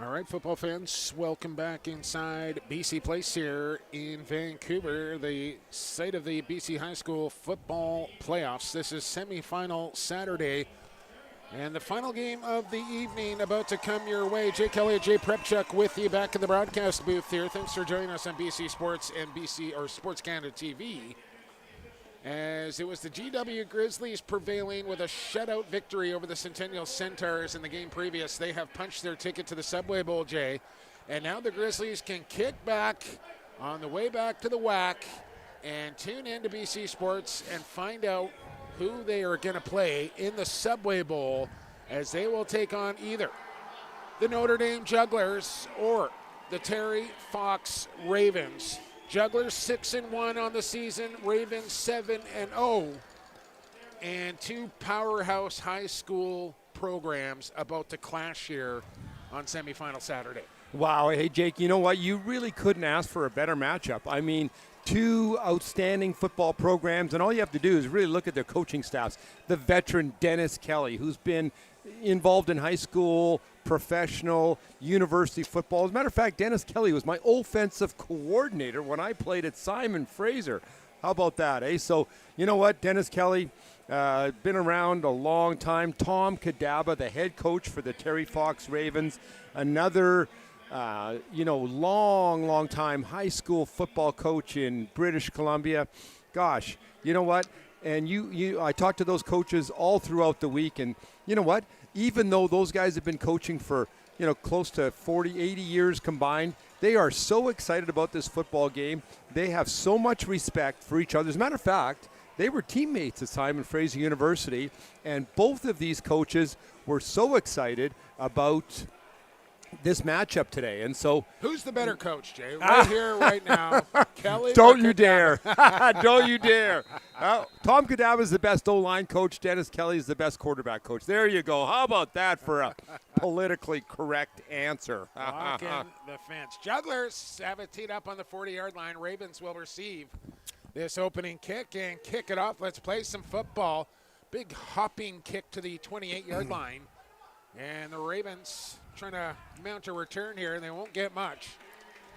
All right, football fans, welcome back inside BC Place here in Vancouver, the site of the BC High School football playoffs. This is semifinal Saturday, and the final game of the evening about to come your way. Jake Elliott, Jay Prepchuk with you back in the broadcast booth here. Thanks for joining us on BC Sports and Sports Canada TV. As it was the GW Grizzlies prevailing with a shutout victory over the Centennial Centaurs in the game previous. They have punched their ticket to the Subway Bowl, Jay. And now the Grizzlies can kick back on the way back to the WAC and tune in to BC Sports and find out who they are going to play in the Subway Bowl, as they will take on either the Notre Dame Jugglers or the Terry Fox Ravens. Jugglers 6-1 on the season, Ravens 7-0, and two powerhouse high school programs about to clash here on semifinal Saturday. Wow, hey Jake, you know what? You really couldn't ask for a better matchup. I mean, two outstanding football programs, and all you have to do is really look at their coaching staffs. The veteran Dennis Kelly, who's been involved in high school, professional, university football. As a matter of fact, Dennis Kelly was my offensive coordinator when I played at Simon Fraser. How about that, eh? So, you know what, Dennis Kelly, been around a long time. Tom Kadaba, the head coach for the Terry Fox Ravens, another long time high school football coach in British Columbia. Gosh, you know what? And I talked to those coaches all throughout the week, and you know what? Even though those guys have been coaching for, close to 40, 80 years combined, they are so excited about this football game. They have so much respect for each other. As a matter of fact, they were teammates at Simon Fraser University, and both of these coaches were so excited about this matchup today. And so, who's the better coach, Jay? Right here, right now. Kelly. Don't you dare. Don't you dare. Tom Kadaba is the best O-line coach. Dennis Kelly is the best quarterback coach. There you go. How about that for a politically correct answer? Walking the fence. Jugglers have it teed up on the 40-yard line. Ravens will receive this opening kick and kick it off. Let's play some football. Big hopping kick to the 28-yard line. And the Ravens trying to mount a return here, and they won't get much,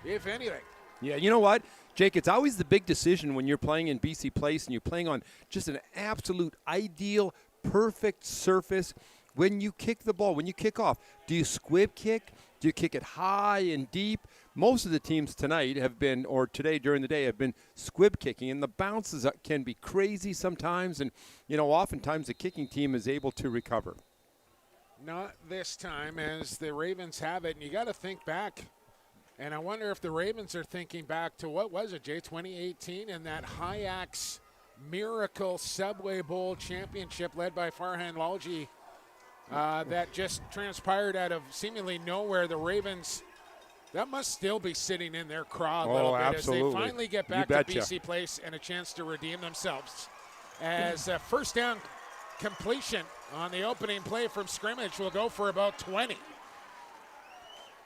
if anything. Yeah, you know what, Jake, it's always the big decision when you're playing in BC Place and you're playing on just an absolute ideal, perfect surface when you kick the ball, when you kick off. Do you squib kick? Do you kick it high and deep? Most of the teams tonight have been, or today during the day, have been squib kicking, and the bounces can be crazy sometimes, and, oftentimes the kicking team is able to recover. Not this time, as the Ravens have it. And you got to think back, and I wonder if the Ravens are thinking back to, what was it, Jay, 2018, and that High-Axe Miracle Subway Bowl championship led by Farhan Lalji that just transpired out of seemingly nowhere. The Ravens, that must still be sitting in their craw a little bit absolutely. As they finally get back to BC Place and a chance to redeem themselves. As a first down completion on the opening play from scrimmage will go for about 20.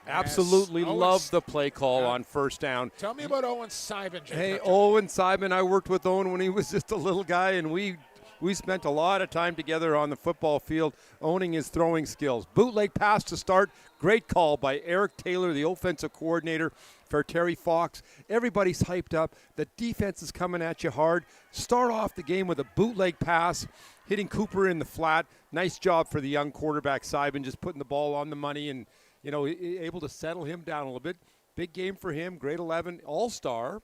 Absolutely love the play call on first down. Tell me about Owen Simon, Jay. Hey, Owen Simon, I worked with Owen when he was just a little guy, and we spent a lot of time together on the football field owning his throwing skills. Bootleg pass to start. Great call by Eric Taylor, the offensive coordinator for Terry Fox. Everybody's hyped up. The defense is coming at you hard. Start off the game with a bootleg pass, hitting Cooper in the flat. Nice job for the young quarterback, Simon, just putting the ball on the money and, able to settle him down a little bit. Big game for him. Grade 11 All-Star.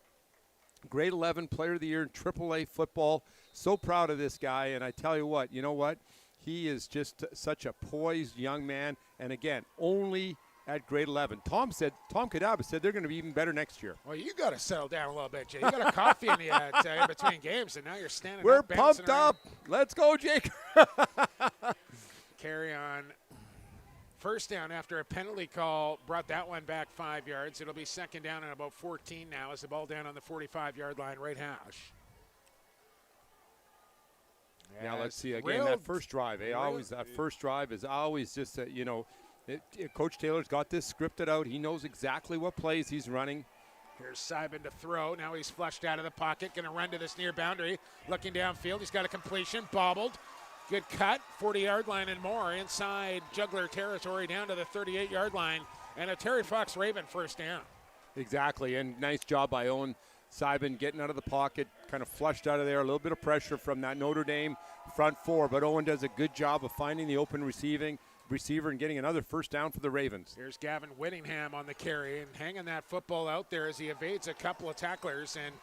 Grade 11 Player of the Year in AAA football. So proud of this guy, and I tell you what, he is just such a poised young man, and again, only at grade 11. Tom Kadaba said they're going to be even better next year. Well, you got to settle down a little bit, Jay. You got a coffee in in between games, and now you're standing We're up. Pumped up. Let's go, Jake. Carry on. First down after a penalty call brought that one back 5 yards. It'll be second down and about 14 now as the ball down on the 45-yard line, right hash. Now let's see again that first drive. That first drive is always just Coach Taylor's got this scripted out. He knows exactly what plays he's running. Here's Simon to throw. Now he's flushed out of the pocket, going to run to this near boundary. Looking downfield, he's got a completion, bobbled. Good cut, 40-yard line and more inside Juggler territory down to the 38-yard line. And a Terry Fox Raven first down. Exactly, and nice job by Owen Seibin getting out of the pocket, kind of flushed out of there. A little bit of pressure from that Notre Dame front four, but Owen does a good job of finding the open receiver and getting another first down for the Ravens. Here's Gavin Whittingham on the carry and hanging that football out there as he evades a couple of tacklers, and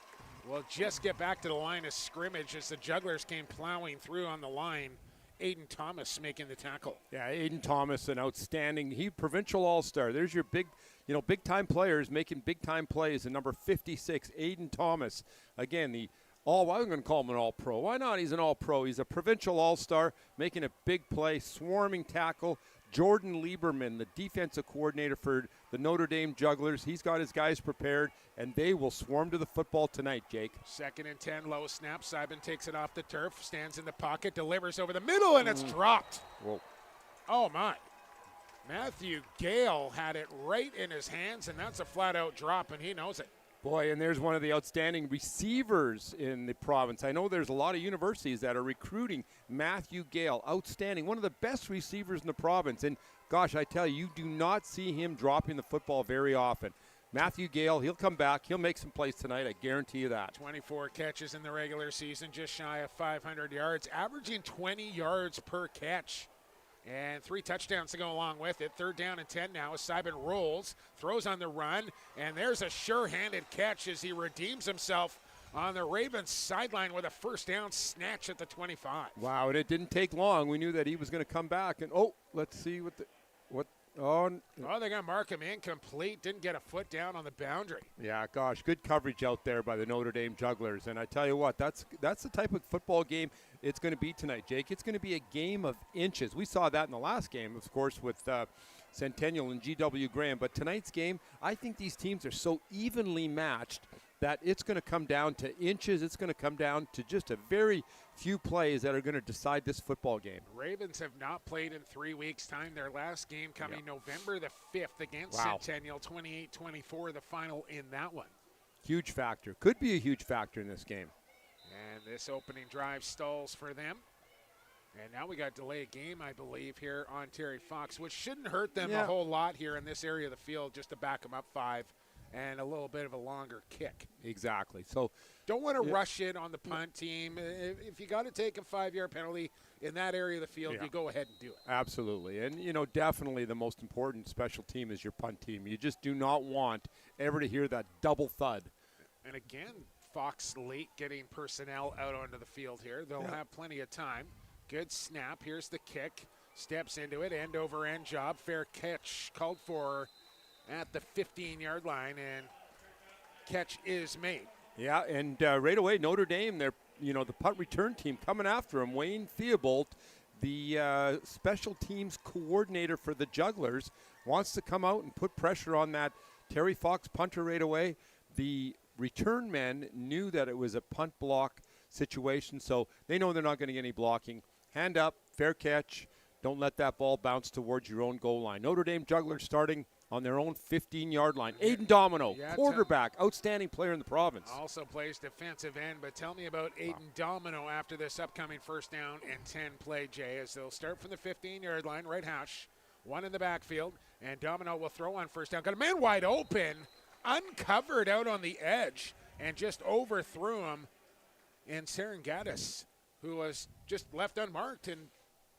will just get back to the line of scrimmage as the Jugglers came plowing through on the line. Aiden Thomas making the tackle. Yeah, Aiden Thomas, an outstanding, provincial all-star. There's your big-time players making big-time plays. And number 56, Aiden Thomas. Again, I'm going to call him an all-pro. Why not? He's an all-pro. He's a provincial all-star making a big play, swarming tackle. Jordan Lieberman, the defensive coordinator for the Notre Dame Jugglers. He's got his guys prepared, and they will swarm to the football tonight, Jake. 2nd and 10, low snap. Seibin takes it off the turf, stands in the pocket, delivers over the middle, and it's dropped. Whoa. Oh, my. Matthew Gale had it right in his hands, and that's a flat-out drop, and he knows it. Boy, and there's one of the outstanding receivers in the province. I know there's a lot of universities that are recruiting Matthew Gale. Outstanding. One of the best receivers in the province. And, gosh, I tell you, you do not see him dropping the football very often. Matthew Gale, he'll come back. He'll make some plays tonight. I guarantee you that. 24 catches in the regular season, just shy of 500 yards, averaging 20 yards per catch. And 3 touchdowns to go along with it. 3rd down and 10 now as Seibin rolls, throws on the run, and there's a sure-handed catch as he redeems himself on the Ravens sideline with a first down snatch at the 25. Wow, and it didn't take long. We knew that he was going to come back. And, let's see what. They're going to mark him incomplete. Didn't get a foot down on the boundary. Yeah, gosh, good coverage out there by the Notre Dame Jugglers. And I tell you what, that's the type of football game it's going to be tonight, Jake. It's going to be a game of inches. We saw that in the last game, of course, with Centennial and G.W. Graham. But tonight's game, I think these teams are so evenly matched that it's going to come down to inches. It's going to come down to just a very few plays that are going to decide this football game. Ravens have not played in 3 weeks' time. Their last game coming November the 5th against Centennial, 28-24, the final in that one. Huge factor. Could be a huge factor in this game. And this opening drive stalls for them. And now we got delayed game, I believe, here on Terry Fox, which shouldn't hurt them a whole lot here in this area of the field, just to back them up 5 and a little bit of a longer kick. Exactly. So don't want to rush it on the punt team. If you got to take a 5-yard penalty in that area of the field, you go ahead and do it. Absolutely. And, definitely the most important special team is your punt team. You just do not want ever to hear that double thud. And again, Fox late getting personnel out onto the field here. They'll have plenty of time. Good snap. Here's the kick. Steps into it. End-over-end job. Fair catch called for at the 15-yard line, and catch is made. Yeah, and right away, Notre Dame, they're, the punt return team coming after him. Wayne Theobald, the special teams coordinator for the Jugglers, wants to come out and put pressure on that Terry Fox punter right away. The return men knew that it was a punt block situation, so they know they're not going to get any blocking. Hand up, fair catch. Don't let that ball bounce towards your own goal line. Notre Dame Jugglers starting on their own 15-yard line. Aiden Domino, quarterback, outstanding player in the province. Also plays defensive end, but tell me about Aiden Domino after this upcoming first down and 10 play, Jay, as they'll start from the 15-yard line, right hash, 1 in the backfield, and Domino will throw on first down. Got a man wide open, uncovered out on the edge, and just overthrew him in Serengatis, who was just left unmarked, and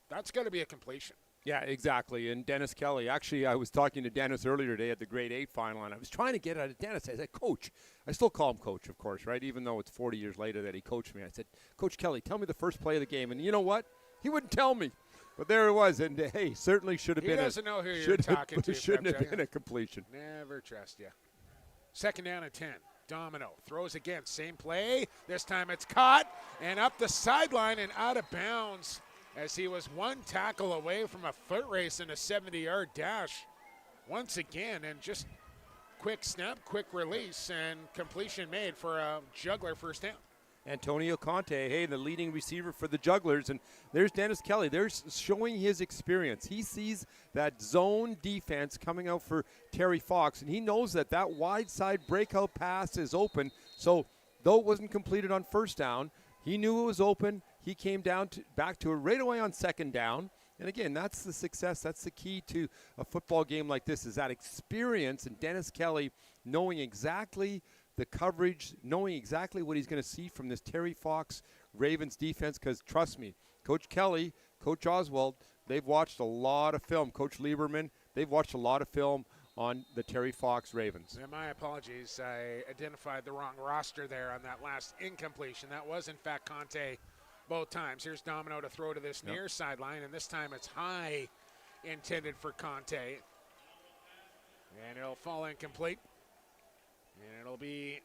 that's got to be a completion. Yeah, exactly. And Dennis Kelly. Actually, I was talking to Dennis earlier today at the grade 8 final, and I was trying to get out of Dennis. I said, Coach, I still call him Coach, of course, right? Even though it's 40 years later that he coached me. I said, Coach Kelly, tell me the first play of the game. And you know what? He wouldn't tell me. But there it was. And, hey, certainly should have been. He doesn't know who you're talking to. Shouldn't have been a completion. Never trust you. 2nd down and 10. Domino throws again. Same play. This time it's caught and up the sideline and out of bounds, as he was 1 tackle away from a foot race and a 70-yard dash once again. And just quick snap, quick release, and completion made for a Juggler first down. Antonio Conte, hey, the leading receiver for the Jugglers. And there's Dennis Kelly. They're showing his experience. He sees that zone defense coming out for Terry Fox, and he knows that wide side breakout pass is open. So though it wasn't completed on first down, he knew it was open. He came back to it right away on 2nd down, And again, that's the success. That's the key to a football game like this, is that experience and Dennis Kelly knowing exactly the coverage, knowing exactly what he's going to see from this Terry Fox Ravens defense. Because trust me, Coach Kelly, Coach Oswald, they've watched a lot of film. Coach Lieberman, they've watched a lot of film on the Terry Fox Ravens. And my apologies. I identified the wrong roster there on that last incompletion. That was, in fact, Conte both times. Here's Domino to throw to this near sideline, and this time it's high, intended for Conte. And it'll fall incomplete. And it'll be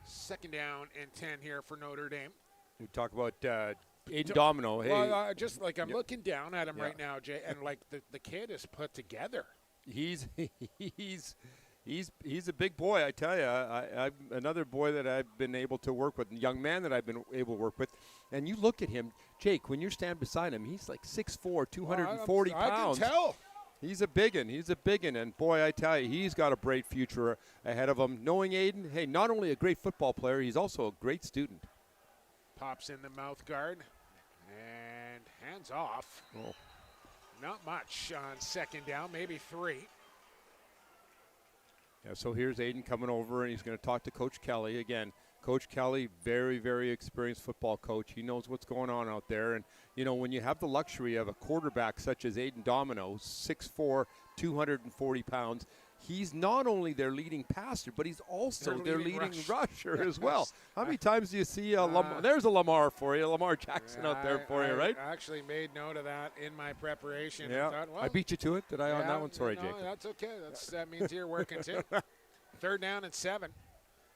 second down and 10 here for Notre Dame. We talk about Aiden Domino. Hey, well, just like I'm looking down at him right now, Jay, and like the kid is put together. He's a big boy, I tell you. I'm another boy that I've been able to work with, a young man that I've been able to work with. And you look at him, Jake, when you stand beside him, he's like 6'4", 240 pounds. I can tell. He's a biggin'. And boy, I tell you, he's got a bright future ahead of him. Knowing Aiden, hey, not only a great football player, he's also a great student. Pops in the mouth guard and hands off. Oh. Not much on second down, maybe 3. Yeah, so here's Aiden coming over, and he's going to talk to Coach Kelly again. Coach Kelly, very, very experienced football coach. He knows what's going on out there. And, you know, when you have the luxury of a quarterback such as Aiden Domino, 6'4", 240 pounds, he's not only their leading passer, but he's also their leading rusher as well. How many times do you see there's a Lamar for you, Lamar Jackson out there for you, right? I actually made note of that in my preparation. Yeah, thought, well, I beat you to it, did I, on that one? Sorry, no, Jacob. that's okay. That means you're working too. Third down and 7.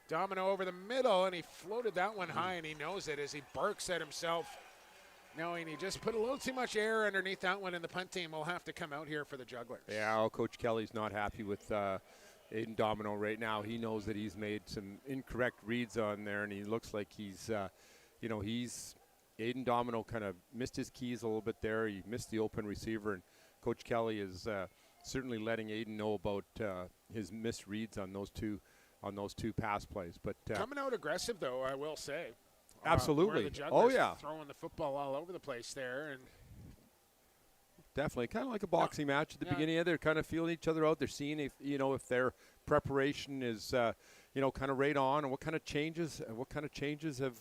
Domino over the middle, and he floated that one high, and he knows it as he barks at himself, knowing he just put a little too much air underneath that one, and the punt team will have to come out here for the Jugglers. Yeah, well, Coach Kelly's not happy with Aiden Domino right now. He knows that he's made some incorrect reads on there, and he looks like he's Aiden Domino kind of missed his keys a little bit there. He missed the open receiver, and Coach Kelly is certainly letting Aiden know about his misreads on those two pass plays. But coming out aggressive, though, I will say. Absolutely. The Jugglers yeah. Throwing the football all over the place there. And definitely. Kind of like a boxing match at the beginning. They're kind of feeling each other out. They're seeing if their preparation is, kind of right on, and what kind of changes have,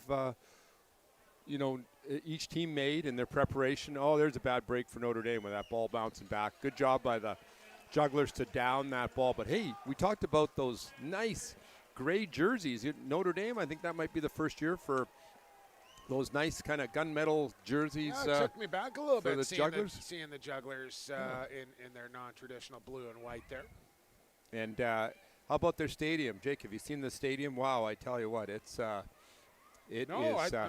each team made in their preparation. Oh, there's a bad break for Notre Dame with that ball bouncing back. Good job by the Jugglers to down that ball. But, hey, we talked about those nice gray jerseys. Notre Dame, I think that might be the first year for those nice kind of gunmetal jerseys. It took me back a little bit the seeing the Jugglers in their non-traditional blue and white there. And how about their stadium? Jake, have you seen the stadium? Wow, I tell you what, it's I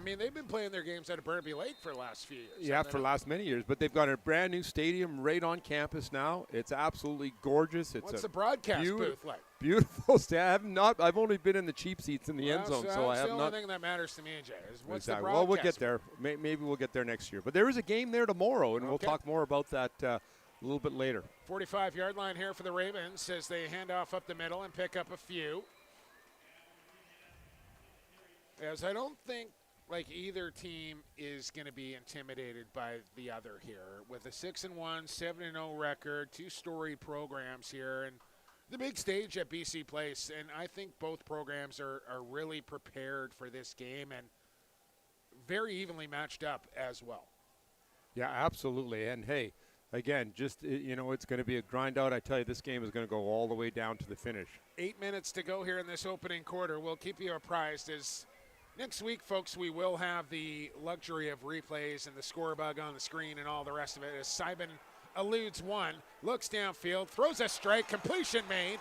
mean, they've been playing their games at Burnaby Lake for the last few years. Yeah, for the last many years. But they've got a brand new stadium right on campus now. It's absolutely gorgeous. What's the broadcast booth like? Beautiful. I've only been in the cheap seats in the end zone, so I have not. That's the only thing that matters to me, Jay. Is what's the broadcast? Well, we'll get there. Maybe we'll get there next year. But there is a game there tomorrow, and we'll talk more about that a little bit later. 45-yard line here for the Ravens as they hand off up the middle and pick up a few. As I don't think either team is going to be intimidated by the other here. With a 6-1, 7-0 record, 2 storied programs here, and the big stage at BC Place. And I think both programs are really prepared for this game and very evenly matched up as well. Yeah, absolutely. And, hey, again, just, it's going to be a grind out. I tell you, this game is going to go all the way down to the finish. 8 minutes to go here in this opening quarter. We'll keep you apprised as next week, folks, we will have the luxury of replays and the score bug on the screen and all the rest of it as Simon eludes one, looks downfield, throws a strike, completion made,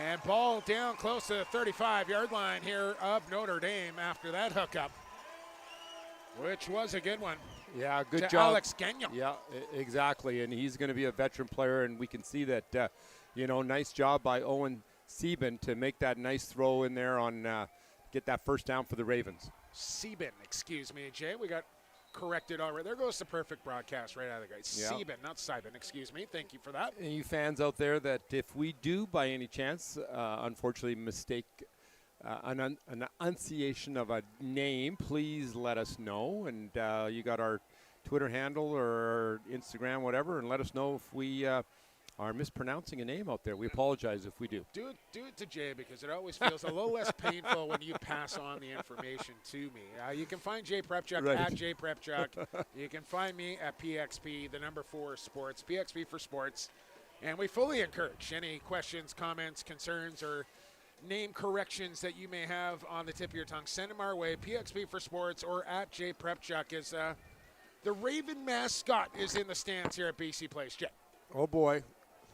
and ball down close to the 35-yard line here of Notre Dame after that hookup, which was a good one. Yeah, good to job. Alex Gagnon. Yeah, exactly, and he's going to be a veteran player, and we can see that, nice job by Owen Sieben to make that nice throw in there on get that first down for the Ravens. Sieben, excuse me, Jay. We got corrected already. There goes the perfect broadcast right out of the gate. Yeah. Sieben, not Sieben, excuse me. Thank you for that. And you fans out there, that if we do by any chance, unfortunately, mistake an enunciation of a name, please let us know. And you got our Twitter handle or Instagram, whatever, and let us know if we are mispronouncing a name out there. We apologize if we do. Do it to Jay, because it always feels a little less painful when you pass on the information to me. You can find Jay Prepchuk at Jay Prepchuk. You can find me at PXP, the number 4 sports, PXP for sports. And we fully encourage any questions, comments, concerns, or name corrections that you may have on the tip of your tongue. Send them our way, PXP for sports or at Jay Prepchuk. Is the Raven mascot is in the stands here at BC Place. Jay. Oh, boy.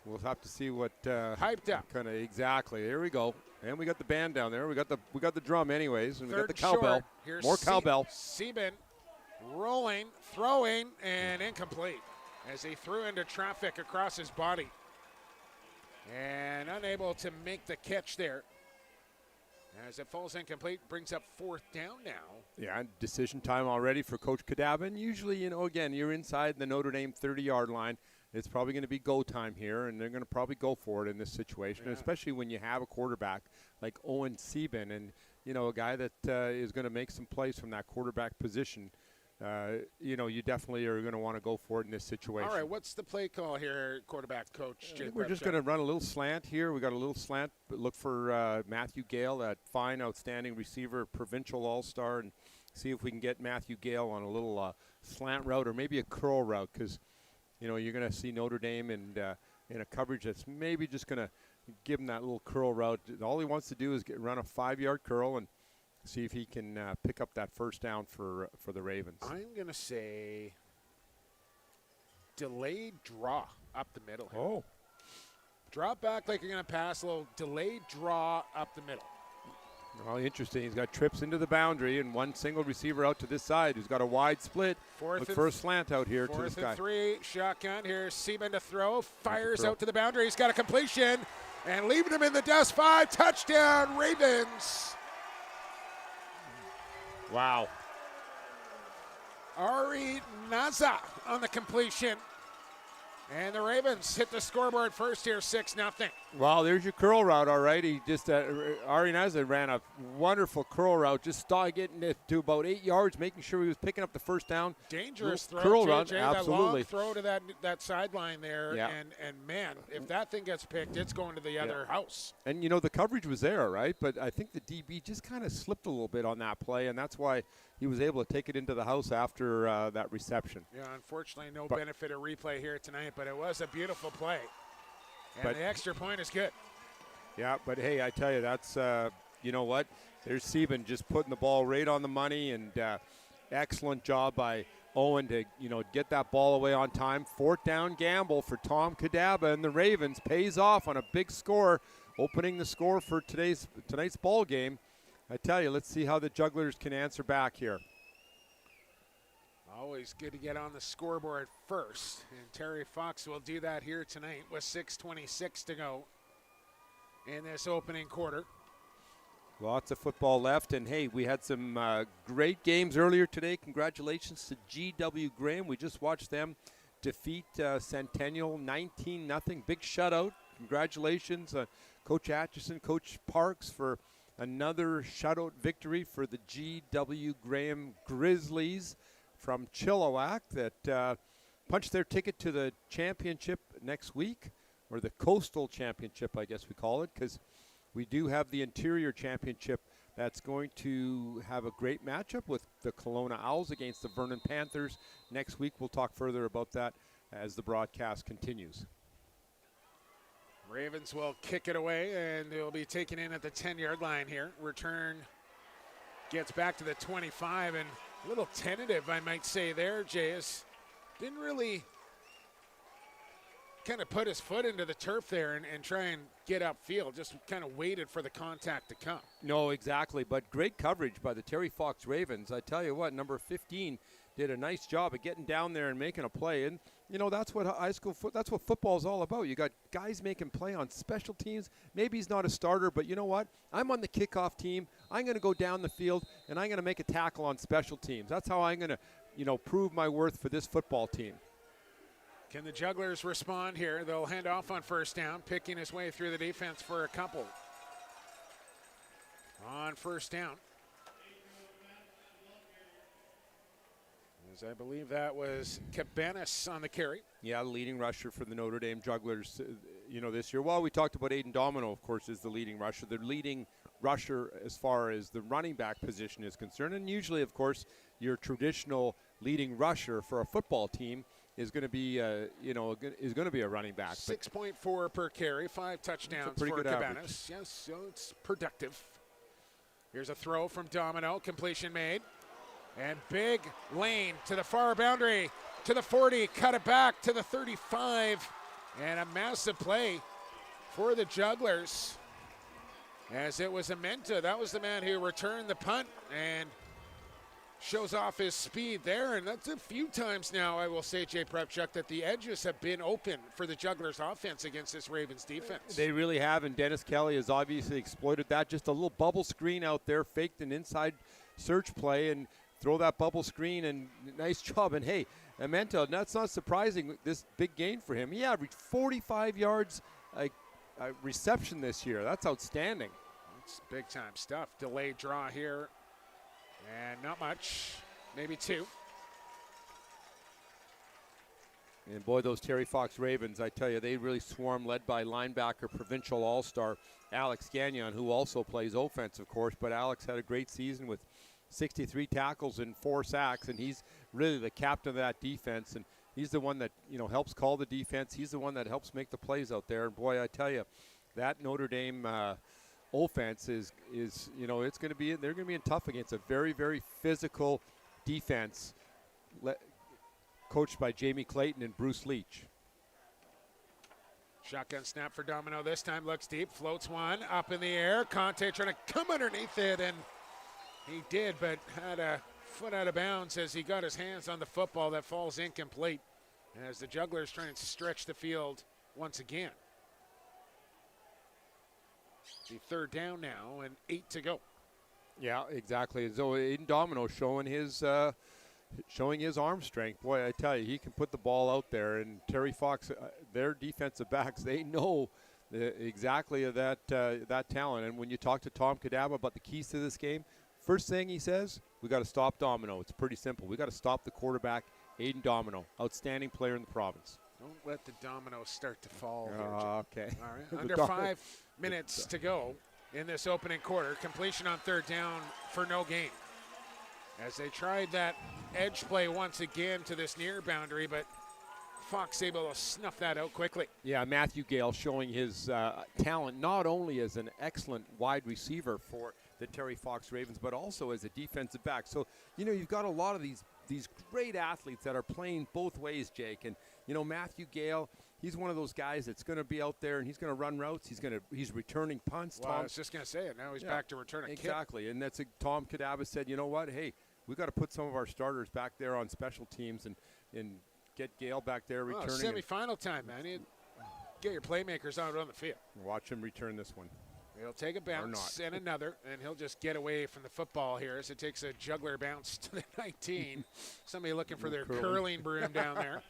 We'll have to see what hyped up. Kind of exactly. There we go. And we got the band down there. We got the drum anyways, and we got the Third cowbell. Here's more cowbell. Sieben rolling, throwing, and incomplete as he threw into traffic across his body. And unable to make the catch there. As it falls incomplete, brings up 4th down now. Yeah, decision time already for Coach Kadabin. Usually, again, you're inside the Notre Dame 30-yard line. It's probably going to be go time here, and they're going to probably go for it in this situation, especially when you have a quarterback like Owen Sieben and, a guy that is going to make some plays from that quarterback position. You definitely are going to want to go for it in this situation. All right, what's the play call here, quarterback coach? We're just going to run a little slant here. We got a little slant, but look for Matthew Gale, that fine, outstanding receiver, provincial all-star, and see if we can get Matthew Gale on a little slant route or maybe a curl route, because you're going to see Notre Dame in a coverage that's maybe just going to give him that little curl route. All he wants to do is run a 5-yard curl and see if he can pick up that first down for the Ravens. I'm going to say delayed draw up the middle here. Oh. Drop back like you're going to pass, a little delayed draw up the middle. Well, interesting. He's got trips into the boundary and one single receiver out to this side who's got a wide split. Look for a slant out here to this guy. 4th and 3, shotgun. Here's Sieben to throw. Fires out to the boundary. He's got a completion. And leaving him in the dust. 5, touchdown, Ravens. Wow. Ari Naza on the completion. And the Ravens hit the scoreboard first here, 6-0. Well, there's your curl route, all right. He just, Ari Naza ran a wonderful curl route, just started getting it to about 8 yards, making sure he was picking up the first down. Dangerous throw, curl too, run, Jay, absolutely. That long throw to that sideline there. Yeah. And man, if that thing gets picked, it's going to the other house. And, the coverage was there, right? But I think the DB just kind of slipped a little bit on that play, and that's why he was able to take it into the house after that reception. Yeah, unfortunately, no benefit of replay here tonight, but it was a beautiful play. And the extra point is good. Yeah, but hey, I tell you, that's, you know what? There's Sieben just putting the ball right on the money, and excellent job by Owen to, get that ball away on time. 4th down gamble for Tom Kadaba and the Ravens pays off on a big score, opening the score for tonight's ball game. I tell you, let's see how the Jugglers can answer back here. Always good to get on the scoreboard first, and Terry Fox will do that here tonight with 6:26 to go in this opening quarter. Lots of football left, and hey, we had some great games earlier today. Congratulations to GW Graham. We just watched them defeat Centennial 19-0. Big shutout. Congratulations, Coach Atchison, Coach Parks, for another shutout victory for the GW Graham Grizzlies from Chilliwack that punched their ticket to the championship next week, or the Coastal Championship, I guess we call it, because we do have the Interior Championship that's going to have a great matchup with the Kelowna Owls against the Vernon Panthers next week. We'll talk further about that as the broadcast continues. Ravens will kick it away, and they'll be taken in at the 10-yard line here. Return gets back to the 25, and a little tentative, I might say there, Jays. Didn't really kind of put his foot into the turf there and try and get upfield. Just kind of waited for the contact to come. No, exactly, but great coverage by the Terry Fox Ravens. I tell you what, number 15 did a nice job of getting down there and making a play. And, that's what that's what football is all about. You got guys making play on special teams. Maybe he's not a starter, but you know what? I'm on the kickoff team. I'm going to go down the field, and I'm going to make a tackle on special teams. That's how I'm going to, prove my worth for this football team. Can the Jugglers respond here? They'll hand off on first down, picking his way through the defense for a couple. On first down. As I believe that was Cabanas on the carry. Yeah, the leading rusher for the Notre Dame Jugglers, this year. Well, we talked about Aiden Domino, of course, is the leading rusher. The leading rusher as far as the running back position is concerned. And usually, of course, your traditional leading rusher for a football team is going to be, is going to be a running back. 6.4 per carry, 5 touchdowns for Cabanas. Yes, so it's productive. Here's a throw from Domino, completion made. And big lane to the far boundary, to the 40, cut it back to the 35. And a massive play for the Jugglers. As it was Amenta, that was the man who returned the punt and shows off his speed there. And that's a few times now, I will say, Jay Prepchuk, that the edges have been open for the Jugglers offense against this Ravens defense. They really have, and Dennis Kelly has obviously exploited that. Just a little bubble screen out there, faked an inside search play, and throw that bubble screen, and nice job. And hey, Amenta, that's not surprising, this big gain for him. He averaged 45 yards reception this year. That's outstanding. It's big time stuff. Delayed draw here, and not much, maybe 2. And boy, those Terry Fox Ravens, I tell you, they really swarm, led by linebacker, provincial all-star Alex Gagnon, who also plays offense, of course. But Alex had a great season with 63 tackles and 4 sacks, and he's really the captain of that defense. And he's the one that helps call the defense. He's the one that helps make the plays out there. And boy, I tell you, that Notre Dame offense is it's going to be, they're going to be in tough against a very, very physical defense coached by Jamie Clayton and Bruce Leach. Shotgun snap for Domino this time, looks deep, floats one up in the air. Conte trying to come underneath it, and he did, but had a foot out of bounds as he got his hands on the football that falls incomplete. As the Jugglers trying to stretch the field once again. The 3rd down now and 8 to go. Yeah, exactly. So Aiden Domino showing his arm strength. Boy, I tell you, he can put the ball out there. And Terry Fox, their defensive backs, they know exactly that talent. And when you talk to Tom Kadaba about the keys to this game, first thing he says, we got to stop Domino. It's pretty simple. We got to stop the quarterback, Aiden Domino, outstanding player in the province. Don't let the dominoes start to fall. Okay. All right. Under 5 minutes to go in this opening quarter. Completion on 3rd down for no gain. As they tried that edge play once again to this near boundary, but Fox able to snuff that out quickly. Yeah, Matthew Gale showing his talent not only as an excellent wide receiver for the Terry Fox Ravens, but also as a defensive back. So, you've got a lot of these great athletes that are playing both ways, Jake. And, Matthew Gale, he's one of those guys that's going to be out there and he's going to run routes. He's returning punts. Well, I was just going to say it. Now he's back to return a kick. Exactly. And that's Tom Kadaba said, you know what? Hey, we got to put some of our starters back there on special teams and get Gale back there returning. Semi-final time, man. You get your playmakers out on the field. Watch him return this one. He'll take a bounce and another, and he'll just get away from the football here as it takes a Juggler bounce to the 19. Somebody looking for their curling broom down there.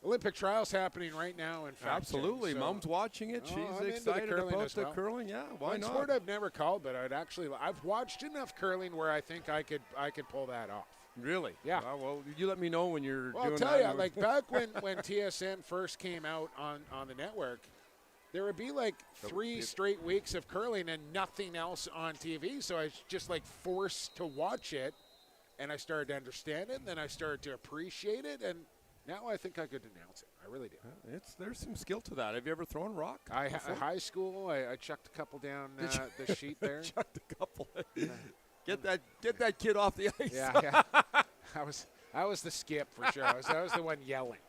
Olympic trials happening right now, in fact. Absolutely. Mom's watching it. She's excited about the curling. Yeah, why not? Sport I've never called, but I've watched enough curling where I think I could pull that off. Really? Yeah. Well, you let me know when you're doing that. I'll tell you, like back when TSN first came out on the network, there would be like 3 straight weeks of curling and nothing else on TV. So I was just like forced to watch it, and I started to understand it, and then I started to appreciate it, and now I think I could announce it. I really do. There's some skill to that. Have you ever thrown rock? High school, I chucked a couple down the sheet there. Chucked a couple. Get that kid off the ice. Yeah. I was the skip for sure. I was the one yelling.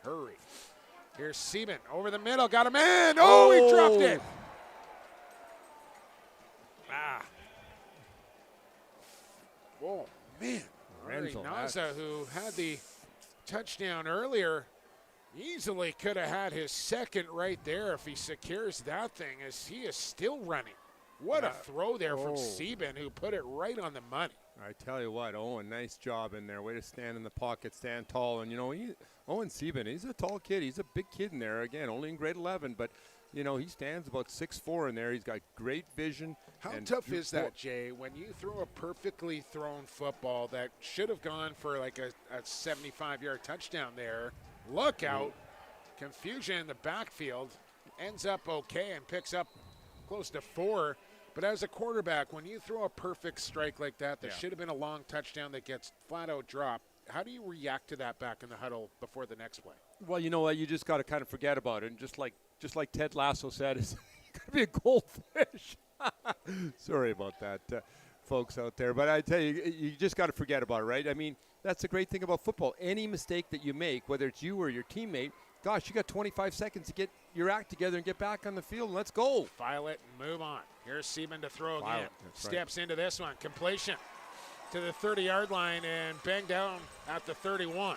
Hurry. Here's Seaman over the middle. Got him in. Oh, he dropped it. Oh, man. Naza, who had the touchdown earlier, easily could have had his second right there if he secures that thing, as he is still running. What a throw there from Seaman, who put it right on the money. I tell you what, Owen, nice job in there. Way to stand in the pocket, stand tall. And, Owen Seaman, he's a tall kid. He's a big kid in there. Again, only in grade 11. But he stands about 6'4" in there. He's got great vision. How tough is that, Jay, when you throw a perfectly thrown football that should have gone for like a 75-yard touchdown there? Look out. Confusion in the backfield. Ends up okay and picks up close to 4. But as a quarterback, when you throw a perfect strike like that should have been a long touchdown that gets flat out dropped, how do you react to that back in the huddle before the next play? Well, you know what? You just got to kind of forget about it. And just like Ted Lasso said, it's going to be a goldfish. Sorry about that, folks out there. But I tell you, you just got to forget about it, right? I mean, that's the great thing about football. Any mistake that you make, whether it's you or your teammate, gosh, you got 25 seconds to get your act together and get back on the field, and let's go. File it and move on. Here's Seaman to throw again. That's Steps into this one. Completion to the 30-yard line and banged down at the 31.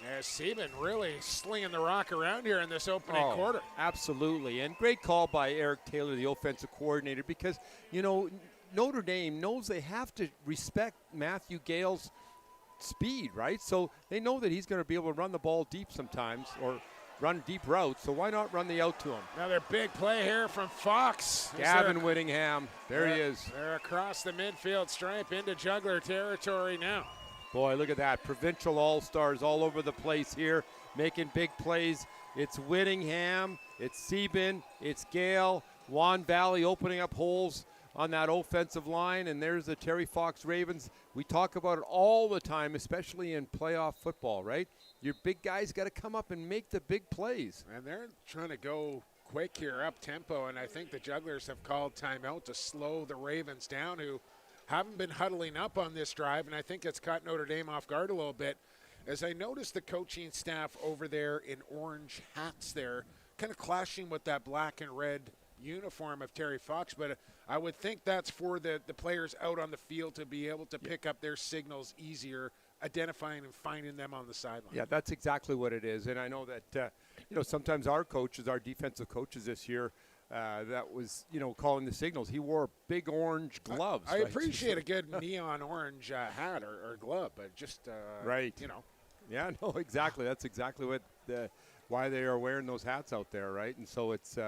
Yeah, Seaman really slinging the rock around here in this opening quarter. Absolutely. And great call by Eric Taylor, the offensive coordinator, because, Notre Dame knows they have to respect Matthew Gale's speed, right? So they know that he's going to be able to run the ball deep sometimes or run deep routes, so why not run the out to him? Another big play here from Fox. Gavin Whittingham. There he is. They're across the midfield stripe into Juggler territory now. Boy, look at that. Provincial all-stars all over the place here, making big plays. It's Whittingham, it's Sebin, it's Gale, Juan Valley opening up holes on that offensive line, and there's the Terry Fox Ravens. We talk about it all the time, especially in playoff football, right? Your big guys got to come up and make the big plays. And they're trying to go quick here, up tempo, and I think the Jugglers have called timeout to slow the Ravens down, who haven't been huddling up on this drive, and I think it's caught Notre Dame off guard a little bit. As I noticed the coaching staff over there in orange hats there, kind of clashing with that black and red uniform of Terry Fox, but I would think that's for the players out on the field to be able to pick up their signals easier, identifying and finding them on the sideline. Yeah, that's exactly what it is. And I know that, sometimes our coaches, our defensive coaches this year, that was, calling the signals. He wore big orange gloves. I appreciate a good neon orange hat or glove, but just, right. Yeah, no, exactly. That's exactly what why they are wearing those hats out there, right? And so it's,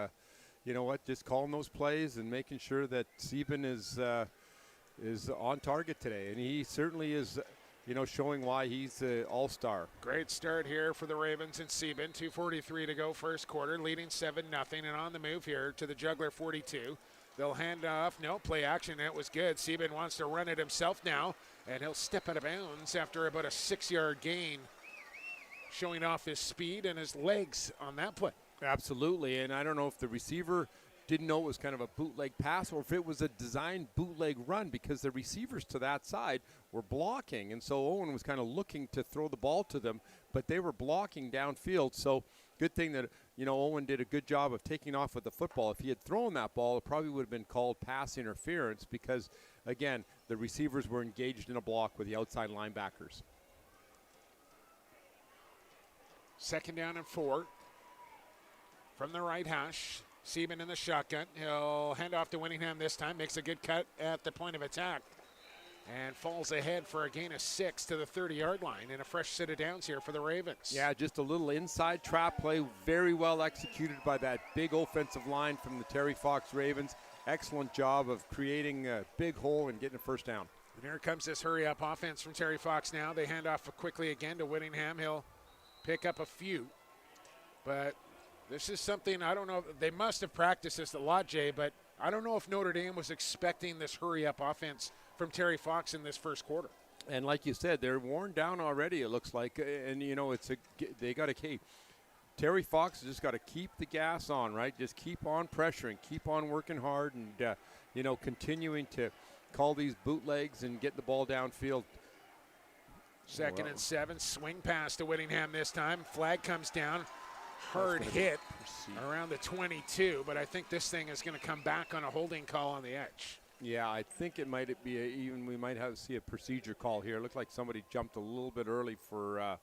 just calling those plays and making sure that Sebin is on target today. And he certainly is, showing why he's an all-star. Great start here for the Ravens and Sebin. 2:43 to go first quarter, leading 7-0. And on the move here to the Juggler 42. They'll hand off. No, play action. That was good. Sebin wants to run it himself now, and he'll step out of bounds after about a 6-yard gain, showing off his speed and his legs on that play. Absolutely, and I don't know if the receiver didn't know it was kind of a bootleg pass or if it was a designed bootleg run, because the receivers to that side were blocking, and so Owen was kind of looking to throw the ball to them, but they were blocking downfield. So good thing that Owen did a good job of taking off with the football. If he had thrown that ball, it probably would have been called pass interference because, again, the receivers were engaged in a block with the outside linebackers. 2nd down and 4 from the right hash. Sebin in the shotgun. He'll hand off to Whittingham this time. Makes a good cut at the point of attack. And falls ahead for a gain of 6 to the 30-yard line. And a fresh set of downs here for the Ravens. Yeah, just a little inside trap play. Very well executed by that big offensive line from the Terry Fox Ravens. Excellent job of creating a big hole and getting a first down. And here comes this hurry-up offense from Terry Fox now. They hand off quickly again to Whittingham. He'll pick up a few. But this is something, I don't know, they must have practiced this a lot, Jay, but I don't know if Notre Dame was expecting this hurry-up offense from Terry Fox in this first quarter. And like you said, they're worn down already, it looks like. And, they got to Terry Fox has just got to keep the gas on, right? Just keep on pressuring, keep on working hard, and, continuing to call these bootlegs and get the ball downfield. 2nd and 7, swing pass to Whittingham this time. Flag comes down. Hard hit around the 22, but I think this thing is going to come back on a holding call on the edge. Yeah, I think it might be we might see a procedure call here. It looked like somebody jumped a little bit early for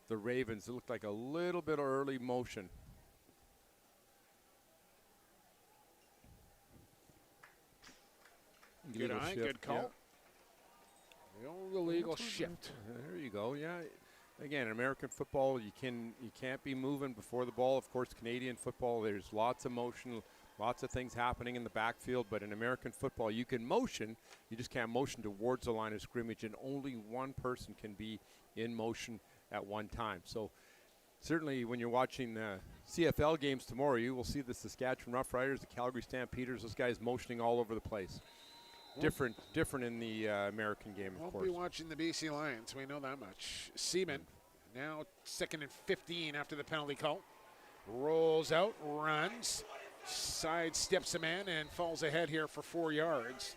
the Ravens. It looked like a little bit of early motion. Good eye, good call. Yeah. The old illegal shift. There you go, yeah. again, American football, you can't be moving before the ball. Of course, Canadian football, there's lots of motion, lots of things happening in the backfield. But in American football, you can motion. You just can't motion towards the line of scrimmage, and only one person can be in motion at one time. So certainly when you're watching the CFL games tomorrow, you will see the Saskatchewan Roughriders, the Calgary Stampeders, those guys motioning all over the place. Different in the American game, of course. Won't be watching the BC Lions. We know that much. Seaman now 2nd and 15 after the penalty call. Rolls out, runs, sidesteps a man, and falls ahead here for 4 yards.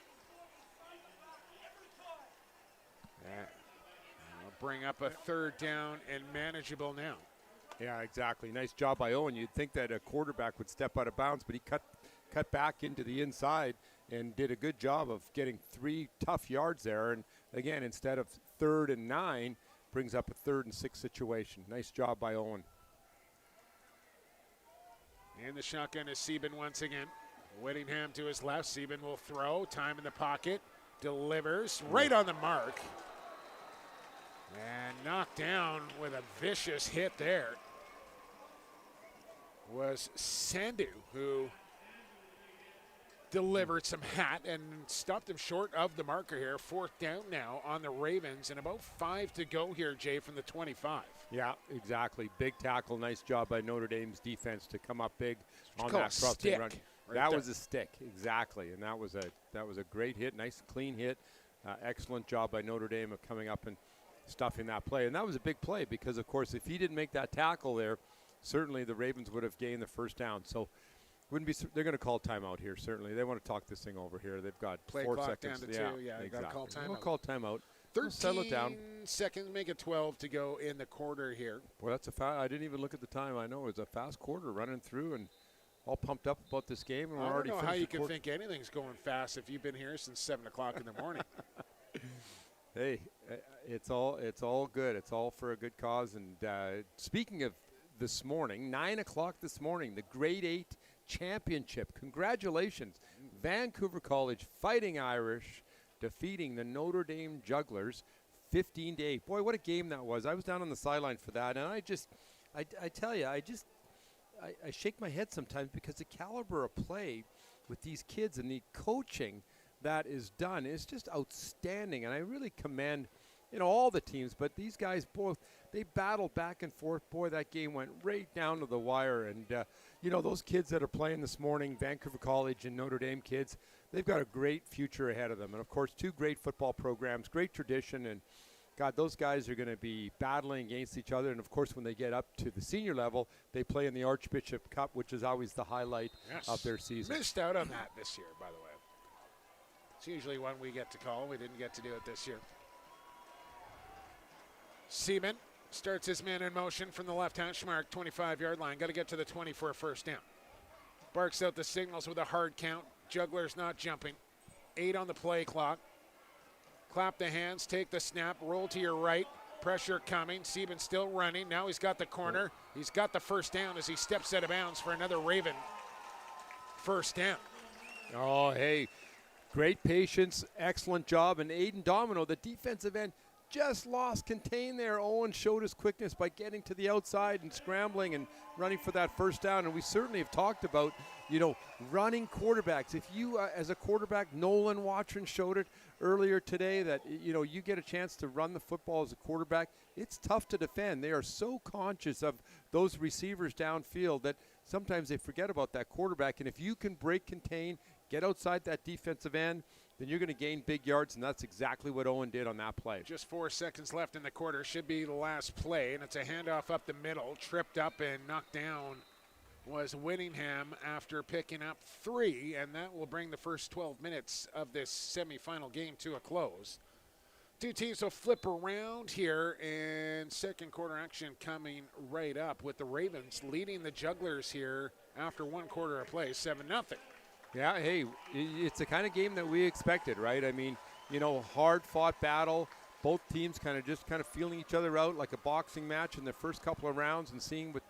That will bring up a 3rd down and manageable now. Yeah, exactly. Nice job by Owen. You'd think that a quarterback would step out of bounds, but he cut back into the inside and did a good job of getting 3 tough yards there. And again, instead of 3rd and 9, brings up a 3rd and 6 situation. Nice job by Owen. And the shotgun is Sieben once again. Whittingham to his left. Sieben will throw. Time in the pocket. Delivers right on the mark. And knocked down with a vicious hit there was Sandu, who delivered some hat and stopped him short of the marker here. 4th down now on the Ravens, and about 5 to go here, Jay, from the 25. Yeah, exactly. Big tackle. Nice job by Notre Dame's defense to come up big on that crossing run. That was a stick, exactly, and that was a great hit. Nice, clean hit. Excellent job by Notre Dame of coming up and stuffing that play. And that was a big play because, of course, if he didn't make that tackle there, certainly the Ravens would have gained the 1st down. So they're going to call timeout here, certainly. They want to talk this thing over here. They've got play 4 clock seconds. Down to 2. Yeah, exactly. got to call timeout. We'll call timeout. 13 settle it down. seconds, make it 12 to go in the quarter here. Boy, that's I didn't even look at the time. I know it was a fast quarter running through and all pumped up about this game. And I don't know how you can quarter. think anything's going fast if you've been here since 7 o'clock in the morning. Hey, it's all good. It's all for a good cause. And speaking of this morning, 9 o'clock this morning, the Grade 8 Championship. Congratulations. Vancouver College Fighting Irish defeating the Notre Dame Jugglers 15-8. Boy, what a game that was. I was down on the sideline for that, and I tell you, I shake my head sometimes because the caliber of play with these kids and the coaching that is done is just outstanding, and I really commend all the teams, but these guys both, they battled back and forth. Boy, that game went right down to the wire, and those kids that are playing this morning, Vancouver College and Notre Dame kids, they've got a great future ahead of them, and of course 2 great football programs, great tradition, and God, those guys are going to be battling against each other. And, of course, when they get up to the senior level, they play in the Archbishop Cup, which is always the highlight of their season. Missed out on that this year, by the way. It's usually one we get to call. We didn't get to do it this year. Seaman starts his man in motion from the left hash mark, 25-yard line. Got to get to the 20 for a 1st down. Barks out the signals with a hard count. Jugglers not jumping. 8 on the play clock. Clap the hands, take the snap, roll to your right. Pressure coming. Sieben still running. Now he's got the corner. He's got the 1st down as he steps out of bounds for another Raven 1st down. Oh, hey, great patience, excellent job. And Aiden Domino, the defensive end, just lost contain there. Owen showed his quickness by getting to the outside and scrambling and running for that 1st down. And we certainly have talked about, running quarterbacks. If you, as a quarterback, Nolan Watron showed it earlier today that, you get a chance to run the football as a quarterback. It's tough to defend. They are so conscious of those receivers downfield that sometimes they forget about that quarterback. And if you can break contain, get outside that defensive end, then you're going to gain big yards, and that's exactly what Owen did on that play. Just 4 seconds left in the quarter. Should be the last play, and it's a handoff up the middle. Tripped up and knocked down was Whittingham after picking up 3, and that will bring the first 12 minutes of this semifinal game to a close. 2 teams will flip around here, and second quarter action coming right up with the Ravens leading the Jugglers here after 1 quarter of play, 7-0. Yeah, hey, it's the kind of game that we expected, right? I mean, hard-fought battle. Both teams kind of feeling each other out like a boxing match in the first couple of rounds and seeing what,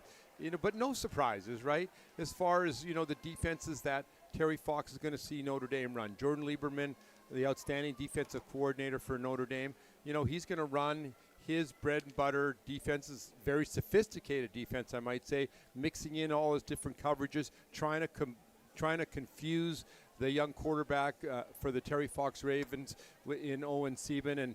but no surprises, right? As far as, the defenses that Terry Fox is going to see Notre Dame run. Jordan Lieberman, the outstanding defensive coordinator for Notre Dame, he's going to run his bread and butter defense is very sophisticated defense, I might say, mixing in all his different coverages, trying to confuse the young quarterback for the Terry Fox Ravens in Owen Sieben. And,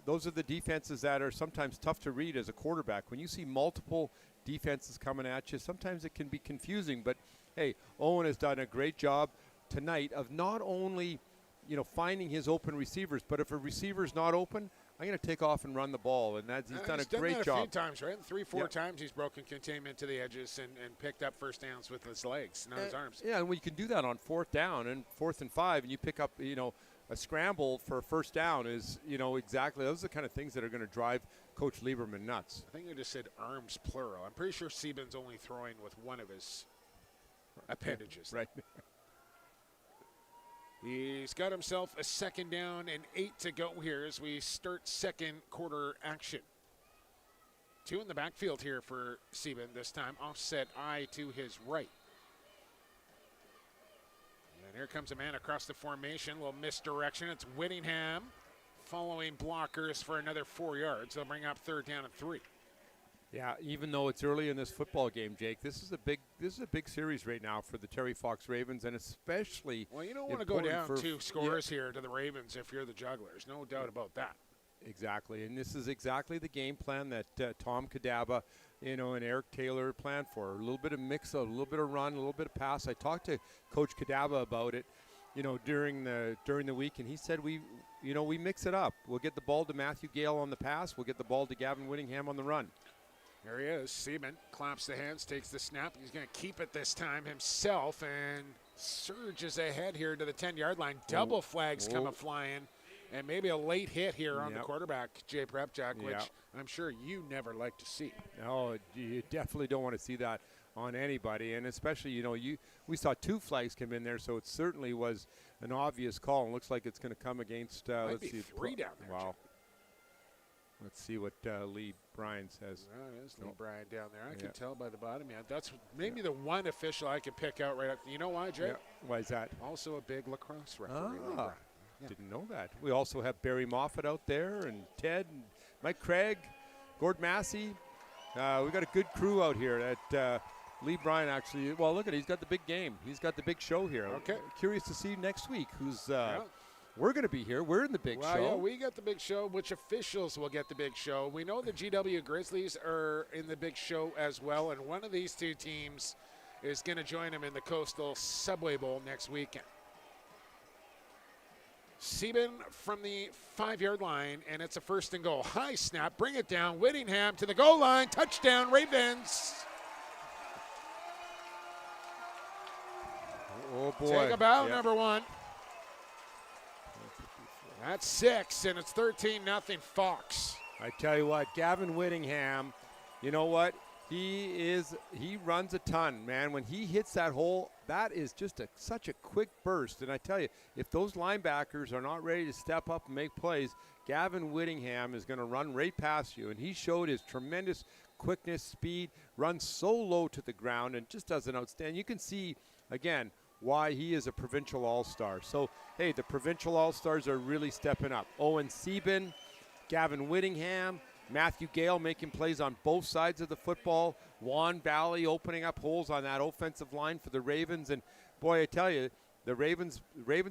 those are the defenses that are sometimes tough to read as a quarterback. When you see multiple defenses coming at you, sometimes it can be confusing. But, hey, Owen has done a great job tonight of not only finding his open receivers, but if a receiver's not open, I'm going to take off and run the ball, and he's done a great job. A few times, right? 3-4 times he's broken containment to the edges and picked up first downs with his legs, not his arms. Yeah, and when you can do that on 4th down and 4th and 5, and you pick up, a scramble for a first down is, exactly those are the kind of things that are going to drive Coach Lieberman nuts. I think you just said arms plural. I'm pretty sure Sieben's only throwing with one of his appendages. Right. He's got himself a 2nd down and 8 to go here as we start second quarter action. 2 in the backfield here for Sieben this time. Offset eye to his right. And here comes a man across the formation. A little misdirection. It's Whittingham following blockers for another 4 yards. They'll bring up 3rd down and 3. Yeah, even though it's early in this football game, Jake, this is a big series right now for the Terry Fox Ravens, and especially. Well, you don't want to go down 2 scores here to the Ravens if you're the Jugglers. No doubt about that. Exactly, and this is exactly the game plan that Tom Kadaba, and Eric Taylor planned for. A little bit of mix, a little bit of run, a little bit of pass. I talked to Coach Kadaba about it, during the week, and he said we mix it up. We'll get the ball to Matthew Gale on the pass. We'll get the ball to Gavin Whittingham on the run. There he is. Sieben claps the hands, takes the snap. He's going to keep it this time himself and surges ahead here to the 10-yard line. Double flags come flying, and maybe a late hit here on the quarterback, Jay Prepjack, which I'm sure you never like to see. No, you definitely don't want to see that on anybody, and especially, we saw 2 flags come in there, so it certainly was an obvious call, and looks like it's going to come against, let's see, 3 down there. Wow. Let's see what Lee Bryan says. There's Lee Bryan down there. I can tell by the bottom. Yeah, that's maybe the one official I could pick out right up. You know why, Jay? Yeah. Why is that? Also a big lacrosse referee. Didn't know that. We also have Barry Moffat out there, and Ted, and Mike Craig, Gord Massey. We got a good crew out here. That Lee Bryan actually. Well, look at it. He's got the big game. He's got the big show here. Okay. Curious to see next week who's. We're going to be here. We're in the big show. Yeah, we got the big show. Which officials will get the big show? We know the GW Grizzlies are in the big show as well, and one of these 2 teams is going to join them in the Coastal Subway Bowl next weekend. Sieben from the 5-yard line, and it's a 1st and goal. High snap, bring it down. Whittingham to the goal line. Touchdown, Ravens. Oh, boy. Take a bow, number 1. That's 6, and it's 13-0 Fox. I tell you what, Gavin Whittingham, you know what? He runs a ton, man. When he hits that hole, that is just such a quick burst. And I tell you, if those linebackers are not ready to step up and make plays, Gavin Whittingham is going to run right past you. And he showed his tremendous quickness, speed, runs so low to the ground, and just does an outstanding. You can see, again, why he is a provincial all-star. So, hey, the provincial all-stars are really stepping up. Owen Sieben, Gavin Whittingham, Matthew Gale making plays on both sides of the football. Juan Valley opening up holes on that offensive line for the Ravens. And, boy, I tell you, the Ravens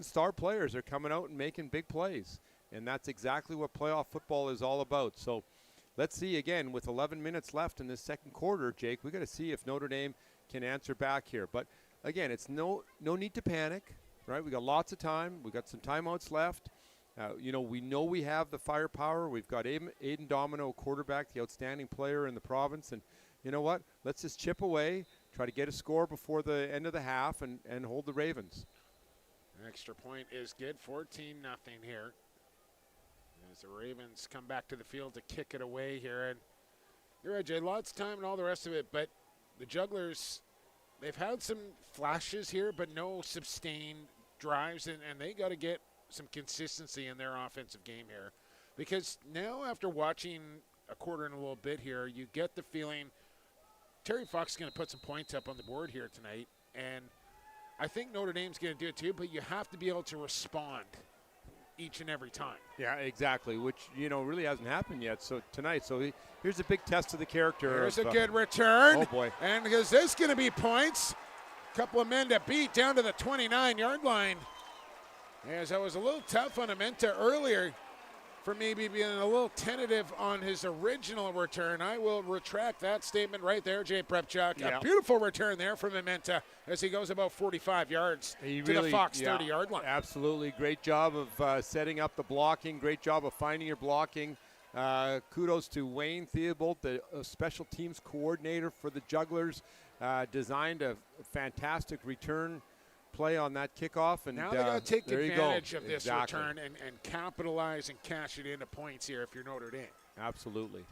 star players are coming out and making big plays. And that's exactly what playoff football is all about. So let's see, again, with 11 minutes left in this second quarter, Jake, we got to see if Notre Dame can answer back here. But again, it's no need to panic, right? We got lots of time. We got some timeouts left. We know we have the firepower. We've got Aiden Domino, quarterback, the outstanding player in the province. And you know what? Let's just chip away, try to get a score before the end of the half, and hold the Ravens. Extra point is good. 14-0 here. As the Ravens come back to the field to kick it away here. And you're right, Jay, lots of time and all the rest of it. But the Jugglers, they've had some flashes here, but no sustained drives, and they got to get some consistency in their offensive game here. Because now after watching a quarter and a little bit here, you get the feeling Terry Fox is going to put some points up on the board here tonight. And I think Notre Dame's going to do it too, but you have to be able to respond each and every time. Yeah, exactly, which, really hasn't happened yet tonight. So here's a big test of the character. Here's a good return. Oh, boy. And is this going to be points? A couple of men to beat down to the 29-yard line. As I was a little tough on Amenta earlier for maybe being a little tentative on his original return. I will retract that statement right there, Jay Prepchuk. Yeah. A beautiful return there from Amenta as he goes about 45 yards to the Fox 30-yard line. Absolutely. Great job of setting up the blocking. Great job of finding your blocking. Kudos to Wayne Theobald, the special teams coordinator for the Jugglers. Designed a fantastic return play on that kickoff. And now they got to take advantage of this exactly. return and capitalize and cash it into points here if you're Notre Dame. Absolutely.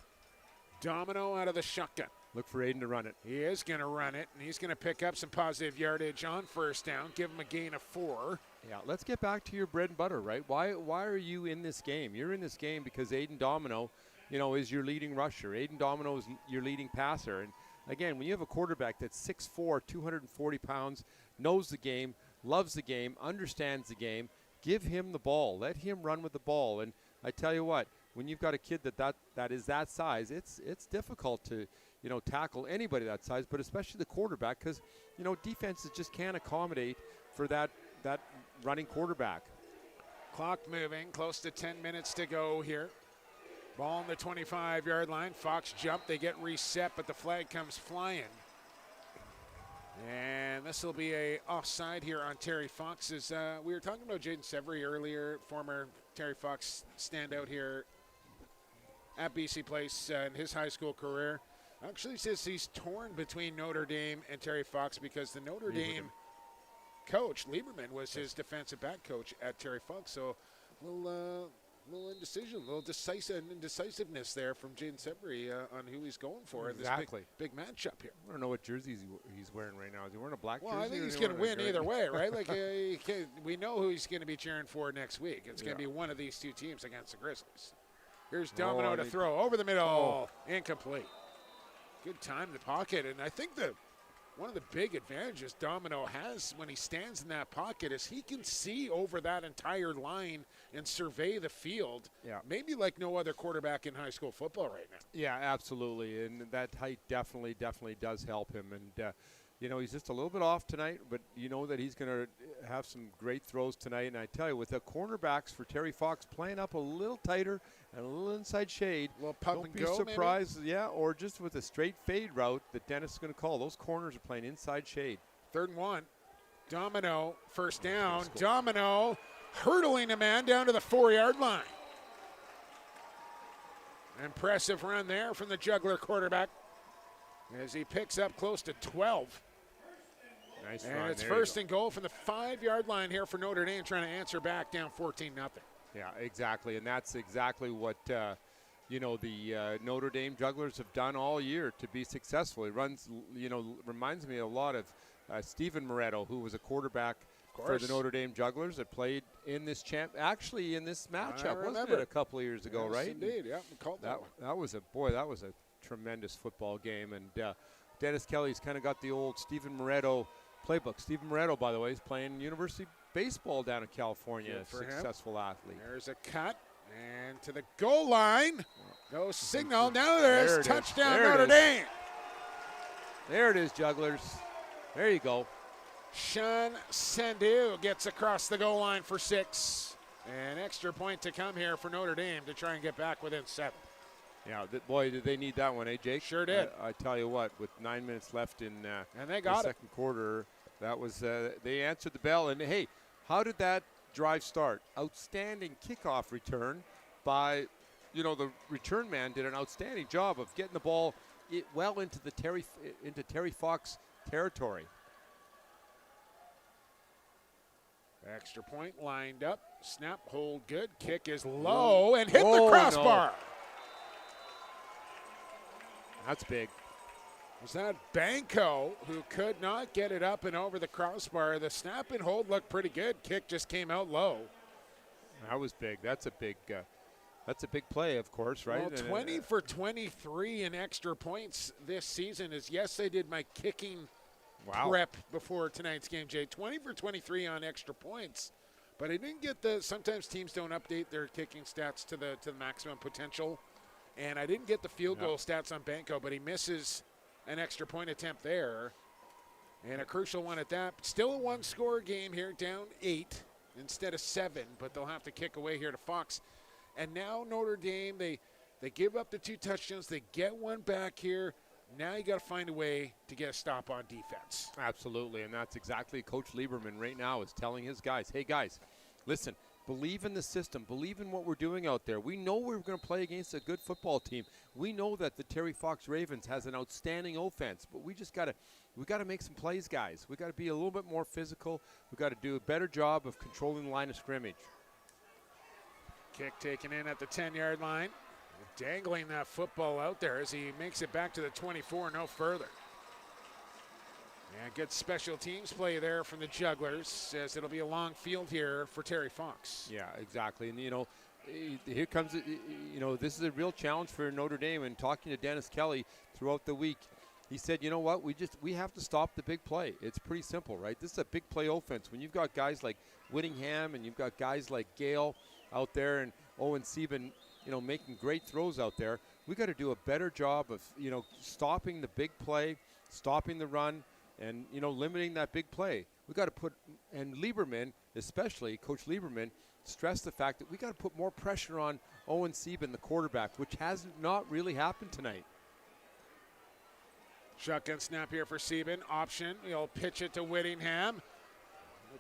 Domino out of the shotgun. Look for Aiden to run it. He is going to run it, and he's going to pick up some positive yardage on first down, give him a gain of 4. Yeah, let's get back to your bread and butter, right? Why are you in this game? You're in this game because Aiden Domino, is your leading rusher. Aiden Domino is your leading passer. And again, when you have a quarterback that's 6'4", 240 pounds, knows the game, loves the game, understands the game, give him the ball. Let him run with the ball. And I tell you what, when you've got a kid that is that size, it's difficult to, tackle anybody that size, but especially the quarterback because, defenses just can't accommodate for that running quarterback. Clock moving, close to 10 minutes to go here. Ball on the 25-yard line. Fox jump, they get reset, but the flag comes flying. And this will be a offside here on Terry Fox. We were talking about Jaden Severy earlier, former Terry Fox standout here at BC Place in his high school career. Actually says he's torn between Notre Dame and Terry Fox because the Notre Dame coach, Lieberman, was his defensive back coach at Terry Fox. So a little indecision, a little indecisiveness there from Jaden Severy on who he's going for in this big matchup here. I don't know what jersey he's wearing right now. Is he wearing a black jersey? Well, I think he's going to win either way, right? Like we know who he's going to be cheering for next week. It's going to be one of these two teams against the Grizzlies. Here's Domino to throw over the middle, incomplete. Good time in the pocket, and I think one of the big advantages Domino has when he stands in that pocket is he can see over that entire line and survey the field. Yeah. Maybe like no other quarterback in high school football right now. Yeah, absolutely, and that height definitely does help him. And he's just a little bit off tonight, but you know that he's going to have some great throws tonight. And I tell you, with the cornerbacks for Terry Fox playing up a little tighter and a little inside shade, don't be surprised, maybe? Yeah, or just with a straight fade route that Dennis is going to call. Those corners are playing inside shade. 3rd and 1. Domino, first down. Domino hurdling a man down to the 4-yard line. Impressive run there from the Juggler quarterback as he picks up close to 12. Nice and run. It's first and goal from the 5-yard line here for Notre Dame, trying to answer back down 14-0. Yeah, exactly, and that's exactly what the Notre Dame Jugglers have done all year to be successful. It reminds me a lot of Stephen Moretto, who was a quarterback for the Notre Dame Jugglers that played in this in this matchup, wasn't it, a couple of years ago, right? Indeed, yeah, we called that one. That was a tremendous football game, and Dennis Kelly's kind of got the old Stephen Moretto playbook. Stephen Moretto, by the way, is playing University baseball down in California, a successful athlete. There's a cut, and to the goal line. No signal. Now there's touchdown Notre Dame. There it is, Jugglers. There you go. Sean Sandu gets across the goal line for 6. An extra point to come here for Notre Dame to try and get back within 7. Yeah, boy, did they need that one, eh, Jake? Sure did. I tell you what, with 9 minutes left in and they got the second quarter, that was they answered the bell. And, hey, how did that drive start? Outstanding kickoff return by, the return man did an outstanding job of getting the ball well into Terry Fox territory. Extra point lined up. Snap, hold good. Kick is low and hit the crossbar. No. That's big. Was that Banco who could not get it up and over the crossbar? The snap and hold looked pretty good. Kick just came out low. That was big. That's a big play, of course, right? Well, 20 for 23 in extra points this season is, yes, I did my kicking prep before tonight's game, Jay. 20 for 23 on extra points. But I didn't get sometimes teams don't update their kicking stats to the maximum potential. And I didn't get the field goal stats on Banco, but he misses an extra point attempt there. And a crucial one at that. Still a one-score game here, down 8 instead of 7, but they'll have to kick away here to Fox. And now Notre Dame, they give up the 2 touchdowns. They get one back here. Now you got to find a way to get a stop on defense. Absolutely, and that's exactly Coach Lieberman right now is telling his guys, hey, guys, listen, believe in the system. Believe in what we're doing out there. We know we're going to play against a good football team. We know that the Terry Fox Ravens has an outstanding offense, but we got to make some plays, guys. We got to be a little bit more physical. We got to do a better job of controlling the line of scrimmage. Kick taken in at the 10-yard line. Dangling that football out there as he makes it back to the 24, no further. And good special teams play there from the Jugglers, as it'll be a long field here for Terry Fox. Yeah, exactly. And, here comes, this is a real challenge for Notre Dame. And talking to Dennis Kelly throughout the week, he said, you know what, we have to stop the big play. It's pretty simple, right? This is a big play offense. When you've got guys like Whittingham and you've got guys like Gale out there and Owen Sieben, making great throws out there, we got to do a better job of, stopping the big play, stopping the run, and, limiting that big play. We got to and Lieberman, especially Coach Lieberman, stressed the fact that we got to put more pressure on Owen Sieben, the quarterback, which has not really happened tonight. Shotgun snap here for Sieben. Option. He'll pitch it to Whittingham.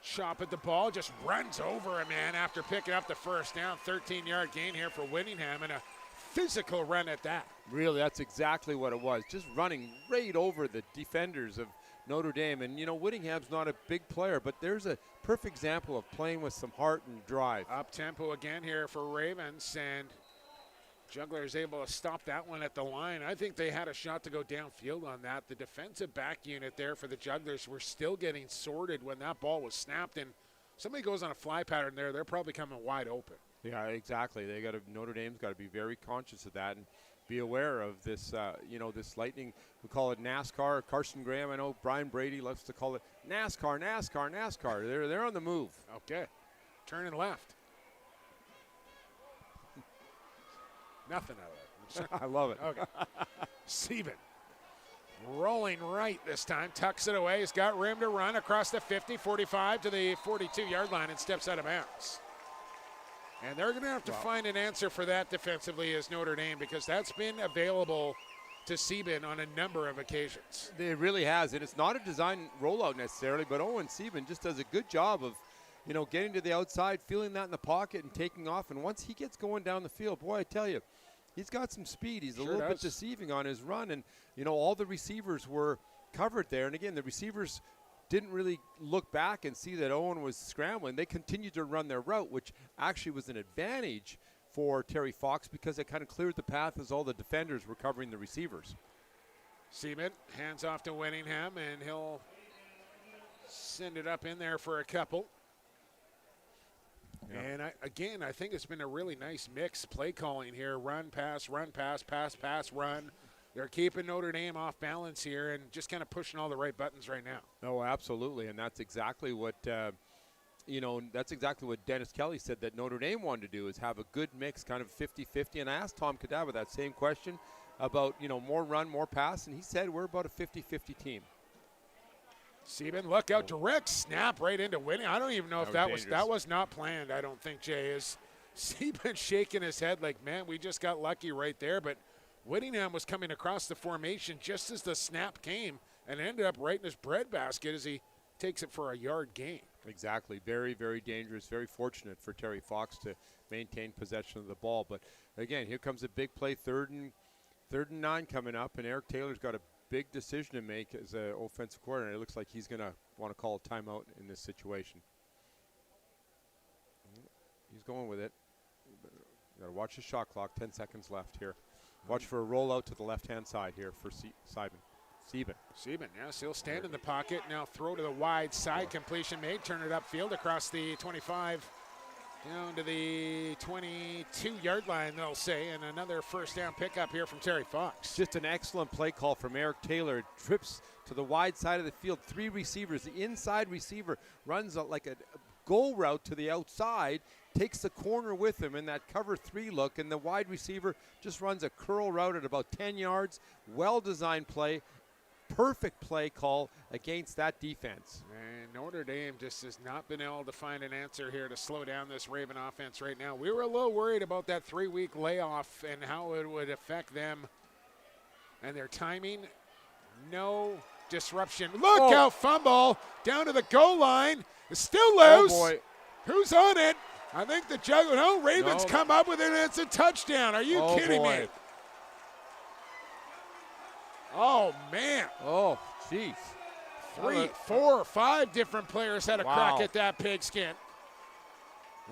Chop at the ball, just runs over a man after picking up the first down. 13-yard gain here for Whittingham, and a physical run at that. Really, that's exactly what it was. Just running right over the defenders of Notre Dame. And, Whittingham's not a big player, but there's a perfect example of playing with some heart and drive. Up-tempo again here for Ravens, and Jugglers able to stop that one at the line. I think they had a shot to go downfield on that. The defensive back unit there for the Jugglers were still getting sorted when that ball was snapped, and somebody goes on a fly pattern there, they're probably coming wide open. Yeah, exactly. Notre Dame's got to be very conscious of that and be aware of this, this lightning. We call it NASCAR. Carson Graham, I know Brian Brady loves to call it NASCAR. They're on the move. Okay. Turning left. Nothing out of it. I love it. Okay. Sieben rolling right this time. Tucks it away. He's got room to run across the 50, 45 to the 42-yard line and steps out of bounds. And they're going to have to find an answer for that defensively as Notre Dame, because that's been available to Sieben on a number of occasions. It really has. And it's not a design rollout necessarily, but Owen Sieben just does a good job of getting to the outside, feeling that in the pocket and taking off. And once he gets going down the field, boy, I tell you, he's got some speed. He's a little bit deceiving on his run. And, all the receivers were covered there. And, again, the receivers didn't really look back and see that Owen was scrambling. They continued to run their route, which actually was an advantage for Terry Fox because it kind of cleared the path as all the defenders were covering the receivers. Sieben hands off to Whittingham, and he'll send it up in there for a couple. Yeah. And I think it's been a really nice mix play calling here. Run, pass, pass, run. They're keeping Notre Dame off balance here and just kind of pushing all the right buttons right now. Oh, absolutely. And that's exactly what, that's exactly what Dennis Kelly said that Notre Dame wanted to do, is have a good mix, kind of 50-50. And I asked Tom Cadava that same question about, more run, more pass. And he said we're about a 50-50 team. Sieben, look out, direct snap right into Whittingham. I don't even know if that was not planned. I don't think, Jay, is Sieben shaking his head like, man, we just got lucky right there. But Whittingham was coming across the formation just as the snap came and ended up right in his breadbasket as he takes it for a yard gain. Exactly. Very, very dangerous. Very fortunate for Terry Fox to maintain possession of the ball. But, again, here comes a big play, third and 9 coming up, and Eric Taylor's got a big decision to make as an offensive coordinator. It looks like he's going to want to call a timeout in this situation. He's going with it. Got to watch the shot clock. 10 seconds left here. Watch for a rollout to the left-hand side here for Sieben. Sieben, yes, he'll stand in the pocket. Now throw to the wide side. Completion made. Turn it upfield across the 25 down to the 22-yard line, they'll say, and another first down pickup here from Terry Fox. Just an excellent play call from Eric Taylor. It trips to the wide side of the field. 3 receivers. The inside receiver runs like a go route to the outside, takes the corner with him in that cover 3 look, and the wide receiver just runs a curl route at about 10 yards. Well-designed play. Perfect play call against that defense. And Notre Dame just has not been able to find an answer here to slow down this Raven offense right now. We were a little worried about that 3-week layoff and how it would affect them and their timing. No disruption. Look out, fumble down to the goal line. It's still loose. Oh, boy. Who's on it? I think the Jugglers. No, Ravens come up with it, and it's a touchdown. Are you kidding me? Oh, man. Oh, jeez. 3, 4, 5 different players had a crack at that pigskin.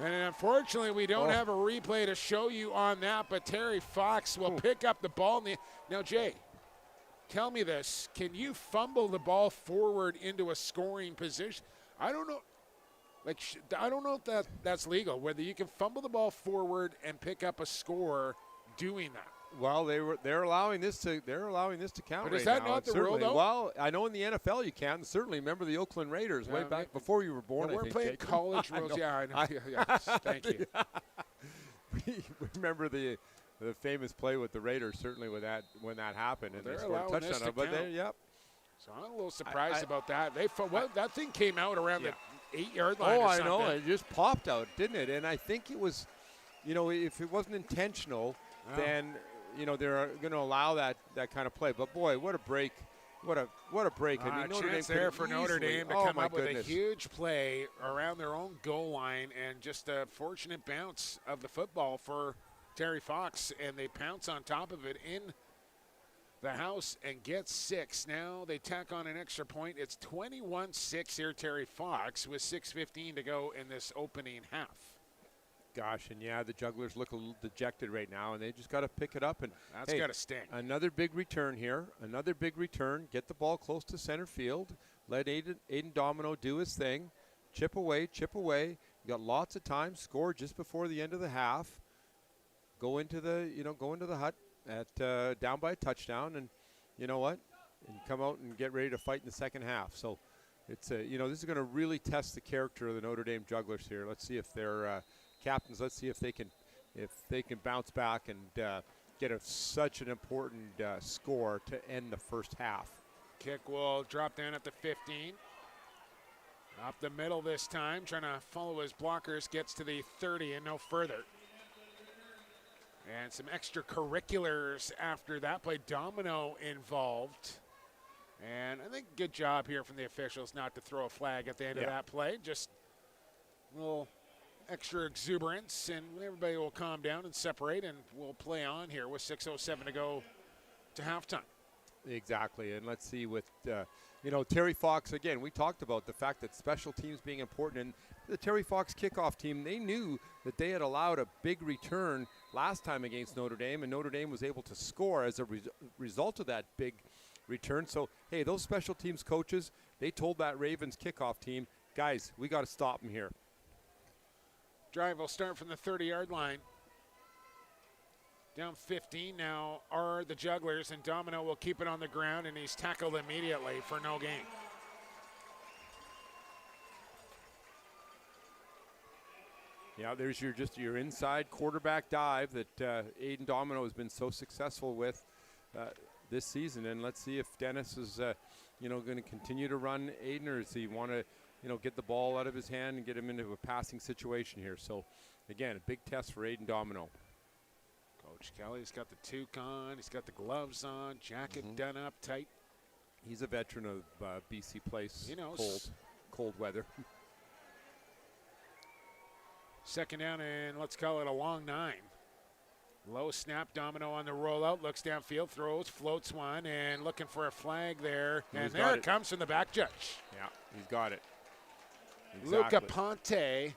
And unfortunately, we don't have a replay to show you on that, but Terry Fox will pick up the ball. Now, Jay, tell me this. Can you fumble the ball forward into a scoring position? I don't know. I don't know if that's legal, whether you can fumble the ball forward and pick up a score doing that. Well, they're allowing this to count. But is right that now, not the certainly. rule, though? Well, I know in the NFL you can. Certainly, remember the Oakland Raiders way back before you were born. We're playing college rules. Yeah, I know. Yes, thank you. We remember the famous play with the Raiders. Certainly when that happened, and They're they scored a allowing this touchdown. to But count. So I'm a little surprised about that. That thing came out around the 8-yard line. Oh, or I something. know. It just popped out, didn't it? And I think it was, if it wasn't intentional, then they're going to allow that kind of play. But boy, what a break! What a break! I mean, Notre Dame there for Notre Dame to come up with a huge play around their own goal line, and just a fortunate bounce of the football for Terry Fox, and they pounce on top of it in the house and get 6. Now they tack on an extra point. It's 21-6 here, Terry Fox, with 6:15 to go in this opening half. Gosh, and the Jugglers look a little dejected right now, and they just got to pick it up. And that's got to sting. Another big return here. Another big return. Get the ball close to center field. Let Aiden Domino do his thing. Chip away, chip away. You got lots of time. Score just before the end of the half. Go into the hut at down by a touchdown, and you know what? And come out and get ready to fight in the second half. So it's this is going to really test the character of the Notre Dame Jugglers here. Let's see if they're captains. Let's see if they can bounce back and get such an important score to end the first half. Kick will drop down at the 15. Up the middle this time, trying to follow his blockers, gets to the 30 and no further. And some extracurriculars after that play. Domino involved. And I think good job here from the officials not to throw a flag at the end of that play. Just a little extra exuberance, and everybody will calm down and separate, and we'll play on here with 6:07 to go to halftime. Exactly, and let's see with Terry Fox, again, we talked about the fact that special teams being important, and the Terry Fox kickoff team, they knew that they had allowed a big return last time against Notre Dame, and Notre Dame was able to score as a result of that big return. So, hey, those special teams coaches, they told that Ravens kickoff team, guys, we got to stop them here. Drive will start from the 30-yard line. Down 15 now are the Jugglers, and Domino will keep it on the ground, and he's tackled immediately for no gain. Yeah, there's your inside quarterback dive that Aiden Domino has been so successful with this season, and let's see if Dennis is going to continue to run Aiden, or does he want to get the ball out of his hand and get him into a passing situation here. So, again, a big test for Aiden Domino. Coach Kelly's got the toque on. He's got the gloves on, jacket done up tight. He's a veteran of BC Place. He knows. Cold weather. Second down, and let's call it a long 9. Low snap, Domino on the rollout, looks downfield, throws, floats one, and looking for a flag there. And there it comes from the back judge. Yeah, he's got it. Exactly. Luca Ponte. A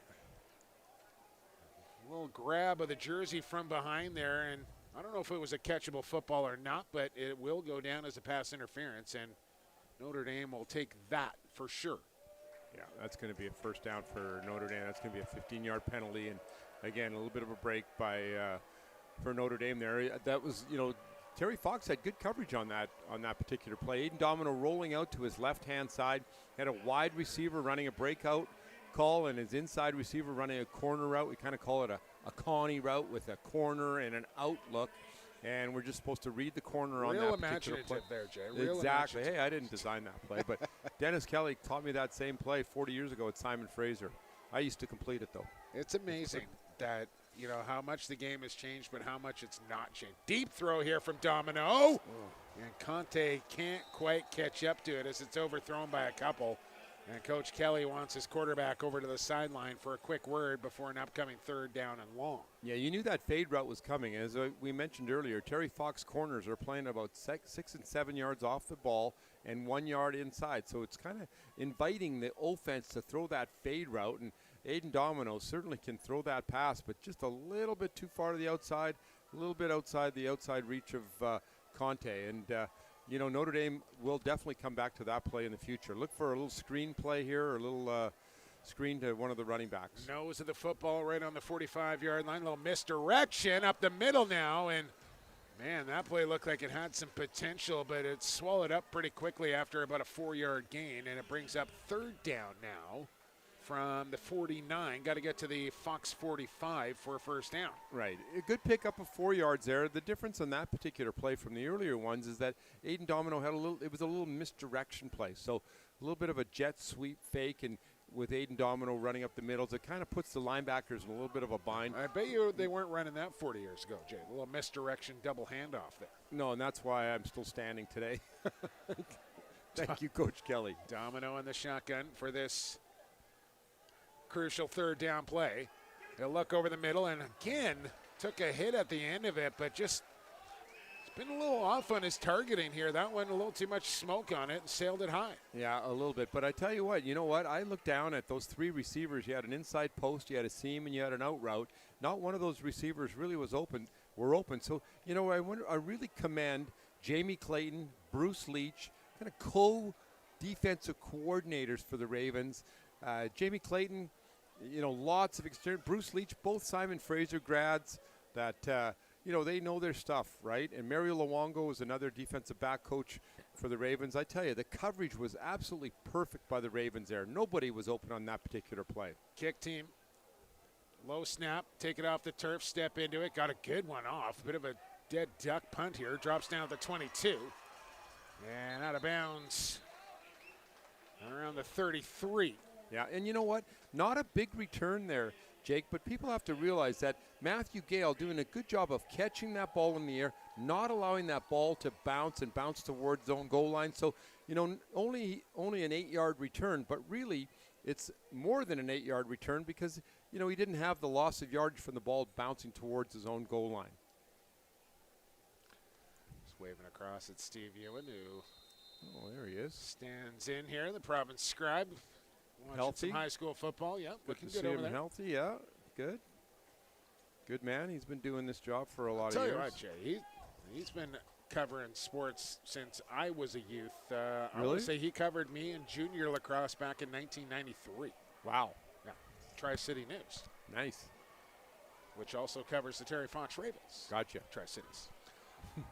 little grab of the jersey from behind there, and I don't know if it was a catchable football or not, but it will go down as a pass interference, and Notre Dame will take that for sure. Yeah, that's going to be a first down for Notre Dame. That's going to be a 15-yard penalty, and again, a little bit of a break for Notre Dame there. That was, Terry Fox had good coverage on that particular play. Aiden Domino rolling out to his left-hand side, had a wide receiver running a breakout call and his inside receiver running a corner route. We kind of call it a Connie route with a corner and an outlook. And we're just supposed to read the corner on that particular play. Real imaginative there, Jay. Real exactly. Hey, I didn't design that play, but Dennis Kelly taught me that same play 40 years ago at Simon Fraser. I used to complete it, though. It's amazing that, how much the game has changed, but how much it's not changed. Deep throw here from Domino. Oh. And Conte can't quite catch up to it as it's overthrown by a couple. And Coach Kelly wants his quarterback over to the sideline for a quick word before an upcoming third down and long. Yeah, you knew that fade route was coming. As we mentioned earlier, Terry Fox corners are playing about 6 and 7 yards off the ball and 1 yard inside. So it's kind of inviting the offense to throw that fade route. And Aiden Domino certainly can throw that pass, but just a little bit too far to the outside, a little bit outside the outside reach of Conte. And Notre Dame will definitely come back to that play in the future. Look for a little screen play here, or a little screen to one of the running backs. Nose of the football right on the 45-yard line. A little misdirection up the middle now. And, man, that play looked like it had some potential, but it swallowed up pretty quickly after about a 4-yard gain. And it brings up third down now from the 49. Got to get to the Fox 45 for a first down. Right. A good pickup of 4 yards there. The difference on that particular play from the earlier ones is that Aiden Domino had it was a little misdirection play. So a little bit of a jet sweep fake, and with Aiden Domino running up the middles, it kind of puts the linebackers in a little bit of a bind. I bet you they weren't running that 40 years ago, Jay. A little misdirection double handoff there. No, and that's why I'm still standing today. Thank you, Coach Kelly. Domino in the shotgun for this crucial third down play. He'll look over the middle and again took a hit at the end of it, but just been a little off on his targeting here. That one a little too much smoke on it and sailed it high. Yeah, a little bit. But I tell you what, I looked down at those three receivers. You had an inside post, you had a seam, and you had an out route. Not one of those receivers really were open. So, I really commend Jamie Clayton, Bruce Leach, kind of co-defensive coordinators for the Ravens. Jamie Clayton, lots of experience. Bruce Leach, both Simon Fraser grads that, they know their stuff, right? And Mario Luongo is another defensive back coach for the Ravens. I tell you, the coverage was absolutely perfect by the Ravens there. Nobody was open on that particular play. Kick team, low snap, take it off the turf, step into it. Got a good one off. Bit of a dead duck punt here. Drops down at the 22. And out of bounds around the 33. Yeah, and you know what? Not a big return there, Jake, but people have to realize that Matthew Gale doing a good job of catching that ball in the air, not allowing that ball to bounce towards his own goal line. So, only an 8-yard return, but really it's more than an 8-yard return because, he didn't have the loss of yardage from the ball bouncing towards his own goal line. Just waving across at Steve Ewan, who there he is. Stands in here, the province scribe. Healthy. Some high school football, yep. Looking good over there. Healthy, yeah. Good. Good man. He's been doing this job for a lot of years. Tell you what, Jay, he's been covering sports since I was a youth. Really? I would say he covered me in junior lacrosse back in 1993. Wow. Yeah. Tri-City News. Nice. Which also covers the Terry Fox Ravens. Gotcha. Tri-Cities.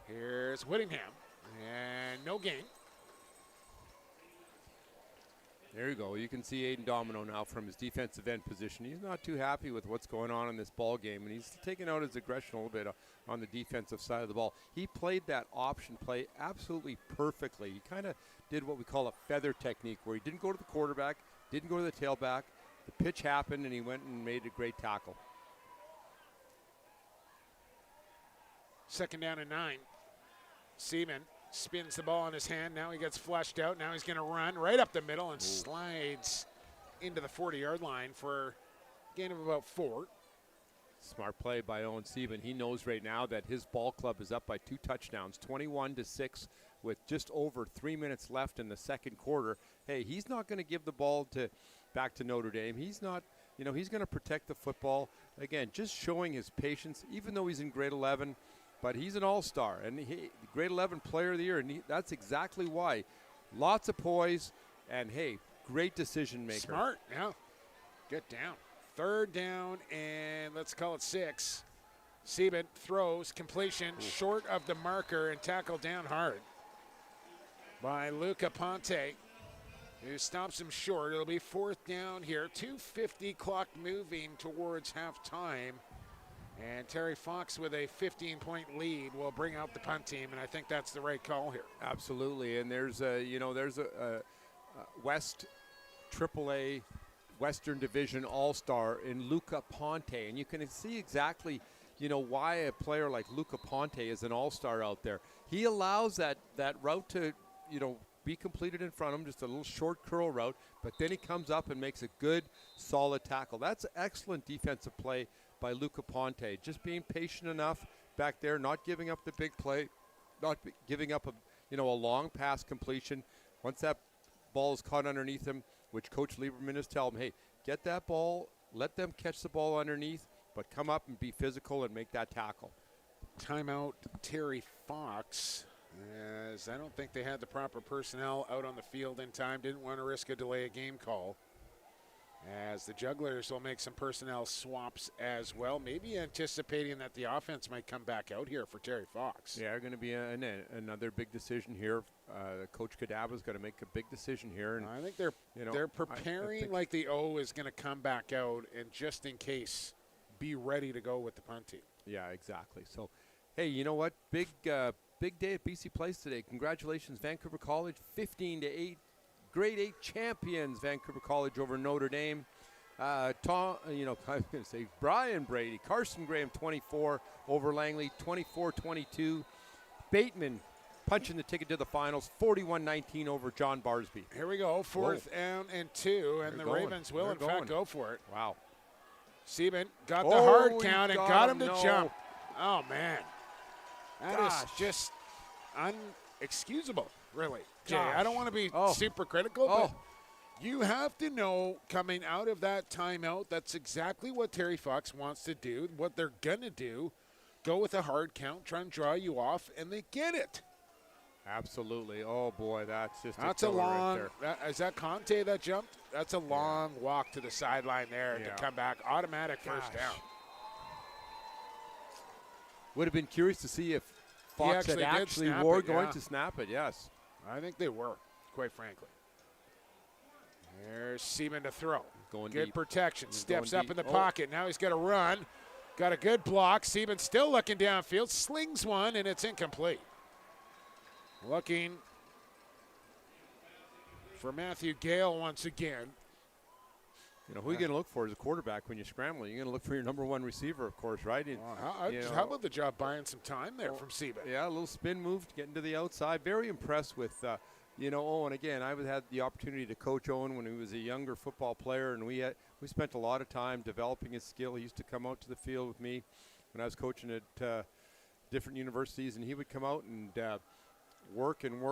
Here's Whittingham. And no gain. There you go. You can see Aiden Domino now from his defensive end position. He's not too happy with what's going on in this ball game, and he's taking out his aggression a little bit on the defensive side of the ball. He played that option play absolutely perfectly. He kind of did what we call a feather technique, where he didn't go to the quarterback, didn't go to the tailback. The pitch happened, and he went and made a great tackle. Second down and 9. Seaman spins the ball in his hand. Now he gets flushed out. Now he's going to run right up the middle and slides into the 40-yard line for a gain of about 4. Smart play by Owen Seaman. He knows right now that his ball club is up by 2 touchdowns, 21-6, with just over 3 minutes left in the second quarter. Hey, he's not going to give the ball back to Notre Dame. He's not, he's going to protect the football. Again, just showing his patience, even though he's in grade 11. But he's an all-star, and he grade 11 player of the year, and that's exactly why. Lots of poise, and, hey, great decision maker. Smart, yeah. Get down. Third down, and let's call it 6. Seaman throws, completion, short of the marker, and tackled down hard by Luca Ponte. who stops him short. It'll be 4th down here. 2:50 clock moving towards halftime. And Terry Fox with a 15-point lead will bring out the punt team, and I think that's the right call here. Absolutely, and there's a West AAA Western Division All-Star in Luca Ponte, and you can see exactly, why a player like Luca Ponte is an All-Star out there. He allows that route to, be completed in front of him, just a little short curl route, but then he comes up and makes a good, solid tackle. That's excellent defensive play by Luca Ponte, just being patient enough back there, not giving up the big play, not giving up a long pass completion. Once that ball is caught underneath him, which Coach Lieberman is telling him, hey, get that ball, let them catch the ball underneath, but come up and be physical and make that tackle. Timeout, Terry Fox, as I don't think they had the proper personnel out on the field in time. Didn't want to risk a delay of game call, as the Jugglers will make some personnel swaps as well, maybe anticipating that the offense might come back out here for Terry Fox. Yeah, going to be another big decision here. Coach Kadaba's got to make a big decision here. And I think they're preparing like the O is going to come back out, and just in case, be ready to go with the punt team. Yeah, exactly. So, hey, you know what? Big day at BC Place today. Congratulations, Vancouver College, 15-8. Grade 8 champions, Vancouver College over Notre Dame. I'm going to say Brian Brady, Carson Graham 24 over Langley, 24-22. Bateman punching the ticket to the finals, 41-19 over John Barsby. Here we go, 4th down and 2, and the Ravens will, in fact, go for it. Wow. Sieben got the hard count and got him to jump. Oh, man. That is just unexcusable, really. Jay, I don't want to be super critical, but you have to know coming out of that timeout, that's exactly what Terry Fox wants to do, what they're going to do. Go with a hard count, try and draw you off, and they get it. Absolutely. Oh, boy, that's a long right – is that Conte that jumped? That's a long walk to the sideline there to come back. Automatic first down. Would have been curious to see if Fox had actually going to snap it, yes. I think they were, quite frankly. There's Seaman to throw. Going good deep. Protection. Steps up in the pocket. Now he's got to run. Got a good block. Seaman still looking downfield. Slings one, and it's incomplete. Looking for Matthew Gale once again. Who are you going to look for as a quarterback when you're scrambling? You're going to look for your number one receiver, of course, right? How about the job buying some time there from Seaman? Yeah, a little spin move, getting to the outside. Very impressed with, Owen. Again, I had the opportunity to coach Owen when he was a younger football player, and we spent a lot of time developing his skill. He used to come out to the field with me when I was coaching at different universities, and he would come out and work. And,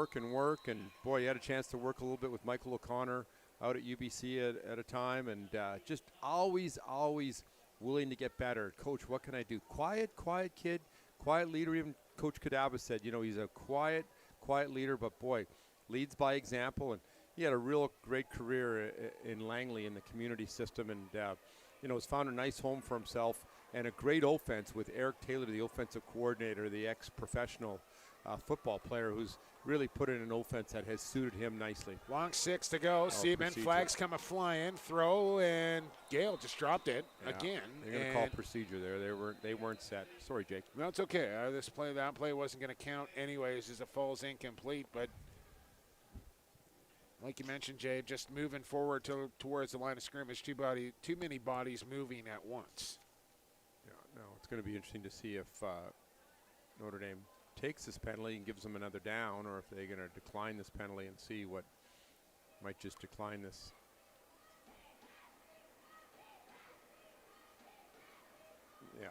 boy, he had a chance to work a little bit with Michael O'Connor out at UBC at a time, and just always willing to get better. Coach, what can I do? Quiet kid, quiet leader. Even Coach Kadaba said, he's a quiet leader, but boy, leads by example. And he had a real great career in Langley in the community system, and has found a nice home for himself and a great offense with Eric Taylor, the offensive coordinator, the ex-professional football player who's really put in an offense that has suited him nicely. Long 6 to go. Seaman, flags come a flying. Throw, and Gale just dropped it again. They're going to call procedure there. They weren't set. Sorry, Jake. No, it's okay. That play wasn't going to count anyways as it falls incomplete. But like you mentioned, Jay, just moving forward towards the line of scrimmage. Too many bodies moving at once. Yeah, no, it's going to be interesting to see if Notre Dame takes this penalty and gives them another down, or if they're going to decline this penalty and see what might just decline this. Yeah.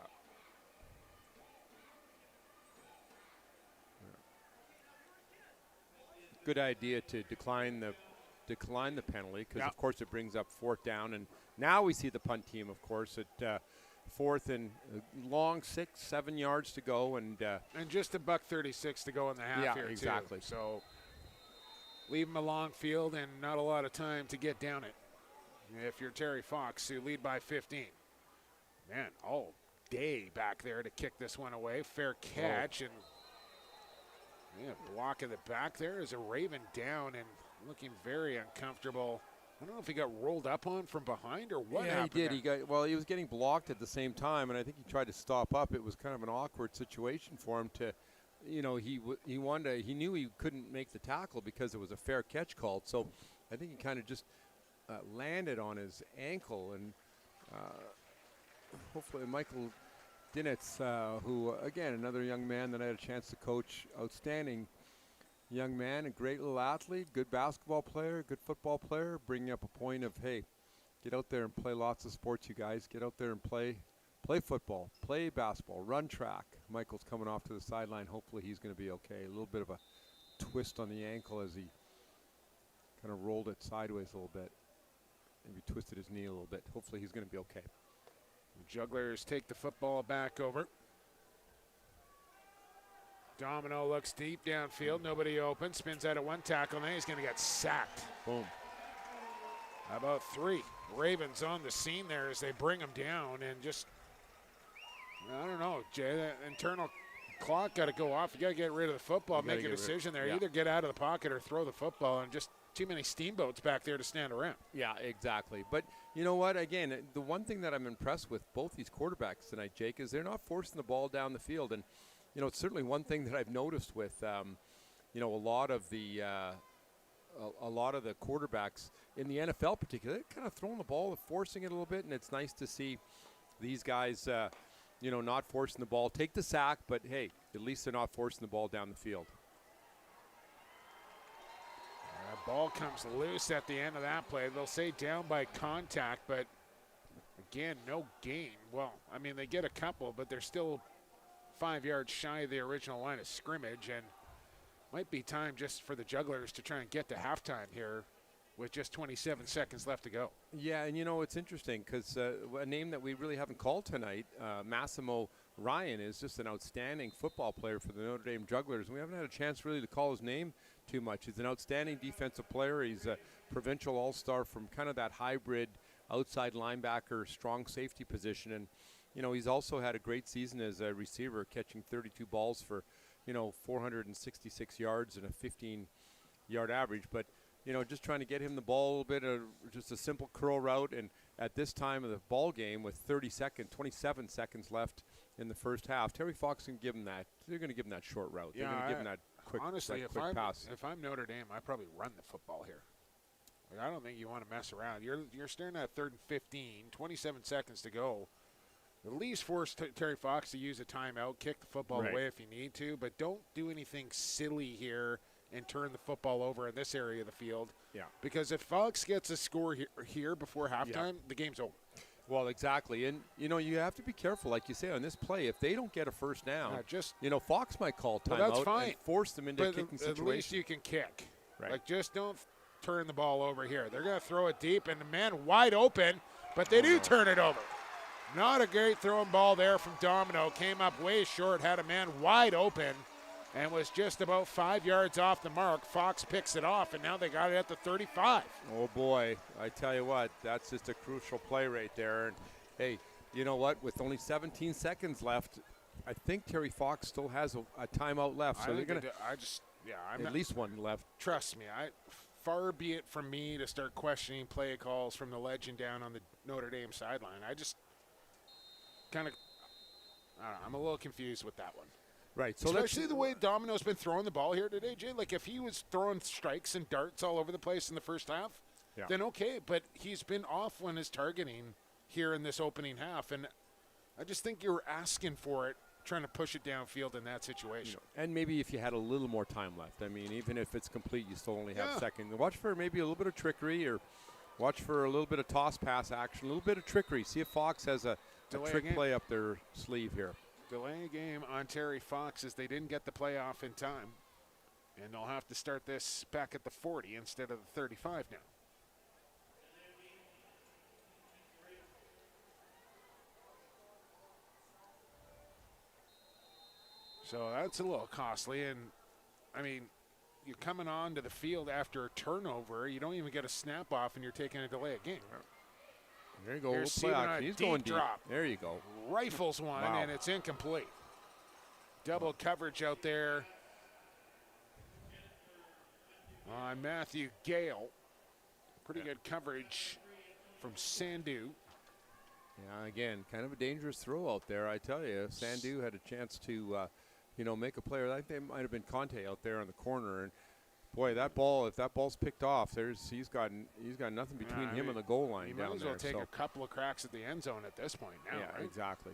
Good idea to decline the penalty because of course it brings up 4th down, and now we see the punt team, of course, at 4th and long 6-7 yards to go, and just $1:36 to go in the half here exactly. Too. So leave them a long field and not a lot of time to get down it. If you're Terry Fox, who lead by 15, man, all day back there to kick this one away. Fair catch and block in the back there is a Raven down, and looking very uncomfortable. I don't know if he got rolled up on from behind or what happened. Yeah, he did. He was getting blocked at the same time, and I think he tried to stop up. It was kind of an awkward situation for him to, he knew he couldn't make the tackle because it was a fair catch called. So I think he kind of just landed on his ankle, and hopefully Michael Dinitz, who, again, another young man that I had a chance to coach, outstanding young man, a great little athlete, good basketball player, good football player, bringing up a point of, hey, get out there and play lots of sports, you guys. Get out there and play football, play basketball, run track. Michael's coming off to the sideline. Hopefully he's going to be okay. A little bit of a twist on the ankle as he kind of rolled it sideways a little bit. Maybe twisted his knee a little bit. Hopefully he's going to be okay. The Jugglers take the football back over. Domino looks deep downfield. Nobody open. Spins out of one tackle. Now he's going to get sacked. Boom. How about 3? Ravens on the scene there as they bring him down. And just, I don't know, Jay, that internal clock got to go off. You got to get rid of the football, make a decision there. Yeah. Either get out of the pocket or throw the football. And just too many steamboats back there to stand around. Yeah, exactly. But you know what? Again, the one thing that I'm impressed with both these quarterbacks tonight, Jake, is they're not forcing the ball down the field. And it's certainly one thing that I've noticed with, a lot of the quarterbacks in the NFL, particularly, kind of throwing the ball, forcing it a little bit, and it's nice to see these guys, not forcing the ball, take the sack, but hey, at least they're not forcing the ball down the field. Ball comes loose at the end of that play. They'll say down by contact, but again, no gain. Well, I mean, they get a couple, but they're still 5 yards shy of the original line of scrimmage, and might be time just for the Jugglers to try and get to halftime here with just 27 seconds left to go. Yeah, and it's interesting because a name that we really haven't called tonight, Massimo Ryan, is just an outstanding football player for the Notre Dame Jugglers. And we haven't had a chance really to call his name too much. He's an outstanding defensive player. He's a provincial all-star from kind of that hybrid outside linebacker, strong safety position. And, he's also had a great season as a receiver, catching 32 balls for, 466 yards and a 15-yard average. But, just trying to get him the ball a little bit, just a simple curl route. And at this time of the ball game with 27 seconds left in the first half, Terry Fox can give him that. They're going to give him that short route. They're going to give him that quick, honestly, quick pass. If I'm Notre Dame, I probably run the football here. I don't think you want to mess around. You're staring at 3rd and 15, 27 seconds to go. At least force Terry Fox to use a timeout, kick the football away if you need to, but don't do anything silly here and turn the football over in this area of the field. Yeah. Because if Fox gets a score here before halftime, the game's over. Well, exactly. And, you have to be careful, like you say, on this play. If they don't get a first down, Fox might call timeout and force them into a kicking situation. At least you can kick. Right. Like, just don't turn the ball over here. They're going to throw it deep, and the man wide open, but they do turn it over. Not a great throwing ball there from Domino. Came up way short, had a man wide open, and was just about 5 yards off the mark. Fox picks it off, and now they got it at the 35. Oh, boy. I tell you what, that's just a crucial play right there. And, hey, you know what? With only 17 seconds left, I think Terry Fox still has a timeout left. So they're going to at least one left. Trust me, far be it from me to start questioning play calls from the legend down on the Notre Dame sideline. I just kind of, I'm a little confused with that one. Right. So especially the way Domino's been throwing the ball here today, Jay. Like, if he was throwing strikes and darts all over the place in the first half, then okay. But he's been off when his targeting here in this opening half. And I just think you're asking for it, trying to push it downfield in that situation. And maybe if you had a little more time left. I mean, even if it's complete, you still only have second. Watch for maybe a little bit of trickery, or watch for a little bit of toss pass action, a little bit of trickery. See if Fox has a trick play up their sleeve here. Delay a game on Terry Fox as they didn't get the playoff in time. And they'll have to start this back at the 40 instead of the 35 now. So that's a little costly. And, I mean, you're coming on to the field after a turnover. You don't even get a snap off, and you're taking a delay of game. There you go. He's going deep. Drop. There you go. Rifles one, and it's incomplete. Double coverage out there. on Matthew Gale. Pretty good coverage from Sandu. Yeah, again, kind of a dangerous throw out there, I tell you. Sandu had a chance to, make a player. I think it might have been Conte out there on the corner, and boy, that ball, if that ball's picked off, he's got nothing between him and the goal line down there. He might as well take a couple of cracks at the end zone at this point now, yeah, right? exactly.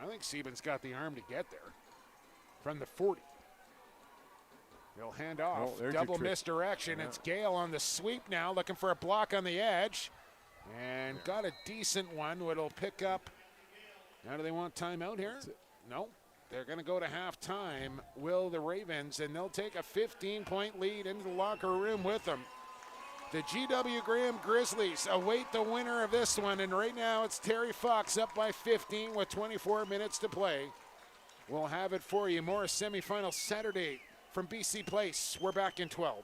I think Siebens got the arm to get there from the 40. He'll hand off. Double misdirection. Yeah. It's Gale on the sweep now, looking for a block on the edge. And got a decent one. It'll pick up. Now, do they want timeout here? No. They're going to go to halftime, will the Ravens, and they'll take a 15-point lead into the locker room with them. The GW Graham Grizzlies await the winner of this one, and right now it's Terry Fox up by 15 with 24 minutes to play. We'll have it for you. More semifinal Saturday from BC Place. We're back in 12.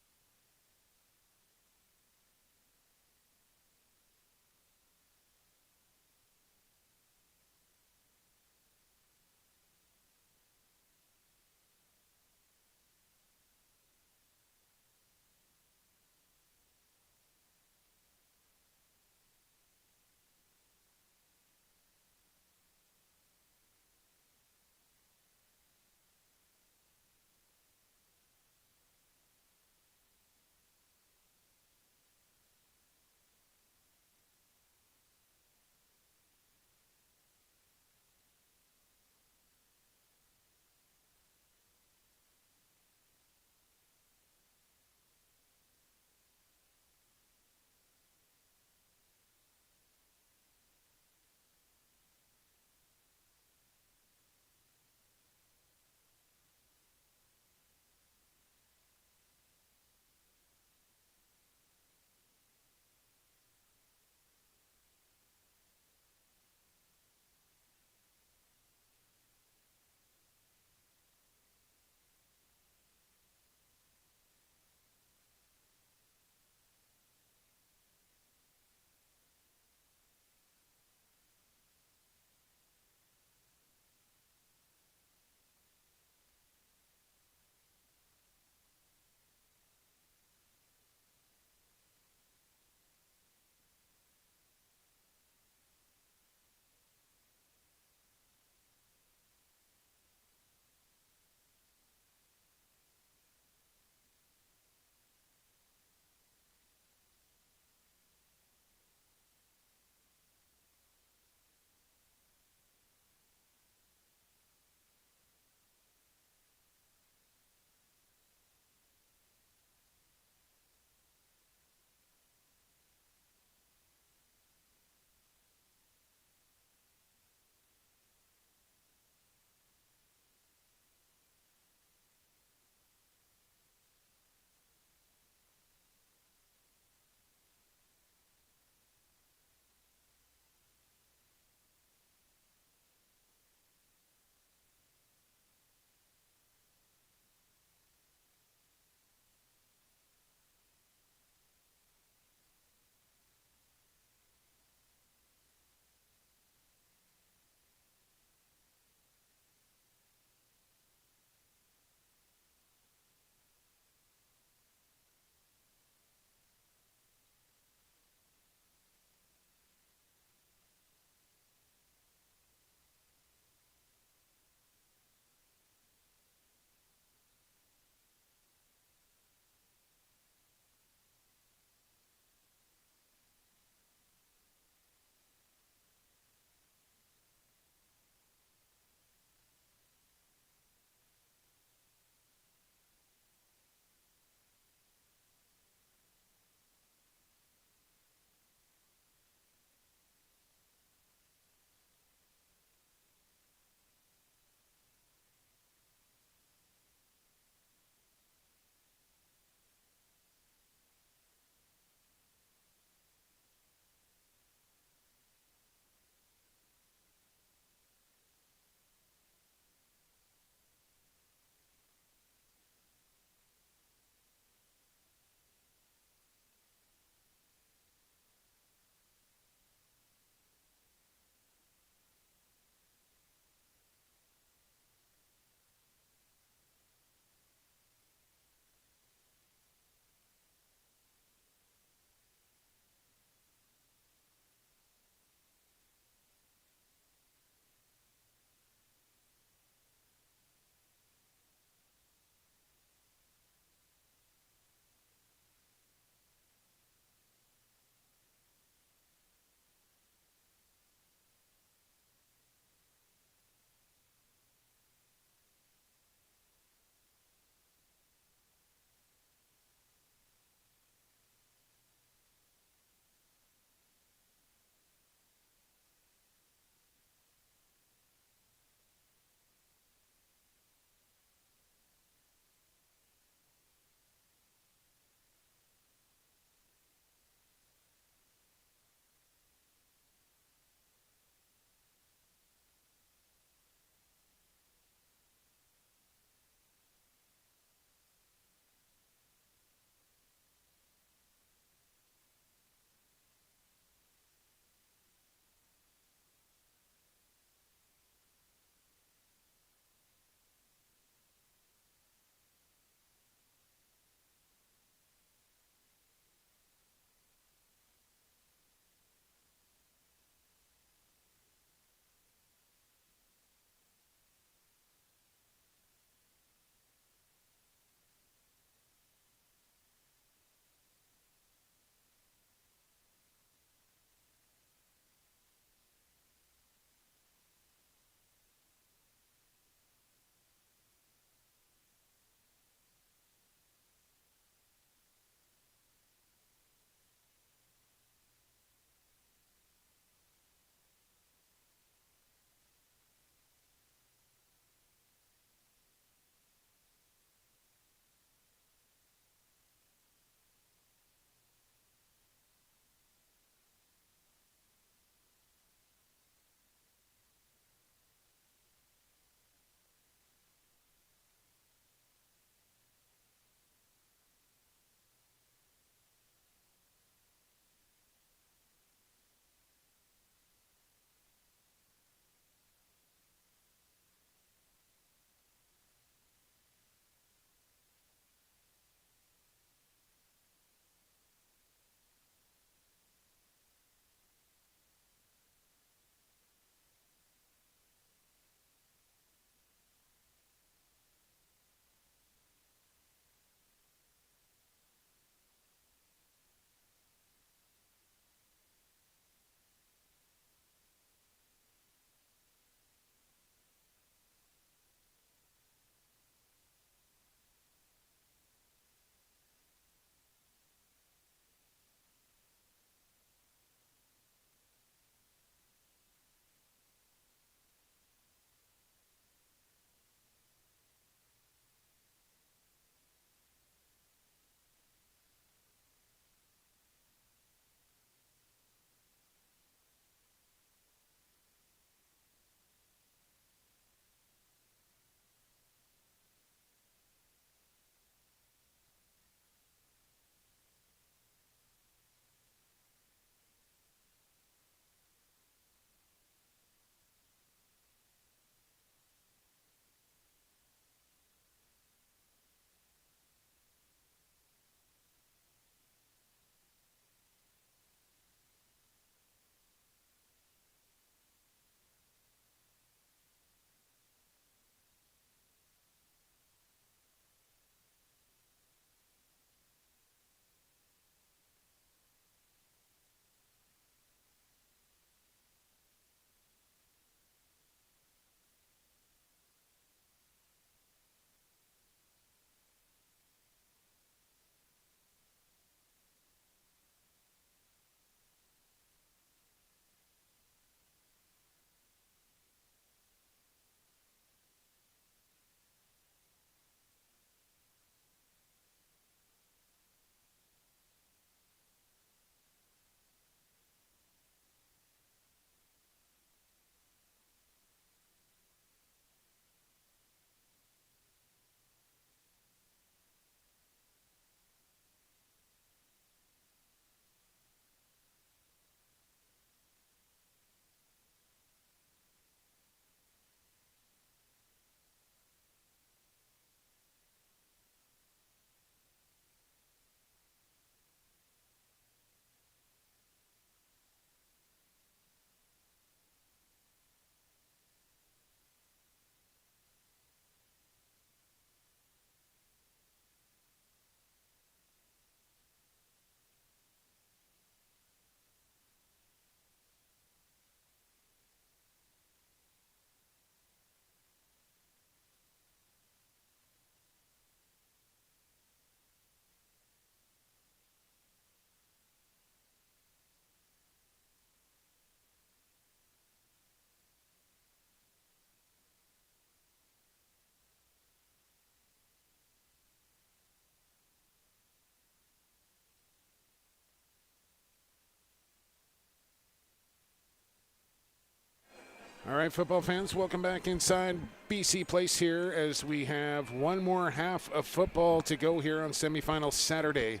All right, football fans, welcome back inside BC Place here as we have one more half of football to go here on semifinal Saturday.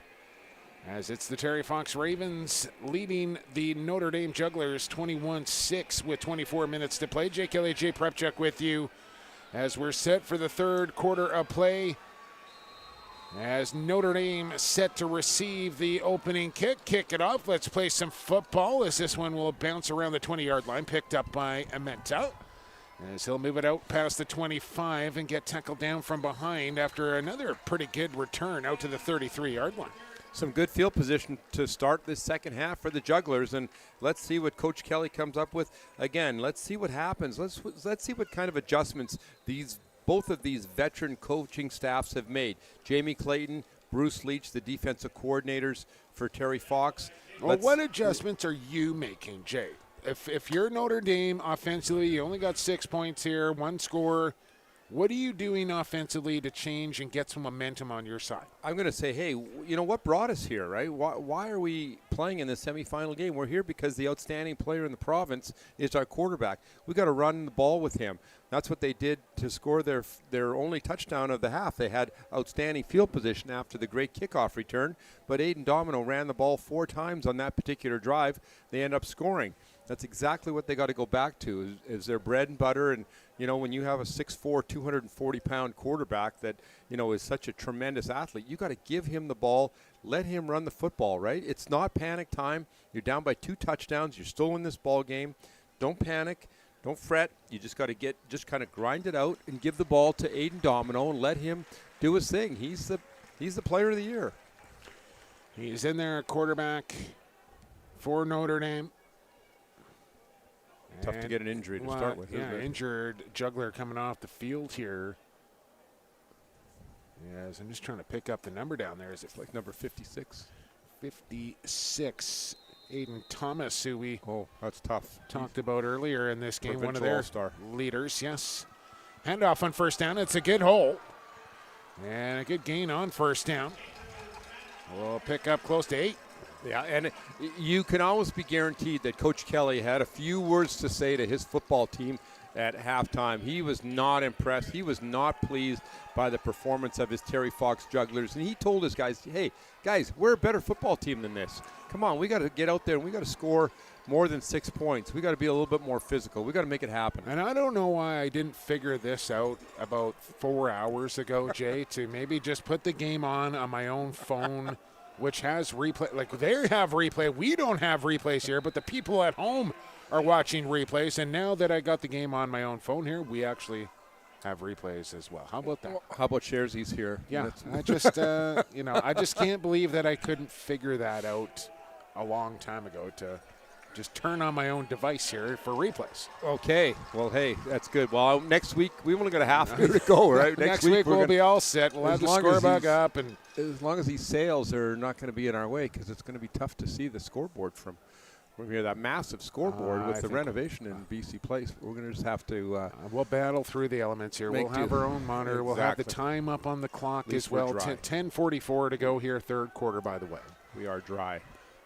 As it's the Terry Fox Ravens leading the Notre Dame Jugglers 21-6 with 24 minutes to play. Jay Kelly, Jay Prepcheck with you as we're set for the third quarter of play. As Notre Dame set to receive the opening kick it off. Let's play some football as this one will bounce around the 20-yard line, picked up by Amenta. As he'll move it out past the 25 and get tackled down from behind after another pretty good return out to the 33-yard line. Some good field position to start this second half for the Jugglers, and let's see what Coach Kelly comes up with. Again, let's see what happens. Let's see what kind of adjustments both of these veteran coaching staffs have made. Jamie Clayton, Bruce Leach, the defensive coordinators for Terry Fox. Well, what adjustments are you making, Jay? If you're Notre Dame offensively, you only got 6 points here, one score. What are you doing offensively to change and get some momentum on your side? I'm going to say, hey, you know what brought us here, right? Why are we playing in the semifinal game? We're here because the outstanding player in the province is our quarterback. We got to run the ball with him. That's what they did to score their only touchdown of the half. They had outstanding field position after the great kickoff return, but Aiden Domino ran the ball 4 times on that particular drive. They end up scoring. That's exactly what they got to go back to is their bread and butter. And, you know, when you have a 6'4", 240-pound quarterback that, you know, is such a tremendous athlete, you got to give him the ball, let him run the football, right? It's not panic time. You're down by 2 touchdowns. You're still in this ball game. Don't panic. Don't fret. You just got to just kind of grind it out and give the ball to Aiden Domino and let him do his thing. He's the player of the year. He's in there, quarterback for Notre Dame. Tough to get an injury to start with. Yeah, injured juggler coming off the field here. Yes, I'm just trying to pick up the number down there. Is it like number 56? 56. Aiden Thomas, who we that's tough. Talked about earlier in this game, one of their their leaders. Yes. Handoff on first down. It's a good hole. And a good gain on first down. We'll pick up close to 8. Yeah, and you can always be guaranteed that Coach Kelly had a few words to say to his football team at halftime. He was not impressed. He was not pleased by the performance of his Terry Fox Jugglers. And he told his guys, hey, guys, we're a better football team than this. Come on, we got to get out there and we got to score more than 6 points. We got to be a little bit more physical. We got to make it happen. And I don't know why I didn't figure this out about 4 hours ago, Jay, to maybe just put the game on my own phone, which has replay. Like, they have replay. We don't have replays here, but the people at home are watching replays. And now that I got the game on my own phone here, we actually have replays as well. How about that? How about Sherzy's here? Yeah, I just, I just can't believe that I couldn't figure that out a long time ago to just turn on my own device here for replays. Okay. Well, hey, that's good. Well, next week, we only got a half year to go, right? Next week we'll be all set. We'll have the scorebook up. And as long as these sails are not going to be in our way, because it's going to be tough to see the scoreboard from here, that massive scoreboard with the renovation in BC Place. We're going to just have to we'll battle through the elements here. We'll have our own monitor. Exactly. We'll have the time up on the clock as well. 10:44 to go here, third quarter, by the way. We are dry.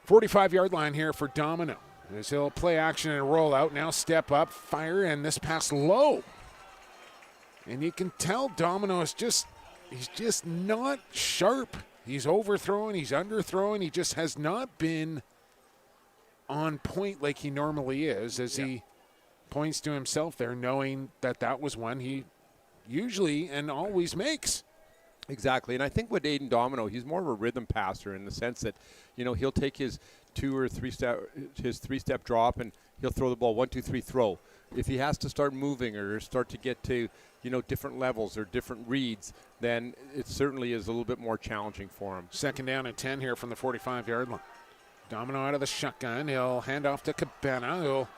45-yard line here for Domino. As he'll play action and roll out. Now step up, fire, and this pass low. And you can tell Domino is he's just not sharp. He's overthrowing, he's underthrowing. He just has not been on point like he normally is, as he points to himself there, knowing that was one he usually and always makes. Exactly, and I think with Aiden Domino, he's more of a rhythm passer in the sense that, he'll take his 2 or 3 step drop and he'll throw the ball 1, 2, 3 throw. If he has to start moving or start to get to different levels or different reads, then it certainly is a little bit more challenging for him. Second down and 10 here from the 45-yard line. Domino out of the shotgun. He'll hand off to Cabana. He'll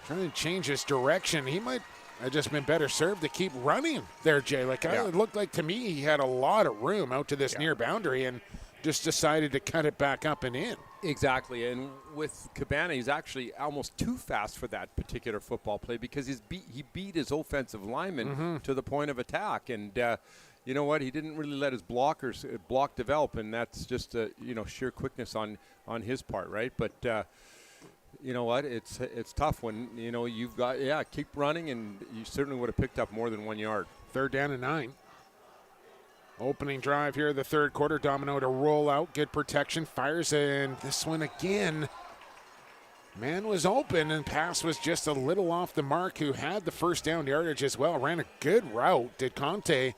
try to change his direction. He might have just been better served to keep running there, Jay. It looked like to me he had a lot of room out to this near boundary and just decided to cut it back up and in. Exactly, and with Cabana, he's actually almost too fast for that particular football play because he beat his offensive lineman to the point of attack, and you know what? He didn't really let his block develop, and that's just sheer quickness on his part, right? But you know what? It's tough when, you've got, keep running, and you certainly would have picked up more than 1 yard. 3rd down and 9. Opening drive here, the third quarter. Domino to roll out, good protection, fires, and this one again. Man was open, and pass was just a little off the mark, who had the first down yardage as well. Ran a good route, did Conte.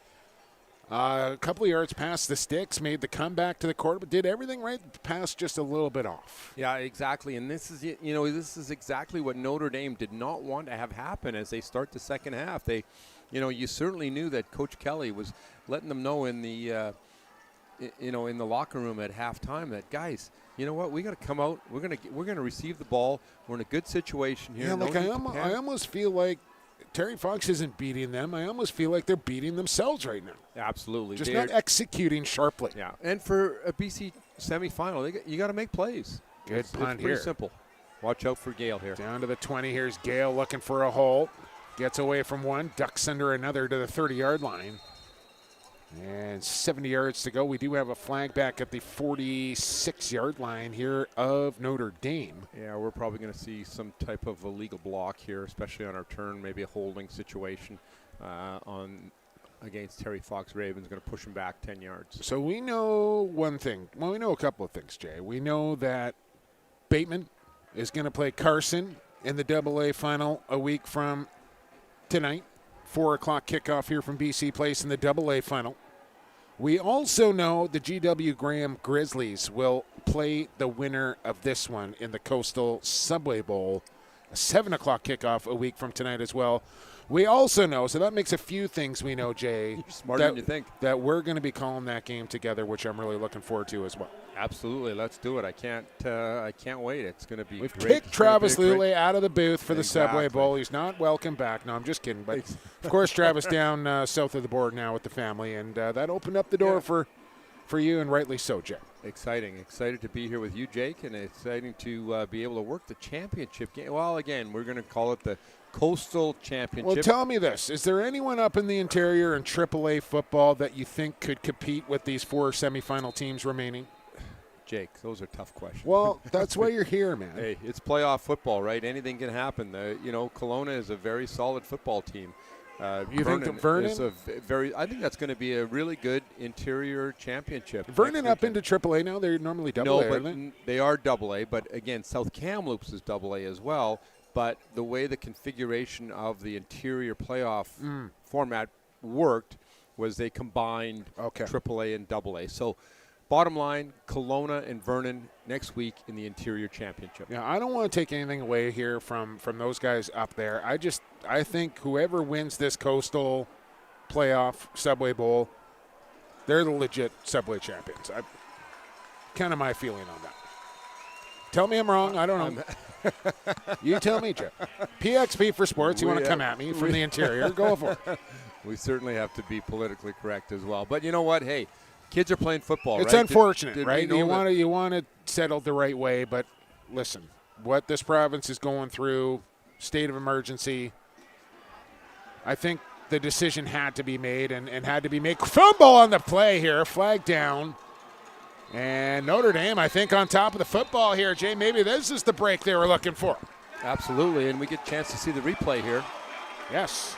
A couple of yards past the sticks, made the comeback to the quarter, but did everything right, pass just a little bit off. Yeah, exactly. And this is, this is exactly what Notre Dame did not want to have happen as they start the second half. They, you certainly knew that Coach Kelly was letting them know in the, in the locker room at halftime that, guys, you know what? We got to come out. We're gonna receive the ball. We're in a good situation here. Yeah, like I almost feel like Terry Fox isn't beating them. I almost feel like they're beating themselves right now. Absolutely, just not executing sharply. Yeah, and for a BC semifinal, you got to make plays. Good punt it's here. Pretty simple. Watch out for Gale here. Down to the 20. Here's Gale looking for a hole. Gets away from one, ducks under another to the 30-yard line. And 70 yards to go. We do have a flag back at the 46-yard line here of Notre Dame. Yeah, we're probably going to see some type of illegal block here, especially on our turn, maybe a holding situation against Terry Fox. Ravens going to push him back 10 yards. So we know one thing. Well, we know a couple of things, Jay. We know that Bateman is going to play Carson in the AA final a week from tonight. 4 o'clock kickoff here from BC Place in the AA final. We also know the GW Graham Grizzlies will play the winner of this one in the Coastal Subway Bowl. A 7 o'clock kickoff a week from tonight as well. We also know, so that makes a few things we know, Jay. You're smarter than you think. That we're going to be calling that game together, which I'm really looking forward to as well. Absolutely, let's do it. I can't wait. It's going to be We've great. kicked Travis Luley out of the booth for the Exactly. Subway Bowl. He's not welcome back. No, I'm just kidding. But, of course, Travis down south of the board now with the family, and that opened up the door for you, and rightly so, Jay. Excited to be here with you, Jake, and exciting to be able to work the championship game. Well, again, we're going to call it the Coastal Championship. Well, tell me this. Is there anyone up in the interior in AAA football that you think could compete with these 4 semifinal teams remaining? Jake, those are tough questions. Well, that's why you're here, man. Hey, it's playoff football, right? Anything can happen. Kelowna is a very solid football team. You think that Vernon is I think that's going to be a really good interior championship. Vernon up into AAA now? They're normally AA, but aren't they are AA. But again, South Kamloops is AA as well. But the way the configuration of the interior playoff format worked was they combined AAA and AA. So, bottom line, Kelowna and Vernon next week in the interior championship. Yeah, I don't want to take anything away here from those guys up there. I think whoever wins this Coastal playoff Subway Bowl, they're the legit Subway champions. Kind of my feeling on that. Tell me I'm wrong. I don't know. You tell me, Jeff. PXP for sports. You want to come at me from the interior? Go for it. We certainly have to be politically correct as well. But you know what? Hey, kids are playing football. It's right? unfortunate, right? You want it settled the right way, but listen, what this province is going through, state of emergency. I think the decision had to be made and had to be made. Fumble on the play here, flag down. And Notre Dame, I think, on top of the football here, Jay. Maybe this is the break they were looking for. Absolutely, and we get a chance to see the replay here. Yes.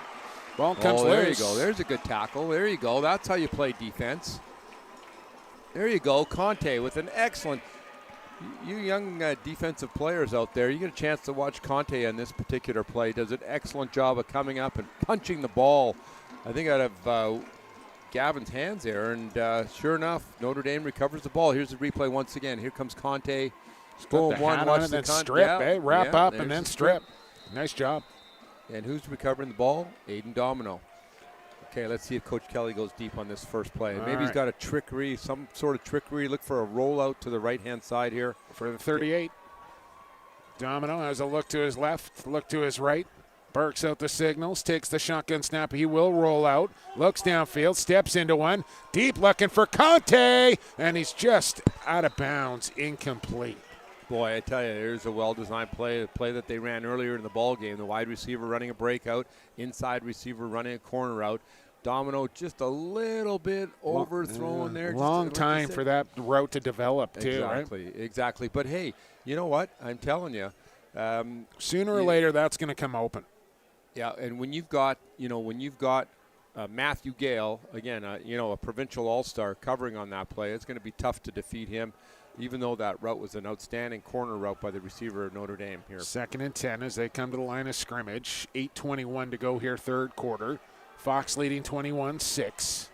Ball comes loose. There you go. There's a good tackle. There you go. That's how you play defense. There you go. Conte with an excellent – you young defensive players out there, you get a chance to watch Conte on this particular play. Does an excellent job of coming up and punching the ball, I think, out of Gavin's hands there, and sure enough, Notre Dame recovers the ball. Here's the replay once again. Here comes Conte. Boom, one, watch the strip, wrap up, and then strip. Nice job. And who's recovering the ball? Aiden Domino. Okay, let's see if Coach Kelly goes deep on this first play. Maybe he's got a trickery, some sort of trickery. Look for a rollout to the right-hand side here. For the 38. Domino has a look to his left, look to his right. Barks out the signals, takes the shotgun snap. He will roll out, looks downfield, steps into one. Deep looking for Conte, and he's just out of bounds, incomplete. Boy, I tell you, there's a well-designed play, a play that they ran earlier in the ball game. The wide receiver running a breakout, inside receiver running a corner route. Domino just a little bit overthrown there. Long time for that route to develop, too, exactly, right? Exactly. But, hey, you know what? I'm telling you, Sooner or later, that's going to come open. Yeah, and when you've got Matthew Gale, again, a provincial all-star covering on that play, it's going to be tough to defeat him, even though that route was an outstanding corner route by the receiver of Notre Dame here. 2nd and 10 as they come to the line of scrimmage. 8:21 to go here, third quarter. Fox leading 21-6.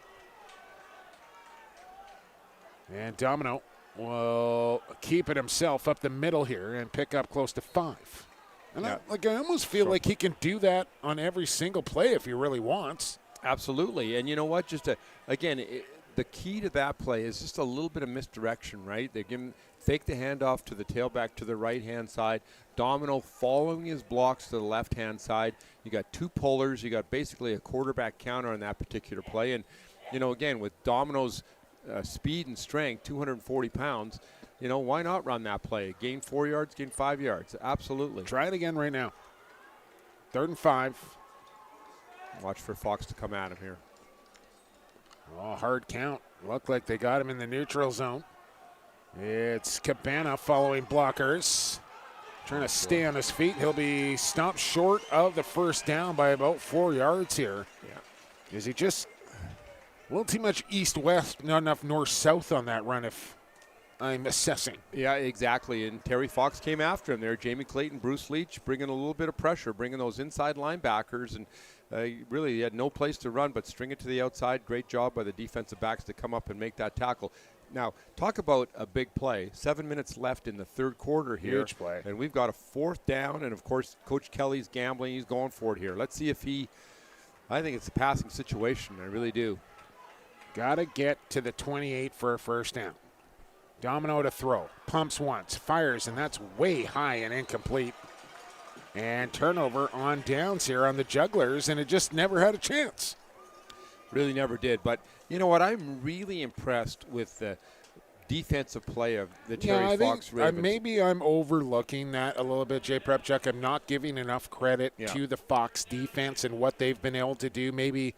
And Domino will keep it himself up the middle here and pick up close to 5. And I almost feel like he can do that on every single play if he really wants. Absolutely. And you know what? The key to that play is just a little bit of misdirection, right? They give him fake the handoff to the tailback to the right-hand side. Domino following his blocks to the left-hand side. You got 2 pullers. You got basically a quarterback counter on that particular play. And, again, with Domino's speed and strength, 240 pounds, why not run that play? Gain 4 yards, gain 5 yards. Absolutely. Try it again right now. 3rd and 5. Watch for Fox to come at him here. Oh, hard count. Looked like they got him in the neutral zone. It's Cabana following blockers. Trying to stay on his feet. He'll be stopped short of the first down by about 4 yards here. Yeah. Is he just a little too much east-west, not enough north-south on that run if I'm assessing? Yeah, exactly. And Terry Fox came after him there. Jamie Clayton, Bruce Leach bringing a little bit of pressure, bringing those inside linebackers. And really, he had no place to run but string it to the outside. Great job by the defensive backs to come up and make that tackle. Now, talk about a big play. 7 minutes left in the third quarter here. Huge play. And we've got a 4th down. And, of course, Coach Kelly's gambling. He's going for it here. Let's see if I think it's a passing situation. I really do. Got to get to the 28 for a first down. Domino to throw. Pumps once. Fires, and that's way high and incomplete. And turnover on downs here on the Jugglers, and it just never had a chance. Really never did. But you know what? I'm really impressed with the defensive play of the Terry Fox Ravens. Maybe I'm overlooking that a little bit, Jay Prepchuk. I'm not giving enough credit to the Fox defense and what they've been able to do. Maybe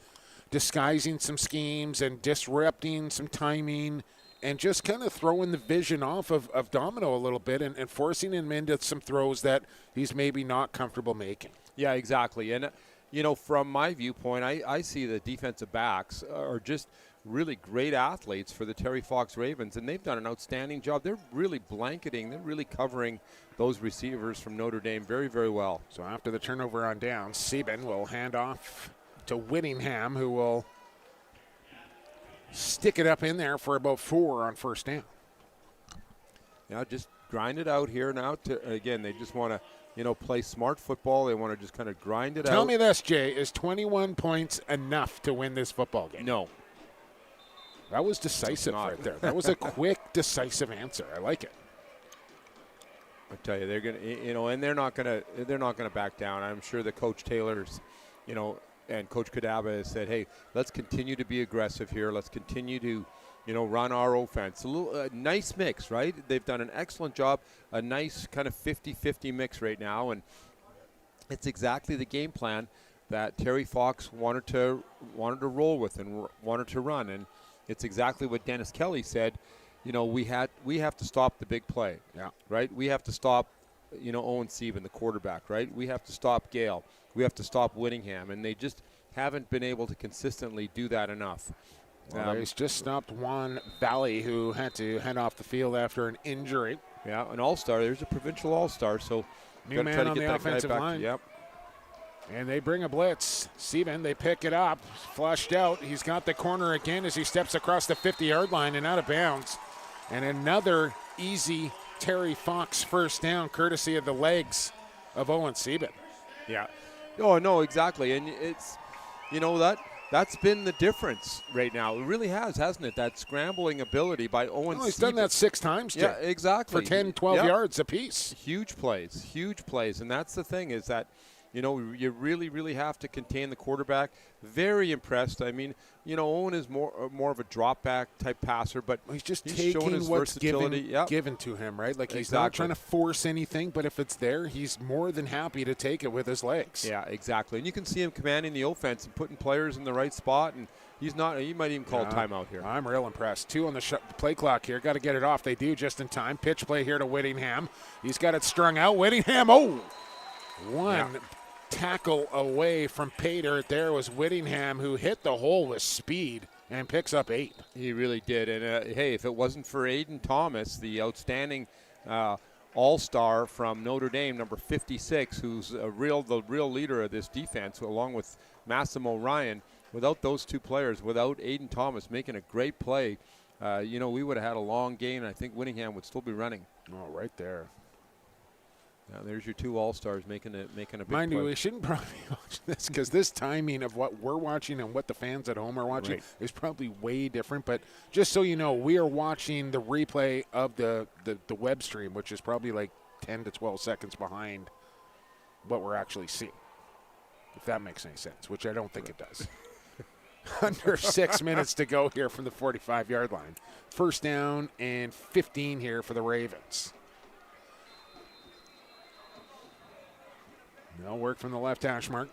disguising some schemes and disrupting some timing and just kind of throwing the vision off of Domino a little bit and forcing him into some throws that he's maybe not comfortable making. Yeah, exactly. And, from my viewpoint, I see the defensive backs are just really great athletes for the Terry Fox Ravens, and they've done an outstanding job. They're really blanketing. They're really covering those receivers from Notre Dame very, very well. So after the turnover on downs, Sieben will hand off to Whittingham, who will stick it up in there for about 4 on first down. Yeah, just grind it out here now. Again, they just want to, play smart football. They want to just kind of grind it out. Tell me this, Jay. Is 21 points enough to win this football game? No. That was decisive right there. That was a quick, decisive answer. I like it. I tell you, they're gonna, and they're not gonna back down. I'm sure that Coach Taylor's, and Coach Kadaba has said, hey, let's continue to be aggressive here. Let's continue to, run our offense. A nice mix, right? They've done an excellent job, a nice kind of 50-50 mix right now, and it's exactly the game plan that Terry Fox wanted to roll with and wanted to run. And it's exactly what Dennis Kelly said. We have to stop the big play. Yeah. Right? We have to stop, Owen Sieben, the quarterback, right? We have to stop Gale. We have to stop Whittingham. And they just haven't been able to consistently do that enough. Well, he's just stopped Juan Valley, who had to head off the field after an injury. Yeah, an all-star. There's a provincial all-star. So new man on the offensive line. Yep. And they bring a blitz. Sieben, they pick it up. Flushed out. He's got the corner again as he steps across the 50-yard line and out of bounds. And another easy Terry Fox first down, courtesy of the legs of Owen Sieben. Yeah. Oh, no, exactly. And it's, that's been the difference right now. It really has, hasn't it? That scrambling ability by Owen Sieben. He's done that 6 times, Jay. Yeah, exactly. For 10, 12 yards apiece. Huge plays. And that's the thing is that, you really, really have to contain the quarterback. Very impressed. I mean, Owen is more of a drop back type passer, but he's just taking what's given to him, right? Like he's not trying to force anything, but if it's there, he's more than happy to take it with his legs. Yeah, exactly. And you can see him commanding the offense and putting players in the right spot and He's not. He might even call timeout here. I'm real impressed. 2 on the play clock here. Got to get it off. They do just in time. Pitch play here to Whittingham. He's got it strung out. Whittingham. One tackle away from Pater. There was Whittingham, who hit the hole with speed and picks up 8. He really did. And hey, if it wasn't for Aiden Thomas, the outstanding all-star from Notre Dame, number 56, who's the real leader of this defense, along with Massimo Ryan. Without those 2 players, without Aiden Thomas making a great play, we would have had a long game, and I think Whittingham would still be running. Oh, right there. Now there's your 2 all-stars making a big Mind play. you, we shouldn't probably watch this because this timing of what we're watching and what the fans at home are watching is probably way different. But just so you know, we are watching the replay of the web stream, which is probably like 10 to 12 seconds behind what we're actually seeing, if that makes any sense, which I don't think it does. Under 6 minutes to go here from the 45-yard line. First down and 15 here for the Ravens. No work from the left hash mark.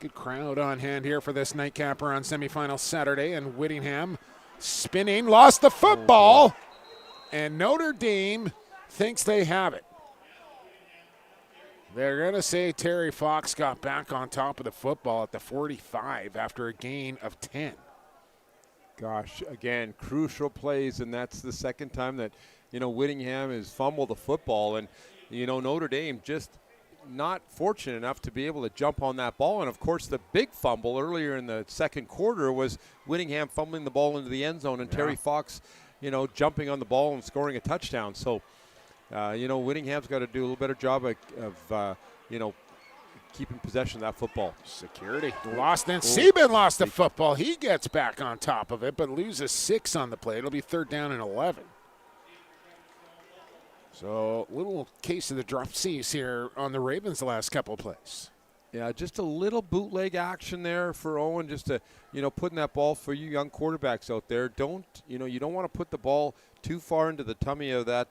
Good crowd on hand here for this nightcapper on semifinal Saturday. And Whittingham spinning, lost the football. And Notre Dame thinks they have it. They're going to say Terry Fox got back on top of the football at the 45 after a gain of 10. Gosh, again, crucial plays, and that's the second time that, Whittingham has fumbled the football. And, Notre Dame just not fortunate enough to be able to jump on that ball. And, of course, the big fumble earlier in the second quarter was Whittingham fumbling the ball into the end zone and Terry Fox, jumping on the ball and scoring a touchdown. So, Whittingham's got to do a little better job of keeping possession of that football. Security. Lost, then Sieben lost the football. He gets back on top of it, but loses 6 on the play. It'll be 3rd down and 11. So, little case of the drop C's here on the Ravens the last couple of plays. Yeah, just a little bootleg action there for Owen, just to, putting that ball for you young quarterbacks out there. You don't want to put the ball too far into the tummy of that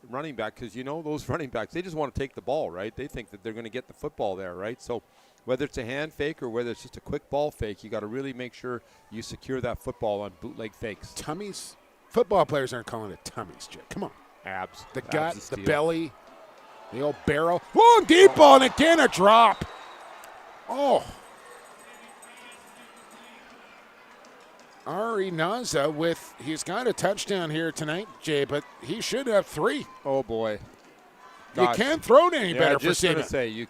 running back because, those running backs, they just want to take the ball, right? They think that they're going to get the football there, right? So whether it's a hand fake or whether it's just a quick ball fake, you got to really make sure you secure that football on bootleg fakes. Tummies? Football players aren't calling it tummies, Jake. Come on. Abs. The gut, the belly, the old barrel. Whoa, deep ball, and again a drop. Oh. Ari Naza he's got a touchdown here tonight, Jay, but he should have 3. Oh, boy. Gosh. You can't throw it any better for Sieben. Sieben. Say, you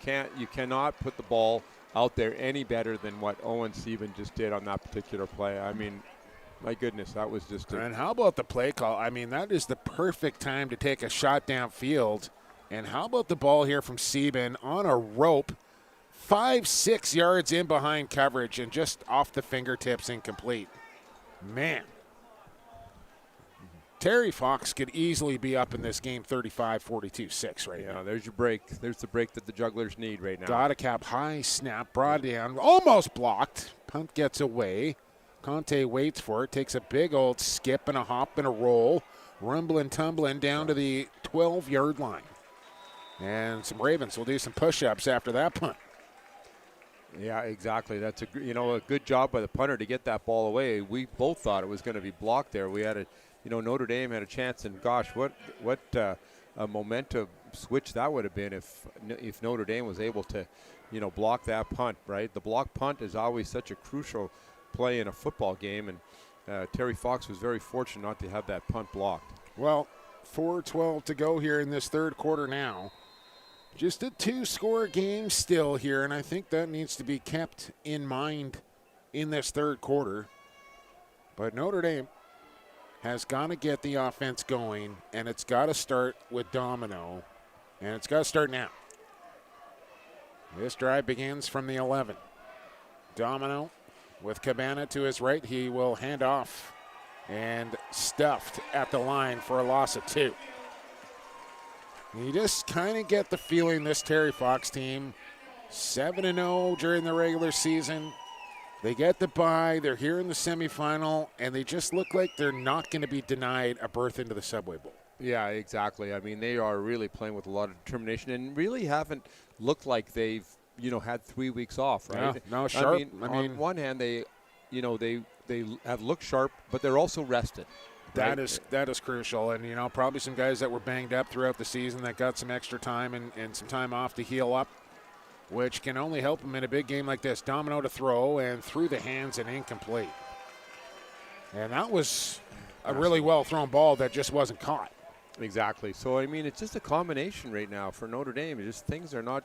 cannot put the ball out there any better than what Owen Sieben just did on that particular play. I mean, my goodness, that was just And how about the play call? I mean, that is the perfect time to take a shot downfield. And how about the ball here from Sieben on a rope, 5-6 yards in behind coverage and just off the fingertips incomplete. Man. Terry Fox could easily be up in this game 35-42-6 right now. There's your break. There's the break that the Jugglers need right now. Got a cap, high snap, brought down, almost blocked. Punt gets away. Conte waits for it, takes a big old skip and a hop and a roll, rumbling, tumbling down to the 12-yard line. And some Ravens will do some push-ups after that punt. Yeah, exactly. That's a good job by the punter to get that ball away. We both thought it was going to be blocked there. We had Notre Dame had a chance, and gosh, what a momentum switch that would have been if Notre Dame was able to, block that punt. Right, the block punt is always such a crucial play in a football game, and Terry Fox was very fortunate not to have that punt blocked. Well, 4:12 to go here in this third quarter now. Just a 2-score game still here, and I think that needs to be kept in mind in this third quarter. But Notre Dame has got to get the offense going, and it's got to start with Domino, and it's got to start now. This drive begins from the 11. Domino with Cabana to his right. He will hand off and stuffed at the line for a loss of 2. You just kind of get the feeling this Terry Fox team, 7-0 during the regular season. They get the bye. They're here in the semifinal, and they just look like they're not going to be denied a berth into the Subway Bowl. Yeah, exactly. I mean, they are really playing with a lot of determination and really haven't looked like they've, had 3 weeks off, right? Yeah, no, sharp. I mean, on one hand, they they have looked sharp, but they're also rested. That right? is crucial, and probably some guys that were banged up throughout the season that got some extra time and some time off to heal up, which can only help them in a big game like this. Domino to throw and through the hands and incomplete. And that was a really well thrown ball that just wasn't caught. Exactly. So I mean, it's just a combination right now for Notre Dame. It's just things are not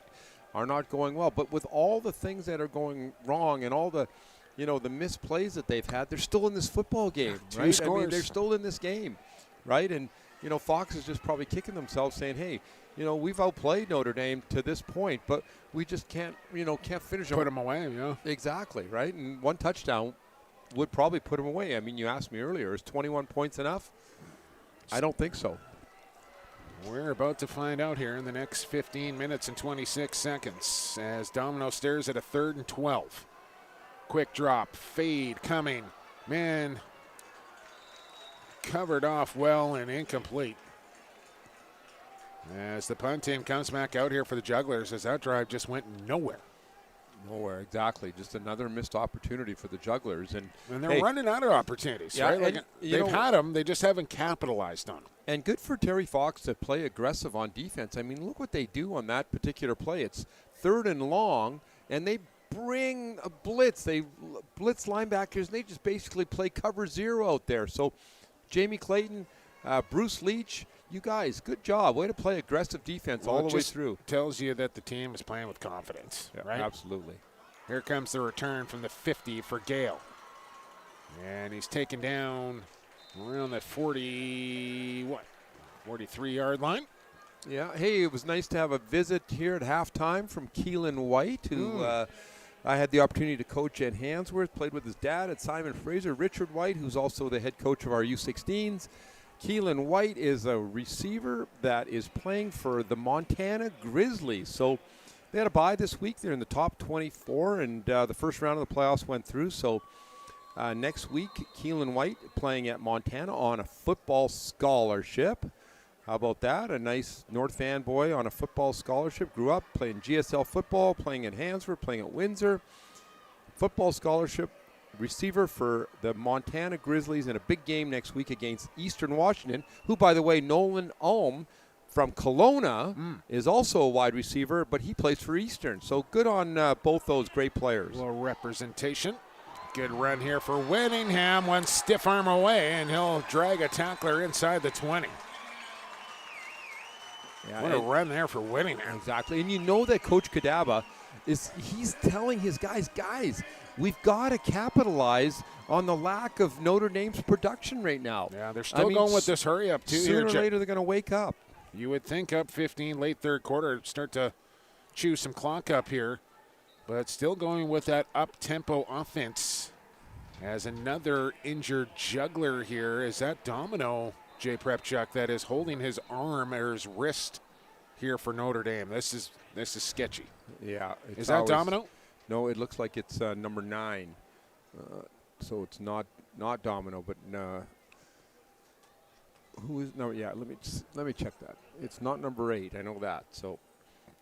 going well. But with all the things that are going wrong and all the the misplays that they've had, they're still in this football game, right? Scores. I mean, they're still in this game, right? And Fox is just probably kicking themselves, saying, "Hey, we've outplayed Notre Dame to this point, but we just can't finish them." Put them away, Exactly, right? And one touchdown would probably put them away. I mean, you asked me earlier, is 21 points enough? I don't think so. We're about to find out here in the next 15 minutes and 26 seconds as Domino stares at a 3rd and 12. Quick drop, fade coming. Man, covered off well and incomplete. As the punt team comes back out here for the Jugglers, as that drive just went nowhere. Nowhere, exactly. Just another missed opportunity for the Jugglers. And they're running out of opportunities, right? Like they've had them, they just haven't capitalized on them. And good for Terry Fox to play aggressive on defense. I mean, look what they do on that particular play. It's 3rd and long, and they bring a blitz. They blitz linebackers, and they just basically play cover 0 out there. So Jamie Clayton, Bruce Leach, you guys, good job. Way to play aggressive defense all the way through. Tells you that the team is playing with confidence, right? Absolutely. Here comes the return from the 50 for Gale. And he's taken down around that 43-yard line. Yeah. Hey, it was nice to have a visit here at halftime from Keelan White, who I had the opportunity to coach at Handsworth, played with his dad at Simon Fraser. Richard White, who's also the head coach of our U16s. Keelan White is a receiver that is playing for the Montana Grizzlies. So they had a bye this week. They're in the top 24, and the first round of the playoffs went through. So next week, Keelan White playing at Montana on a football scholarship. How about that? A nice North fan boy on a football scholarship. Grew up playing GSL football, playing at Handsworth, playing at Windsor. Football scholarship receiver for the Montana Grizzlies in a big game next week against Eastern Washington, who, by the way, Nolan Ulm from Kelowna is also a wide receiver, but he plays for Eastern. So good on both those great players. A little representation. Good run here for Whittingham. One stiff arm away, and he'll drag a tackler inside the 20. Yeah, what a run there for Whittingham. Exactly. And you know that Coach Kadaba he's telling his guys, we've got to capitalize on the lack of Notre Dame's production right now. Yeah, they're still going with this hurry up, too. Sooner or later, they're going to wake up. You would think up 15, late 3rd quarter, start to chew some clock up here. But still going with that up-tempo offense. As another injured juggler here, is that Domino, Jay Prepchuk, that is holding his arm or his wrist here for Notre Dame. This is sketchy. Yeah. Is that Domino? No, it looks like it's number 9. So it's not Domino, but who is no? Yeah, let me check that. It's not number 8. I know that. So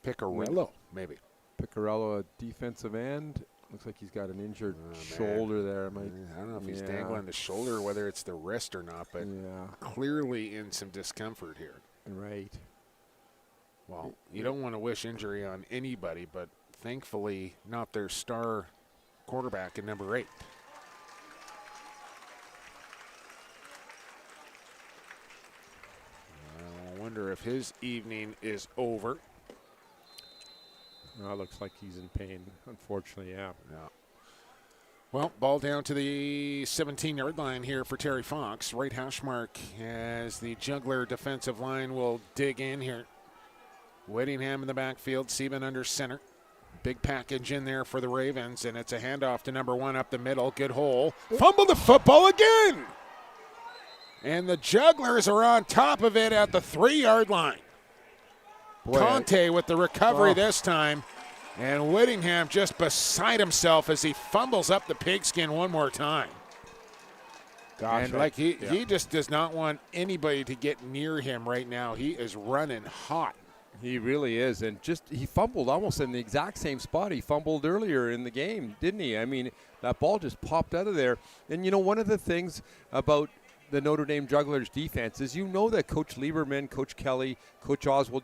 Picarello, maybe. Picarello, a defensive end. Looks like he's got an injured shoulder there. I don't know if he's dangling the shoulder or whether it's the wrist or not, but clearly in some discomfort here. Right. Well, you don't want to wish injury on anybody, but thankfully not their star quarterback in number 8. I wonder if his evening is over. No, it looks like he's in pain, unfortunately, yeah. Well, ball down to the 17-yard line here for Terry Fox. Right hash mark as the Juggler defensive line will dig in here. Whittingham in the backfield, Sieben under center. Big package in there for the Ravens, and it's a handoff to number 1 up the middle. Good hole. Fumble the football again! And the Jugglers are on top of it at the 3-yard line. Conte with the recovery this time. And Whittingham just beside himself as he fumbles up the pigskin one more time. And he just does not want anybody to get near him right now. He is running hot. He really is, and he fumbled almost in the exact same spot he fumbled earlier in the game, didn't he? I mean, that ball just popped out of there. And, one of the things about the Notre Dame Jugglers defense is that Coach Lieberman, Coach Kelly, Coach Oswald,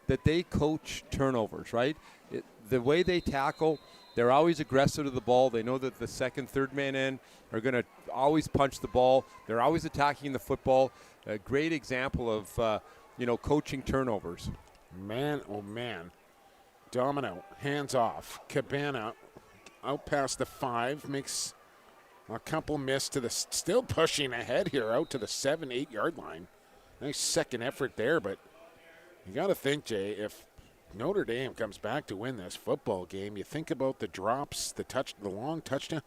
that they coach turnovers, right? The way they tackle, they're always aggressive to the ball. They know that the second, third man in are going to always punch the ball. They're always attacking the football. A great example of coaching turnovers. Man, oh man. Domino, hands off. Cabana out past the 5, makes a couple miss to the, still pushing ahead here out to the 7-8 yard line. Nice second effort there, but you got to think, Jay, if Notre Dame comes back to win this football game, you think about the drops, the long touchdown,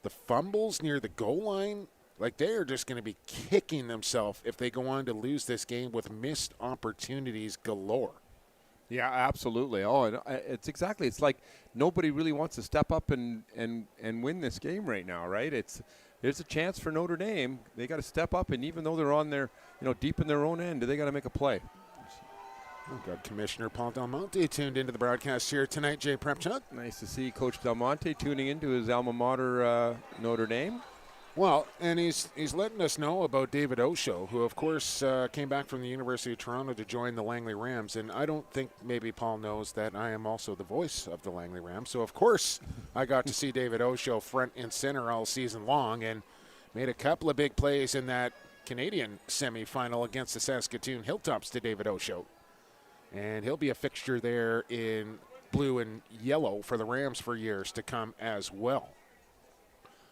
the fumbles near the goal line. Like, they are just going to be kicking themselves if they go on to lose this game with missed opportunities galore. Yeah, absolutely. Oh, and it's like nobody really wants to step up and win this game right now, right? There's a chance for Notre Dame. They got to step up, and even though they're on their, deep in their own end, they got to make a play. We've got Commissioner Paul Del Monte tuned into the broadcast here tonight. Jay Prepchuk. Nice to see Coach Del Monte tuning into his alma mater, Notre Dame. Well, and he's letting us know about David Osho, who, of course, came back from the University of Toronto to join the Langley Rams. And I don't think maybe Paul knows that I am also the voice of the Langley Rams. So, of course, I got to see David Osho front and center all season long and made a couple of big plays in that Canadian semifinal against the Saskatoon Hilltops to David Osho. And he'll be a fixture there in blue and yellow for the Rams for years to come as well.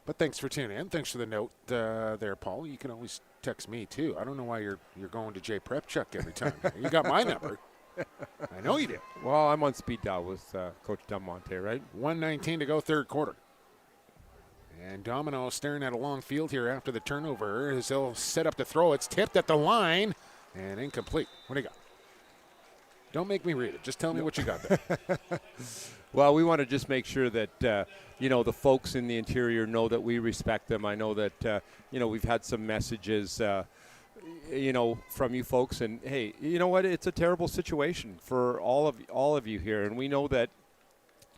But thanks for tuning in. Thanks for the note there, Paul. You can always text me, too. I don't know why you're going to Jay Prepchuk every time. You got my number. I know you did. Well, I'm on speed dial with Coach Del Monte, right? 1:19 to go, third quarter. And Domino staring at a long field here after the turnover as he'll set up to throw. It's tipped at the line and incomplete. What do you got? Don't make me read it. Just tell me what you got there. Well, we want to just make sure that, the folks in the interior know that we respect them. I know that, we've had some messages, from you folks. And, hey, you know what? It's a terrible situation for all of you here. And we know that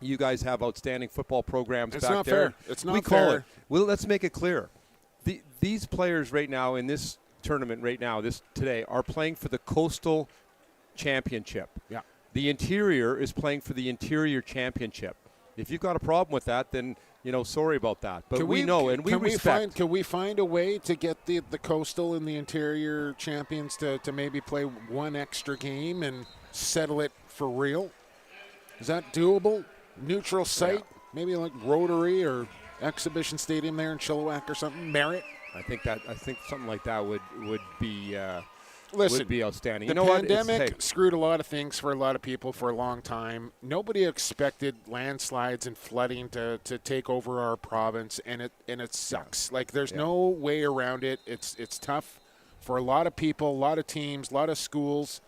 you guys have outstanding football programs it's back not there. Fair. It's not we fair. Call it. Well, let's make it clear. These players right now in this tournament right now, today, are playing for the Coastal Championship. Yeah. The interior is playing for the interior championship. If you've got a problem with that, then sorry about that. But we know and we respect. Can we find a way to get the coastal and the interior champions to maybe play one extra game and settle it for real? Is that doable? Neutral site, maybe like Rotary or Exhibition Stadium there in Chilliwack or something. Merritt. I think something like that would be. Listen, would be outstanding. The pandemic screwed a lot of things for a lot of people for a long time. Nobody expected landslides and flooding to take over our province, and it sucks. Yeah. Like, there's no way around it. It's tough for a lot of people, a lot of teams, a lot of schools.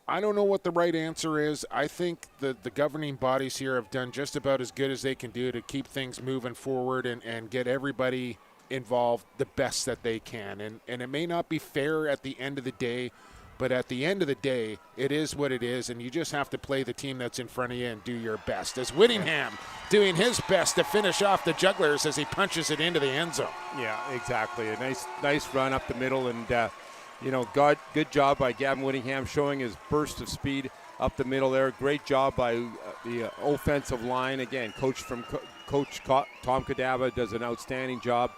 I don't know what the right answer is. I think the governing bodies here have done just about as good as they can do to keep things moving forward and get everybody involved the best that they can. And it may not be fair at the end of the day, but at the end of the day, it is what it is, and you just have to play the team that's in front of you and do your best. As Whittingham doing his best to finish off the Jugglers as he punches it into the end zone. Yeah, exactly. A nice run up the middle, and good job by Gavin Whittingham showing his burst of speed up the middle there. Great job by the offensive line. Again, Coach Tom Kadaba does an outstanding job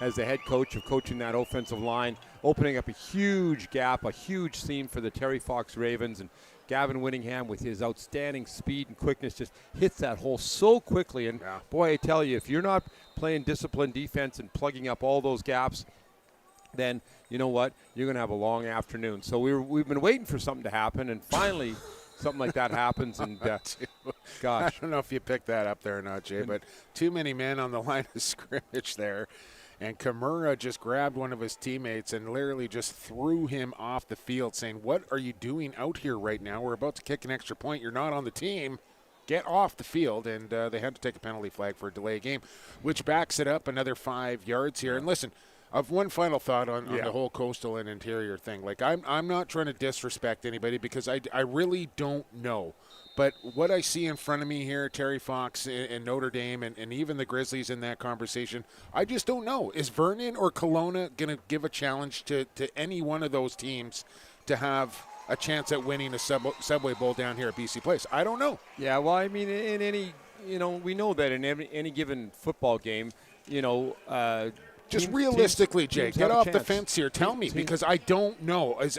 as the head coach of coaching that offensive line, opening up a huge gap, a huge seam for the Terry Fox Ravens. And Gavin Whittingham, with his outstanding speed and quickness, just hits that hole so quickly. And, boy, I tell you, if you're not playing disciplined defense and plugging up all those gaps, then you know what? You're going to have a long afternoon. So we've been waiting for something to happen, and finally something like that happens. And, gosh. I don't know if you picked that up there or not, Jay, but too many men on the line of scrimmage there. And Kimura just grabbed one of his teammates and literally just threw him off the field, saying, "What are you doing out here right now? We're about to kick an extra point. You're not on the team. Get off the field." And they had to take a penalty flag for a delay game, which backs it up another 5 yards here. And listen, I've one final thought on the whole coastal and interior thing. Like, I'm not trying to disrespect anybody because I really don't know. But what I see in front of me here, Terry Fox and Notre Dame and even the Grizzlies in that conversation, I just don't know. Is Vernon or Kelowna going to give a challenge to any one of those teams to have a chance at winning a Subway Bowl down here at BC Place? I don't know. Yeah, well, I mean, in any, we know that in any given football game, just realistically, Jay, get off the fence here. Tell me, because I don't know. Is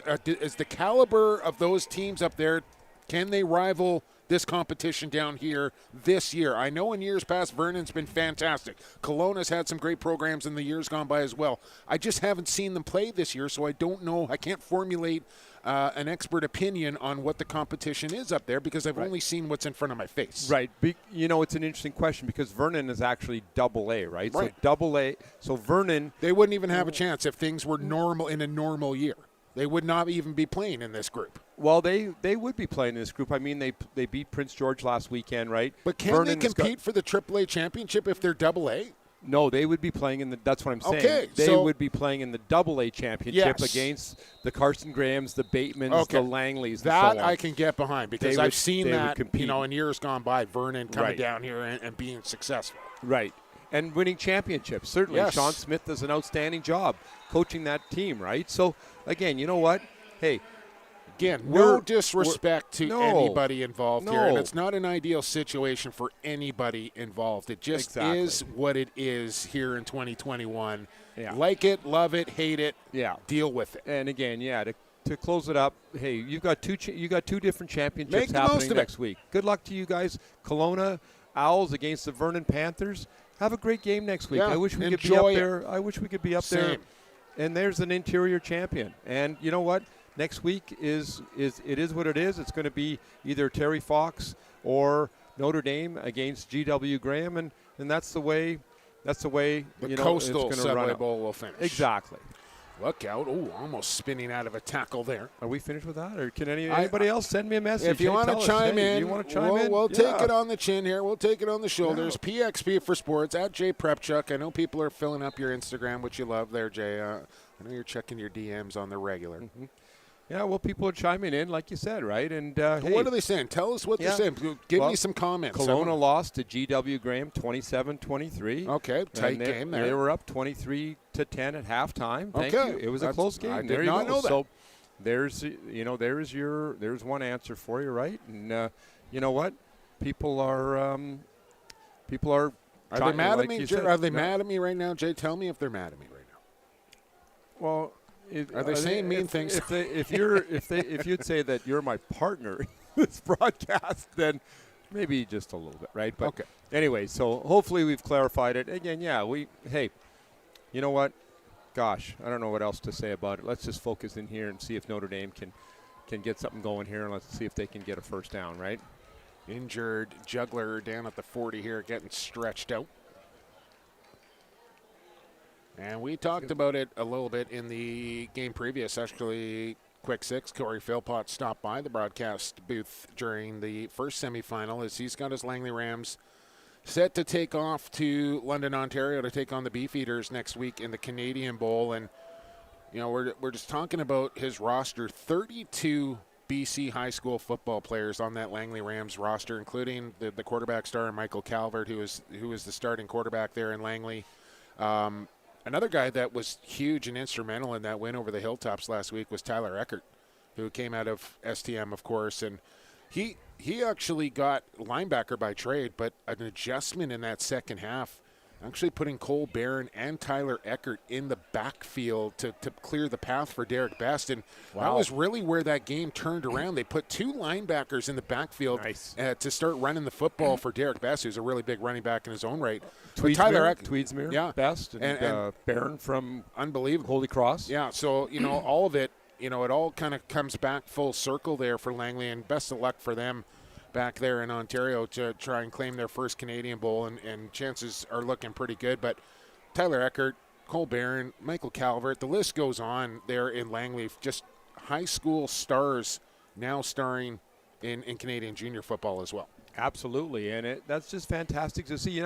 the caliber of those teams up there, can they rival this competition down here this year? I know in years past, Vernon's been fantastic. Kelowna's had some great programs in the years gone by as well. I just haven't seen them play this year, so I don't know. I can't formulate an expert opinion on what the competition is up there because I've only seen what's in front of my face. Right. It's an interesting question because Vernon is actually AA, right? So AA. So Vernon. They wouldn't even have a chance if things were normal in a normal year. They would not even be playing in this group. Well, they would be playing in this group. I mean, they beat Prince George last weekend, right? But can they compete for the AAA championship if they're AA? No, they would be playing in the. That's what I'm saying. Okay, they would be playing in the AA championship against the Carson Grahams, the Batemans, the Langleys. That and so on. I can get behind because I've seen that. In years gone by, Vernon coming down here and being successful. Right. And winning championships. Certainly, yes. Sean Smith does an outstanding job coaching that team. Right. So again, you know what? Hey. Again, no disrespect to anybody involved here, and it's not an ideal situation for anybody involved. It just is what it is here in 2021. Yeah. Like it, love it, hate it, deal with it. And again, to close it up, hey, you got two different championships happening next week. Good luck to you guys. Kelowna Owls against the Vernon Panthers. Have a great game next week. Yeah, I wish we could be up there. I wish we could be up there. And there's an interior champion. And you know what? Next week is what it is. It's going to be either Terry Fox or Notre Dame against GW Graham, and that's the way. The Coastal Subway Bowl will finish. Exactly. Look out! Oh, almost spinning out of a tackle there. Are we finished with that, or can anybody else send me a message? If you want to chime in, we'll take it on the chin here. We'll take it on the shoulders. Yeah. PXP for Sports at Jay Prepchuck. I know people are filling up your Instagram, which you love there, Jay. I know you're checking your DMs on the regular. Mm-hmm. Yeah, well, people are chiming in, like you said, right? And hey, what are they saying? Tell us what they're saying. Give me some comments. Kelowna lost to GW Graham 27-23. Okay, tight game there. They were up 23-10 at halftime. Thank you. It was a close game. I did not know that. So there's one answer for you, right? And you know what? People are Are they mad at me? Are they mad at me right now, Jay? Tell me if they're mad at me right now. Well. Are they saying mean things? If you'd say that you're my partner in this broadcast, then maybe just a little bit, right? But anyway, so hopefully we've clarified it. Again, hey, you know what? Gosh, I don't know what else to say about it. Let's just focus in here and see if Notre Dame can get something going here, and let's see if they can get a first down, right? Injured Juggler down at the 40 here, getting stretched out. And we talked about it a little bit in the game previous. Actually, quick six, Corey Philpott stopped by the broadcast booth during the first semifinal as he's got his Langley Rams set to take off to London, Ontario to take on the Beefeaters next week in the Canadian Bowl. And, we're just talking about his roster, 32 BC high school football players on that Langley Rams roster, including the quarterback star Michael Calvert, who is the starting quarterback there in Langley. Another guy that was huge and instrumental in that win over the Hilltops last week was Tyler Eckert, who came out of STM, of course. And he actually got linebacker by trade, but an adjustment in that second half, actually putting Cole Barron and Tyler Eckert in the backfield to clear the path for Derek Best. And that was really where that game turned around. They put two linebackers in the backfield to start running the football for Derek Best, who's a really big running back in his own right. Tweedsmuir, Best, and Barron from unbelievable Holy Cross. Yeah, so, all of it, it all kind of comes back full circle there for Langley, and best of luck for them back there in Ontario to try and claim their first Canadian Bowl, and chances are looking pretty good. But Tyler Eckert, Cole Barron, Michael Calvert, the list goes on there in Langley. Just high school stars now starring in Canadian junior football as well. Absolutely, and that's just fantastic to see.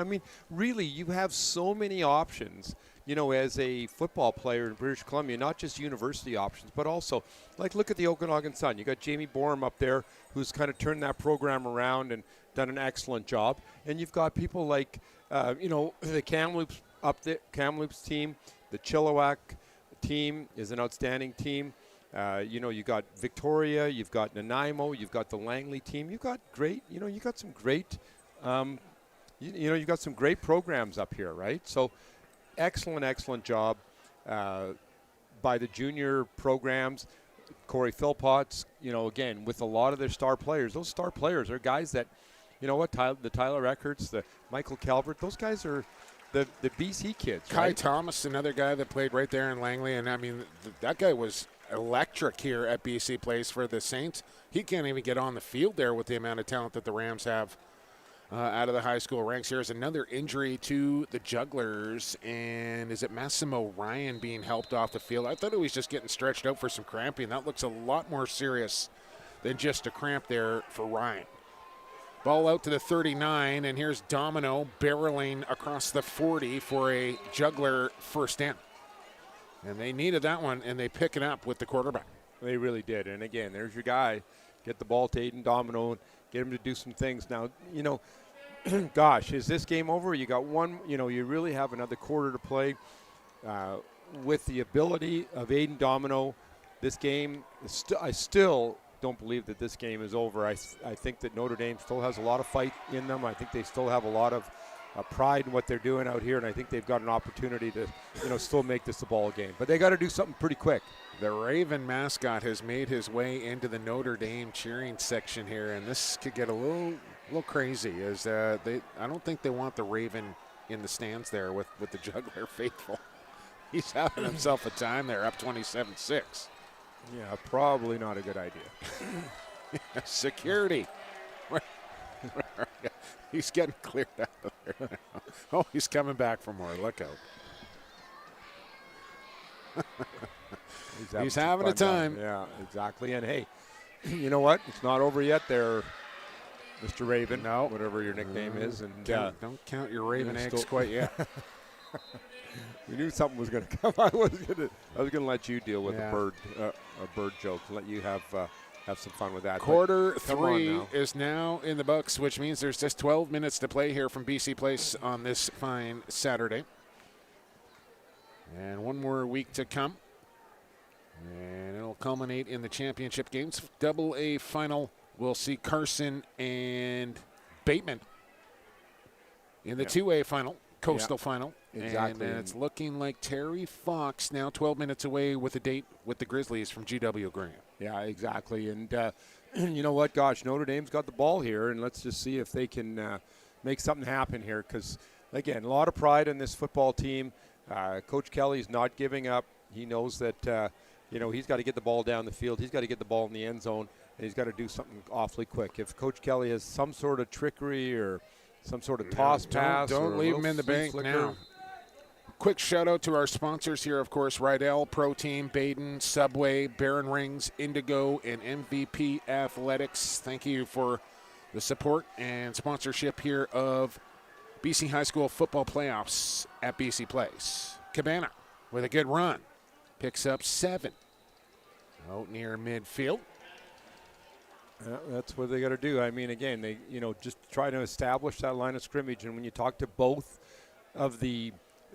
Really, you have so many options as a football player in British Columbia, not just university options, but also, like, look at the Okanagan Sun. You got Jamie Borum up there who's kind of turned that program around and done an excellent job. And you've got people like, the Kamloops up there, Kamloops team, the Chilliwack team is an outstanding team. You got Victoria, you've got Nanaimo, you've got the Langley team. You've got great, you got some great, you've got some great programs up here, right? So excellent job by the junior programs. Corey Philpotts, again, with a lot of their star players. Those star players are guys that, the Tyler Eckerts, the Michael Calvert, those guys are the BC kids, Kai right? Thomas, another guy that played right there in Langley. And, I mean, that guy was electric here at BC Place for the Saints. He can't even get on the field there with the amount of talent that the Rams have out of the high school ranks. Here's another injury to the Jugglers, and is it Massimo Ryan being helped off the field? I thought he was just getting stretched out for some cramping. That looks a lot more serious than just a cramp there for Ryan. Ball out to the 39, and here's Domino barreling across the 40 for a Juggler first down. And they needed that one, and they pick it up with the quarterback. They really did. And, again, there's your guy. Get the ball to Aiden Domino and get him to do some things. Now, gosh, is this game over? You got one, you really have another quarter to play. With the ability of Aiden Domino, this game, I still don't believe that this game is over. I think that Notre Dame still has a lot of fight in them. I think they still have a lot of pride in what they're doing out here, and I think they've got an opportunity to, still make this a ball game. But they got to do something pretty quick. The Raven mascot has made his way into the Notre Dame cheering section here, and this could get a little crazy. As I don't think they want the Raven in the stands there with the Juggler faithful. He's having himself a time there, up 27-6. Yeah, probably not a good idea. Security. He's getting cleared out of there now. Oh, he's coming back for more. Look out. He's having a time. Yeah, exactly. And, hey, you know what? It's not over yet there, Mr. Raven. No. Whatever your nickname is. And don't count your Raven eggs quite yet. We knew something was going to come. I was going to let you deal with a bird joke. Let you have some fun with that. Quarter 3 is now in the books, which means there's just 12 minutes to play here from BC Place on this fine Saturday. And one more week to come. And it'll culminate in the championship games. AA final, we'll see Carson and Bateman. In the 2A final, Coastal final. Exactly. And it's looking like Terry Fox now 12 minutes away with a date with the Grizzlies from GW Graham. Yeah, exactly. And you know what? Gosh, Notre Dame's got the ball here, and let's just see if they can make something happen here. Because, again, a lot of pride in this football team. Coach Kelly's not giving up. He knows that, he's got to get the ball down the field. He's got to get the ball in the end zone, and he's got to do something awfully quick. If Coach Kelly has some sort of trickery or some sort of toss pass. Don't leave him in the bank flicker now. Quick shout out to our sponsors here, of course, Rydell, Pro Team, Baden, Subway, Baron Rings, Indigo, and MVP Athletics. Thank you for the support and sponsorship here of BC High School football playoffs at BC Place. Cabana with a good run. Picks up 7. Out near midfield. That's what they got to do. I mean, again, they just try to establish that line of scrimmage. And when you talk to both of the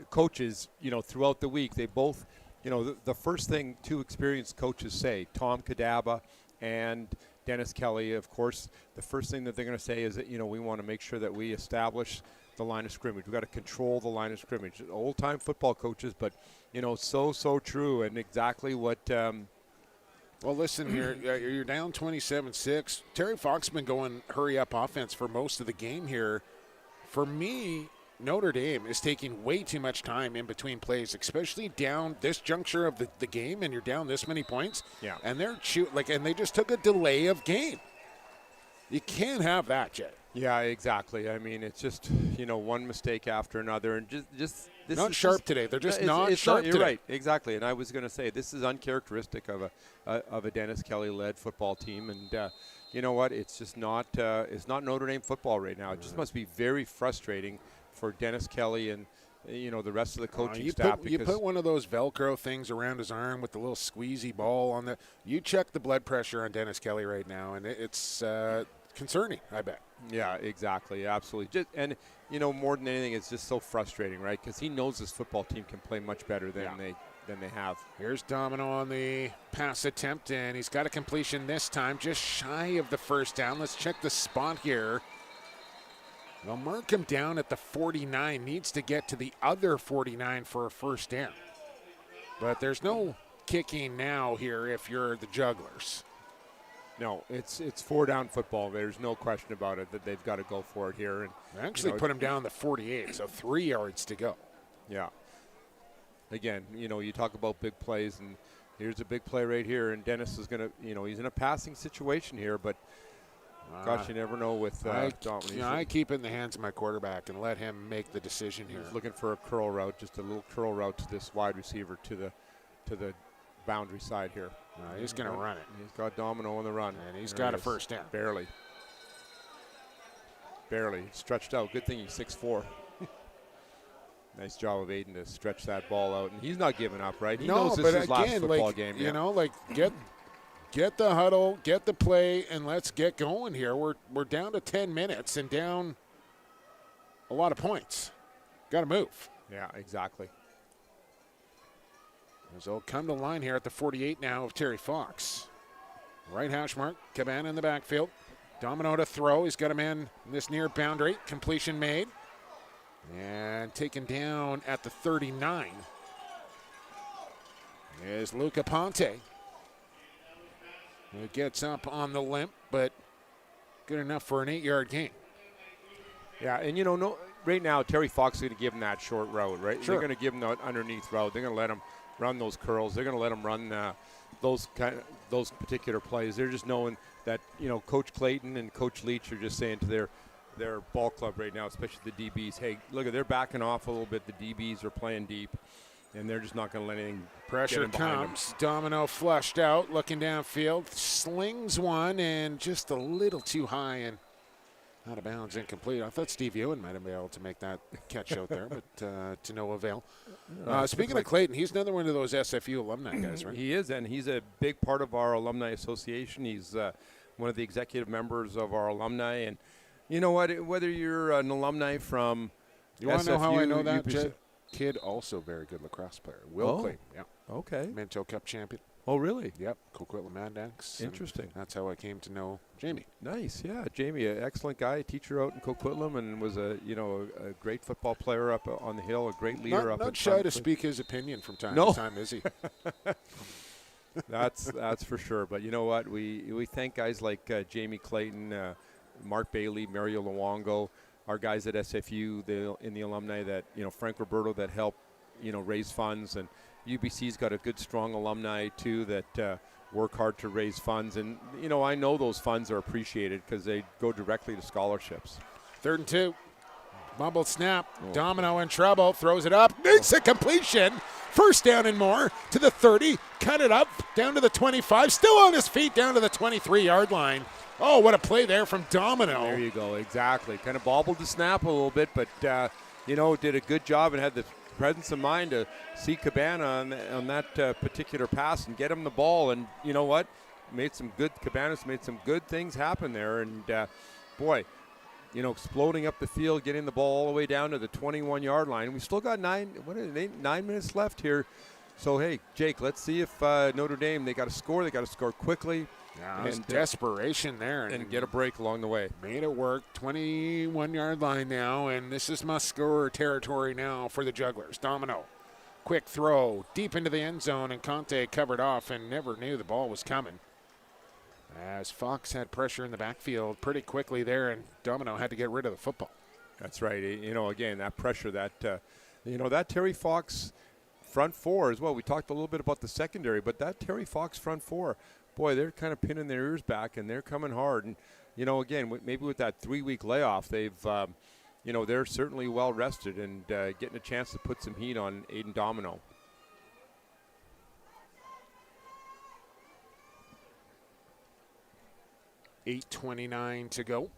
coaches, throughout the week, they both, the first thing two experienced coaches say, Tom Kadaba and Dennis Kelly, of course, the first thing that they're going to say is that, we want to make sure that we establish the line of scrimmage. We've got to control the line of scrimmage. Old-time football coaches, but, so true, and exactly what well, listen, you're down 27-6. Terry Fox been going hurry-up offense for most of the game here. For me, Notre Dame is taking way too much time in between plays, especially down this juncture of the game, and you're down this many points. Yeah. And and they just took a delay of game. You can't have that, Jay. Yeah, exactly. I mean, it's just, one mistake after another, and just this not is sharp just, today. They're just it's not sharp you're today. Right, exactly. And I was going to say, this is uncharacteristic of a Dennis Kelly-led football team, and you know what? It's just not it's not Notre Dame football right now. It just must be very frustrating for Dennis Kelly and the rest of the coaching you staff. You put one of those Velcro things around his arm with the little squeezy ball on the. You check the blood pressure on Dennis Kelly right now, and it's concerning, I bet. Yeah, exactly, absolutely. More than anything, it's just so frustrating, right? Because he knows this football team can play much better than they have. Here's Domino on the pass attempt, and he's got a completion this time, just shy of the first down. Let's check the spot here. They'll mark him down at the 49. Needs to get to the other 49 for a first down. But there's no kicking now here if you're the Jugglers. No, it's 4-down football. There's no question about it that they've got to go for it here. And they actually put him down the 48, so 3 yards to go. Yeah. Again, you talk about big plays, and here's a big play right here. And Dennis is going to, he's in a passing situation here, but gosh, you never know with Dominic. I keep it in the hands of my quarterback and let him make the decision here. He's looking for a curl route, just a little curl route to this wide receiver to the boundary side here. He's going to run it. He's got Domino on the run. And he's got a first down. Barely. Stretched out. Good thing he's 6'4". Nice job of Aiden to stretch that ball out. And he's not giving up, right? He knows this is his last football game. Get the huddle, get the play, and let's get going here. We're down to 10 minutes and down a lot of points. Got to move. Yeah, exactly. As they'll come to the line here at the 48 now of Terry Fox. Right hash mark, Cabana in the backfield. Domino to throw. He's got a man in this near boundary. Completion made. And taken down at the 39 is Luca Ponte. Who gets up on the limp, but good enough for an 8-yard gain. Yeah, and right now Terry Fox is going to give him that short route, right? Sure. They're going to give him that underneath route. They're going to let him run those curls. They're going to let him run those particular plays. They're just knowing that Coach Clayton and Coach Leach are just saying to their ball club right now, especially the DBs, hey, look, they're backing off a little bit. The DBs are playing deep, and they're just not going to let anything. Pressure comes. Domino flushed out, looking downfield, slings one, and just a little too high and out of bounds, incomplete. I thought Steve Ewan might have been able to make that catch out there, but to no avail. Speaking of Clayton, he's another one of those SFU alumni guys, right? He is, and he's a big part of our alumni association. He's one of the executive members of our alumni, and you know what? Whether you're an alumni from you want to know how I know that? UPC Kid, also very good lacrosse player. Will Clayton, yeah. Okay. Minto Cup champion. Oh, really? Yep. Coquitlam Mandax. Interesting. That's how I came to know Jamie. Nice, yeah. Jamie, an excellent guy, a teacher out in Coquitlam, and was a great football player up on the hill, a great leader up. Not shy to speak his opinion from time to time, is he? That's for sure. But you know what? We thank guys like Jamie Clayton, Mark Bailey, Mario Luongo, our guys at SFU, in the alumni that Frank Roberto that help raise funds, and UBC's got a good strong alumni too that work hard to raise funds, and I know those funds are appreciated because they go directly to scholarships. 3rd and 2. Bumbled snap. Domino in trouble. Throws it up. Makes a completion. First down and more to the 30. Cut it up down to the 25. Still on his feet down to the 23-yard line. Oh, what a play there from Domino. There you go. Exactly. Kind of bobbled the snap a little bit, but, did a good job and had the presence of mind to see Cabana on that particular pass and get him the ball. And you know what? Cabana's made some good things happen there. And, exploding up the field, getting the ball all the way down to the 21-yard line. We still got 9 minutes left here. So, hey, Jake, let's see if Notre Dame, they got to score. They got to score quickly. Yeah, and desperation there. And get a break along the way. Made it work. 21-yard line now, and this is must-score territory now for the Jugglers. Domino, quick throw deep into the end zone, and Conte covered off and never knew the ball was coming. As Fox had pressure in the backfield pretty quickly there, and Domino had to get rid of the football. That's right. Again, that pressure, that Terry Fox front four as well. We talked a little bit about the secondary, but that Terry Fox front four, boy, they're kind of pinning their ears back, and they're coming hard. And, again, maybe with that 3-week layoff, they've, they're certainly well rested and getting a chance to put some heat on Aiden Domino. $8:29 to go.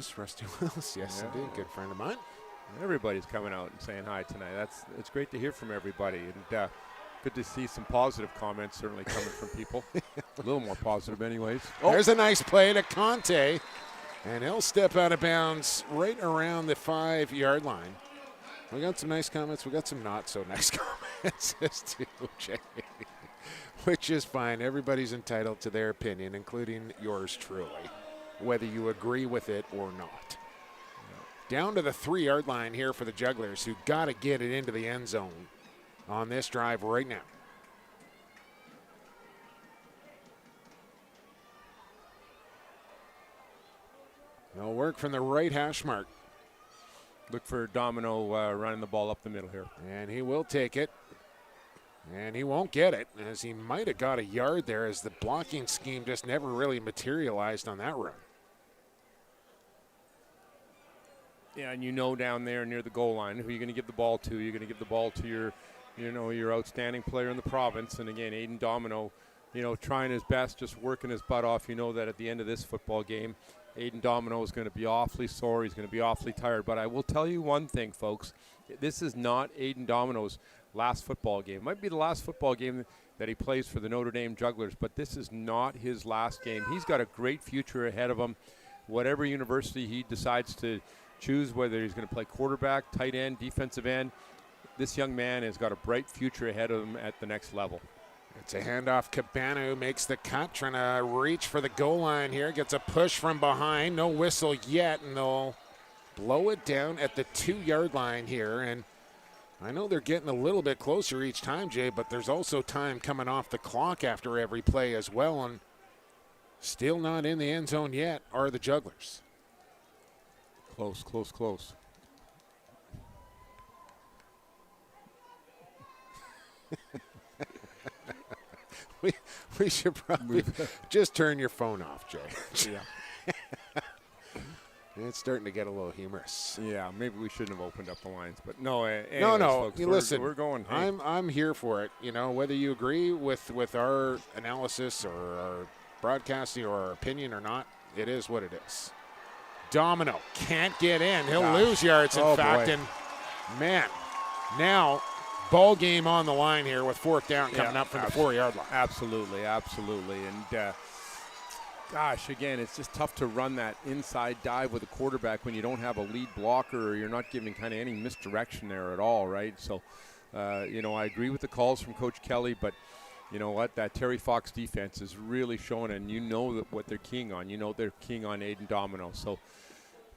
is Rusty Willis. Yes, indeed. Good friend of mine. Everybody's coming out and saying hi tonight. It's great to hear from everybody, and good to see some positive comments certainly coming from people. A little more positive, anyways. There's a nice play to Conte, and he'll step out of bounds right around the 5-yard line. We got some nice comments. We got some not so nice comments as to Jay, which is fine. Everybody's entitled to their opinion, including yours truly, whether you agree with it or not. Down to the 3-yard line here for the Jugglers, who got to get it into the end zone on this drive right now. They'll work from the right hash mark. Look for Domino running the ball up the middle here. And he will take it. And he won't get it, as he might have got a yard there, as the blocking scheme just never really materialized on that run. Yeah, and down there near the goal line, who you're going to give the ball to. You're going to give the ball to your outstanding player in the province. And again, Aiden Domino, trying his best, just working his butt off. You know that at the end of this football game, Aiden Domino is going to be awfully sore. He's going to be awfully tired. But I will tell you one thing, folks. This is not Aiden Domino's last football game. It might be the last football game that he plays for the Notre Dame Jugglers, but this is not his last game. He's got a great future ahead of him. Whatever university he decides to choose, whether he's going to play quarterback, tight end, defensive end, this young man has got a bright future ahead of him at the next level. It's a handoff. Cabana makes the cut, trying to reach for the goal line here. Gets a push from behind. No whistle yet, and they'll blow it down at the 2-yard line here. And I know they're getting a little bit closer each time, Jay, but there's also time coming off the clock after every play as well. And still not in the end zone yet are the Jugglers. Close. We should probably just turn your phone off, Jay. Yeah. It's starting to get a little humorous. Yeah, maybe we shouldn't have opened up the lines, but no. Anyways, no. Folks, Listen, we're going. Hey. I'm here for it. Whether you agree with our analysis or our broadcasting or our opinion or not, it is what it is. Domino can't get in. He'll lose yards, in fact. Boy. And, man, now ball game on the line here with 4th down coming up from the 4-yard line. Absolutely. And, gosh, again, it's just tough to run that inside dive with a quarterback when you don't have a lead blocker or you're not giving kind of any misdirection there at all, right? So, I agree with the calls from Coach Kelly, but you know what? That Terry Fox defense is really showing, and what they're keying on. They're keying on Aiden Domino. So,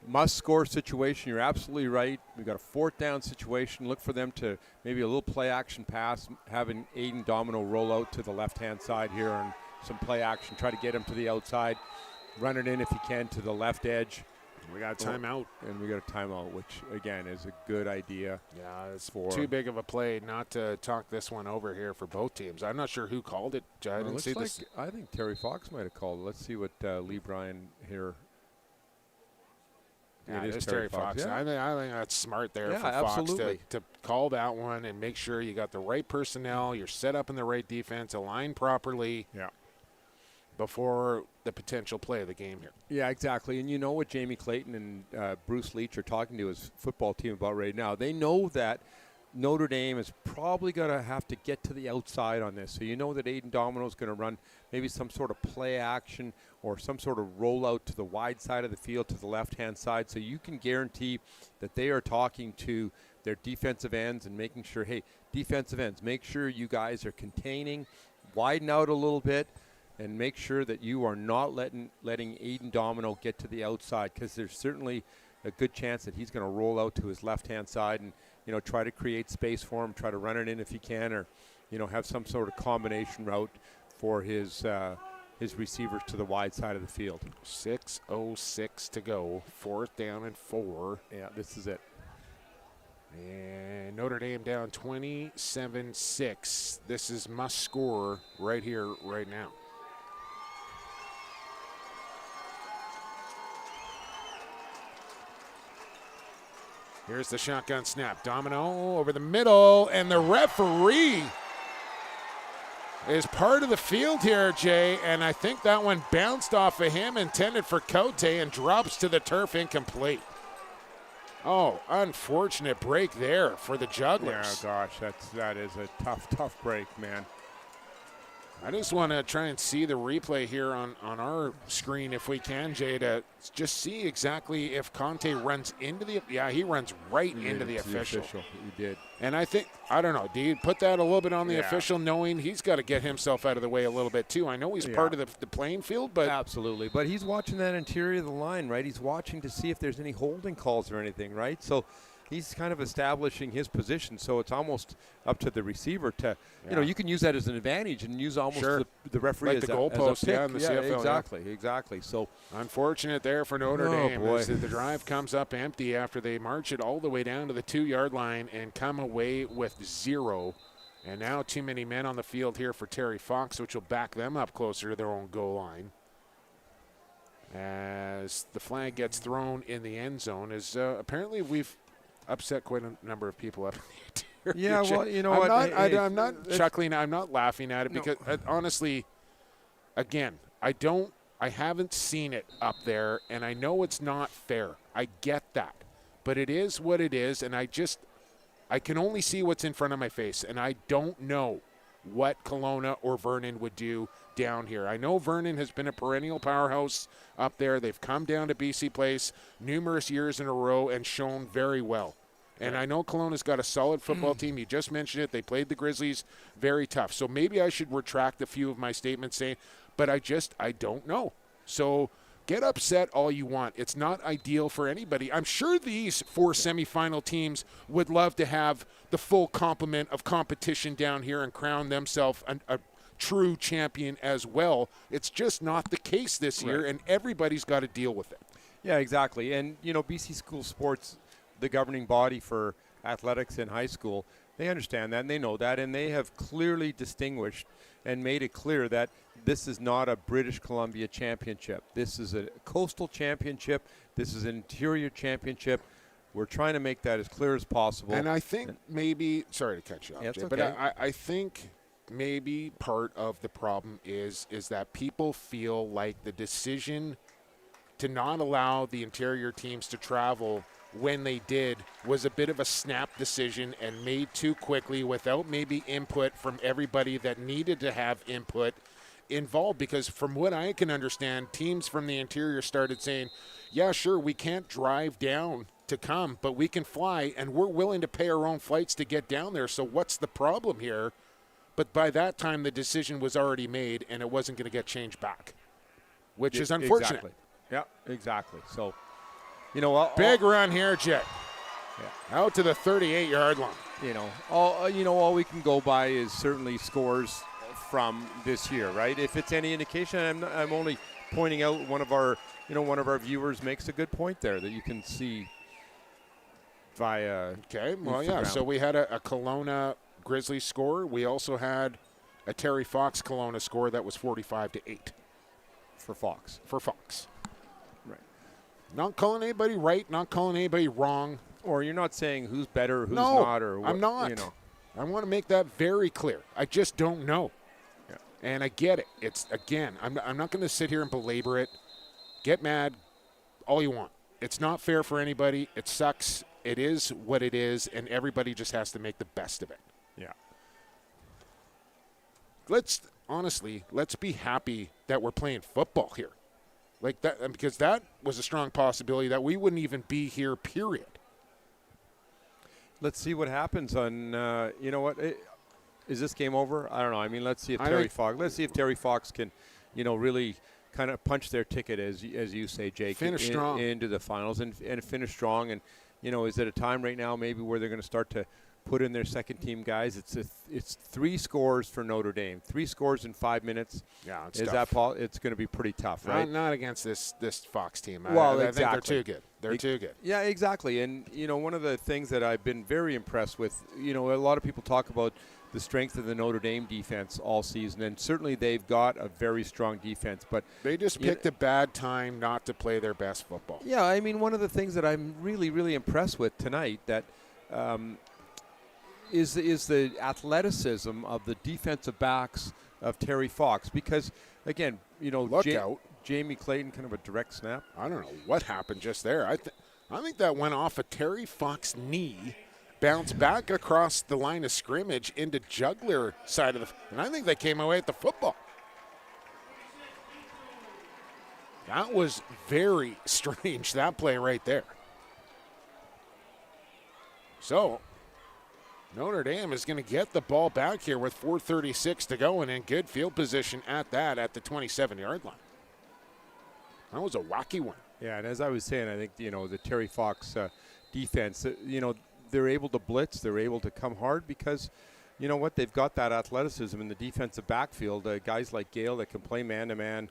must-score situation. You're absolutely right. We've got a 4th down situation. Look for them to maybe a little play-action pass, having Aiden Domino roll out to the left-hand side here and some play action. Try to get him to the outside. Run it in if you can to the left edge. We got a timeout. And we got a timeout, which, again, is a good idea. Yeah, it's too big of a play not to talk this one over here for both teams. I'm not sure who called it. I didn't see this. I think Terry Fox might have called it. Let's see what Lee Bryan here. Yeah, it is Terry Fox. Yeah. I think that's smart there for Fox to call that one and make sure you got the right personnel, you're set up in the right defense, aligned properly before the potential play of the game here. Yeah, exactly. And you know what Jamie Clayton and Bruce Leach are talking to his football team about right now. They know that Notre Dame is probably going to have to get to the outside on this. So you know that Aiden Domino is going to run maybe some sort of play action or some sort of rollout to the wide side of the field to the left-hand side. So you can guarantee that they are talking to their defensive ends and making sure, hey, defensive ends, make sure you guys are containing, widen out a little bit, and make sure that you are not letting Aiden Domino get to the outside, because there's certainly a good chance that he's going to roll out to his left-hand side and, try to create space for him, try to run it in if he can, or, have some sort of combination route for his receivers to the wide side of the field. 6:06 to go, 4th down and 4. Yeah, this is it. And Notre Dame down 27-6. This is must score right here, right now. Here's the shotgun snap. Domino over the middle, and the referee is part of the field here, Jay, and I think that one bounced off of him, intended for Cote, and drops to the turf incomplete. Oh, unfortunate break there for the Jugglers. Yeah, gosh, that is a tough break, man. I just want to try and see the replay here on our screen if we can, Jay, to just see exactly if Conte runs into the – yeah, he runs right into the official. He did. And I don't know, do you put that a little bit on the official, knowing he's got to get himself out of the way a little bit too? I know he's part of the playing field, but – Absolutely. But he's watching that interior of the line, right? He's watching to see if there's any holding calls or anything, right? So – he's kind of establishing his position, so it's almost up to the receiver to, you can use that as an advantage and use almost the referee like as the a goalpost, pick. in the CFL. Exactly. So unfortunate there for Notre Dame. Boy. As the drive comes up empty after they march it all the way down to the 2-yard line and come away with 0. And now too many men on the field here for Terry Fox, which will back them up closer to their own goal line. As the flag gets thrown in the end zone, as apparently we've upset quite a number of people up in the interior. Yeah, well, you know what? I'm not chuckling. I'm not laughing at it because honestly, again, I haven't seen it up there, and I know it's not fair. I get that. But it is what it is, and I can only see what's in front of my face, and I don't know what Kelowna or Vernon would do down here. I know Vernon has been a perennial powerhouse up there. They've come down to BC Place numerous years in a row and shown very well. And I know Kelowna's got a solid football team. You just mentioned it. They played the Grizzlies very tough. So maybe I should retract a few of my statements saying, but I don't know. So get upset all you want. It's not ideal for anybody. I'm sure these 4 semifinal teams would love to have the full complement of competition down here and crown themselves a true champion as well. It's just not the case this year, and everybody's got to deal with it. Yeah, exactly. And, BC School Sports, the governing body for athletics in high school, they understand that and they know that, and they have clearly distinguished and made it clear that this is not a British Columbia championship. This is a coastal championship. This is an interior championship. We're trying to make that as clear as possible. And I think maybe, sorry to cut you off, Jay, okay. but I think maybe part of the problem is that people feel like the decision to not allow the interior teams to travel when they did was a bit of a snap decision and made too quickly without maybe input from everybody that needed to have input involved. Because from what I can understand, teams from the interior started saying, yeah, sure, we can't drive down to come, but we can fly, and we're willing to pay our own flights to get down there. So what's the problem here? But by that time, the decision was already made, and it wasn't going to get changed back, which is unfortunate. Exactly. Yeah, exactly. So, big run here, Jet. Yeah. Out to the 38-yard line. All we can go by is certainly scores from this year, right? If it's any indication, I'm only pointing out one of our viewers makes a good point there that you can see via. Okay, well, Instagram. yeah. So we had a Kelowna Grizzlies score. We also had a Terry Fox Kelowna score that was 45-8 for Fox. Right. Not calling anybody right, not calling anybody wrong. Or you're not saying who's better, who's not, or what, I'm not. I want to make that very clear. I just don't know. Yeah. And I get it. It's, again, I'm not going to sit here and belabor it. Get mad all you want. It's not fair for anybody. It sucks. It is what it is, and everybody just has to make the best of it. Yeah. Let's be happy that we're playing football here. Like that, because that was a strong possibility that we wouldn't even be here, period. Let's see what happens on, is this game over? I don't know. I mean, let's see if Terry Fox can, really kind of punch their ticket, as you say, Jake, finish strong into the finals and finish strong. And, is it a time right now maybe where they're going to start to put in their second team guys? It's 3 scores for Notre Dame, 3 scores in 5 minutes. Yeah, it's tough. It's going to be pretty tough, right? Not against this Fox team. Well, I exactly. think they're too good. They're too good. Yeah, exactly. And one of the things that I've been very impressed with, a lot of people talk about the strength of the Notre Dame defense all season, and certainly they've got a very strong defense. But they just picked a bad time not to play their best football. Yeah, I mean, one of the things that I'm really, really impressed with tonight that is the athleticism of the defensive backs of Terry Fox because, again, Look out. Jamie Clayton, kind of a direct snap. I don't know what happened just there. I think that went off a Terry Fox knee, bounced back across the line of scrimmage into Juggler side of and I think they came away at the football. That was very strange, that play right there. So, Notre Dame is going to get the ball back here with 4:36 to go and in good field position at the 27-yard line. That was a wacky one. Yeah, and as I was saying, I think, the Terry Fox defense, they're able to blitz. They're able to come hard because, you know what, they've got that athleticism in the defensive backfield. Guys like Gale that can play man-to-man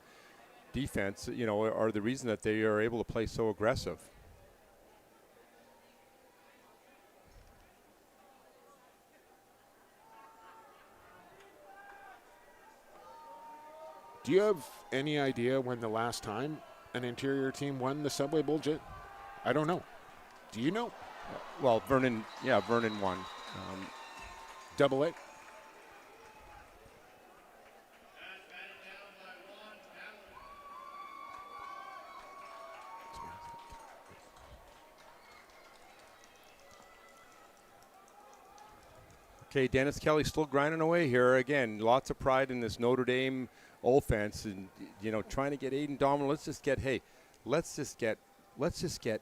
defense, are the reason that they are able to play so aggressive. Do you have any idea when the last time an interior team won the Subway Bowl, Jet? I don't know. Do you know? Well, Vernon won. AA? Okay, Dennis Kelly still grinding away here. Again, lots of pride in this Notre Dame offense, and trying to get Aiden Domino. Let's just get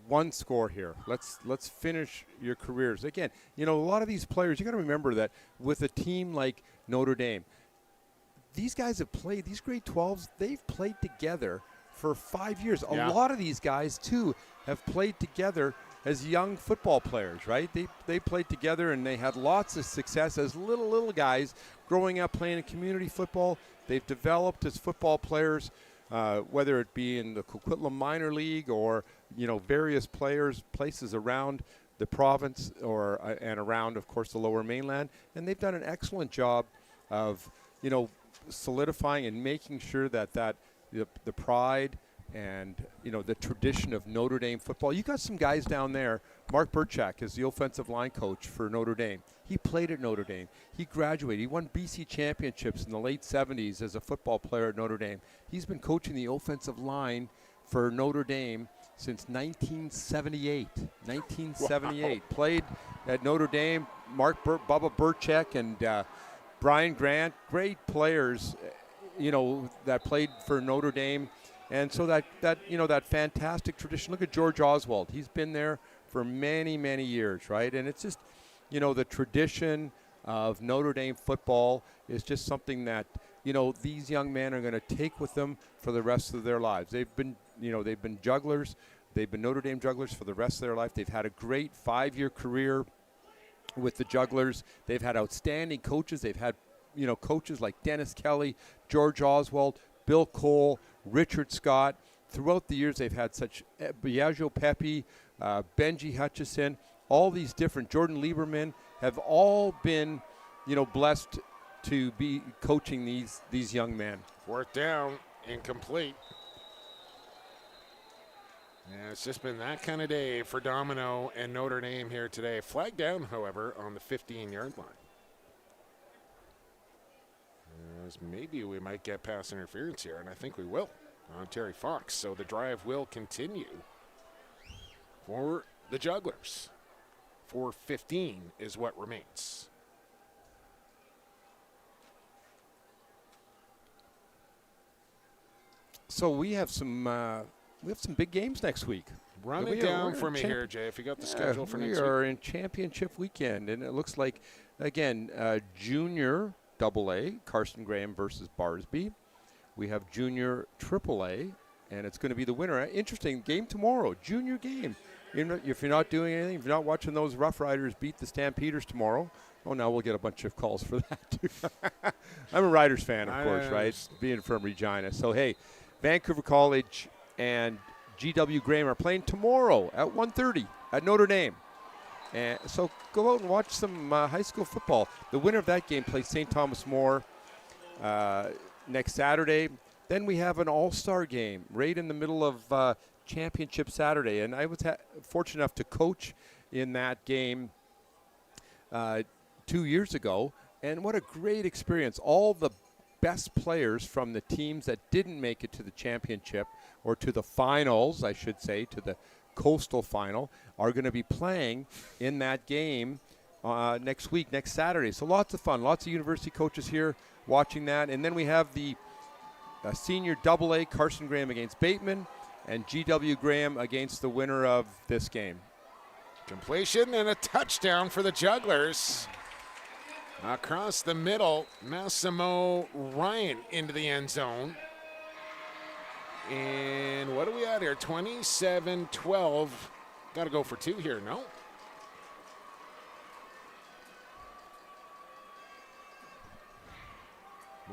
one score here. Let's finish your careers. Again, a lot of these players, you got to remember that with a team like Notre Dame, these guys have played, these grade 12s, they've played together for 5 years. A lot of these guys too have played together as young football players, right? They played together and they had lots of success as little guys growing up playing in community football. They've developed as football players, whether it be in the Coquitlam Minor League or various places around the province or and around, of course, the Lower Mainland. And they've done an excellent job of solidifying and making sure that the pride and the tradition of Notre Dame football. You got some guys down there. Mark Burchak is the offensive line coach for Notre Dame. He played at Notre Dame. He graduated. He won BC championships in the late 70s as a football player at Notre Dame. He's been coaching the offensive line for Notre Dame since 1978. 1978. Wow. Played at Notre Dame. Bubba Burchak and Brian Grant, great players, that played for Notre Dame. And so that fantastic tradition. Look at George Oswald. He's been there for many, many years, right? And it's just, the tradition of Notre Dame football is just something that, these young men are going to take with them for the rest of their lives. They've been jugglers. They've been Notre Dame jugglers for the rest of their life. They've had a great 5-year career with the Jugglers. They've had outstanding coaches. They've had, coaches like Dennis Kelly, George Oswald, Bill Cole, Richard Scott. Throughout the years, they've had such Biagio Pepe, Benji Hutchison, all these different, Jordan Lieberman, have all been, blessed to be coaching these young men. Fourth down, incomplete. Yeah, it's just been that kind of day for Domino and Notre Dame here today. Flag down, however, on the 15-yard line. As maybe we might get pass interference here, and I think we will on Terry Fox. So the drive will continue for the Jugglers. 4:15 is what remains. So we have some big games next week. Run it down for me here, Jay, if you got the schedule for next week. We are in championship weekend, and it looks like, again, junior AA, Carson Graham versus Barsby. We have junior AAA, and it's going to be the winner. Interesting game tomorrow, junior game. If you're not doing anything, if you're not watching those Rough Riders beat the Stampeders tomorrow, now we'll get a bunch of calls for that, too. I'm a Riders fan, of course, right? Being from Regina. So, hey, Vancouver College and GW Graham are playing tomorrow at 1:30 at Notre Dame. And so go out and watch some high school football. The winner of that game plays St. Thomas More next Saturday. Then we have an all-star game right in the middle of Championship Saturday. And I was fortunate enough to coach in that game 2 years ago. And what a great experience. All the best players from the teams that didn't make it to the championship, or to the finals, I should say, to the Coastal Final, are going to be playing in that game next week, next Saturday. So lots of fun. Lots of university coaches here watching that. And then we have the senior AA, Carson Graham against Bateman, and GW Graham against the winner of this game. Completion and a touchdown for the Jugglers. Across the middle, Massimo Ryan into the end zone. And what are we at here? 27-12. Got to go for two here, no?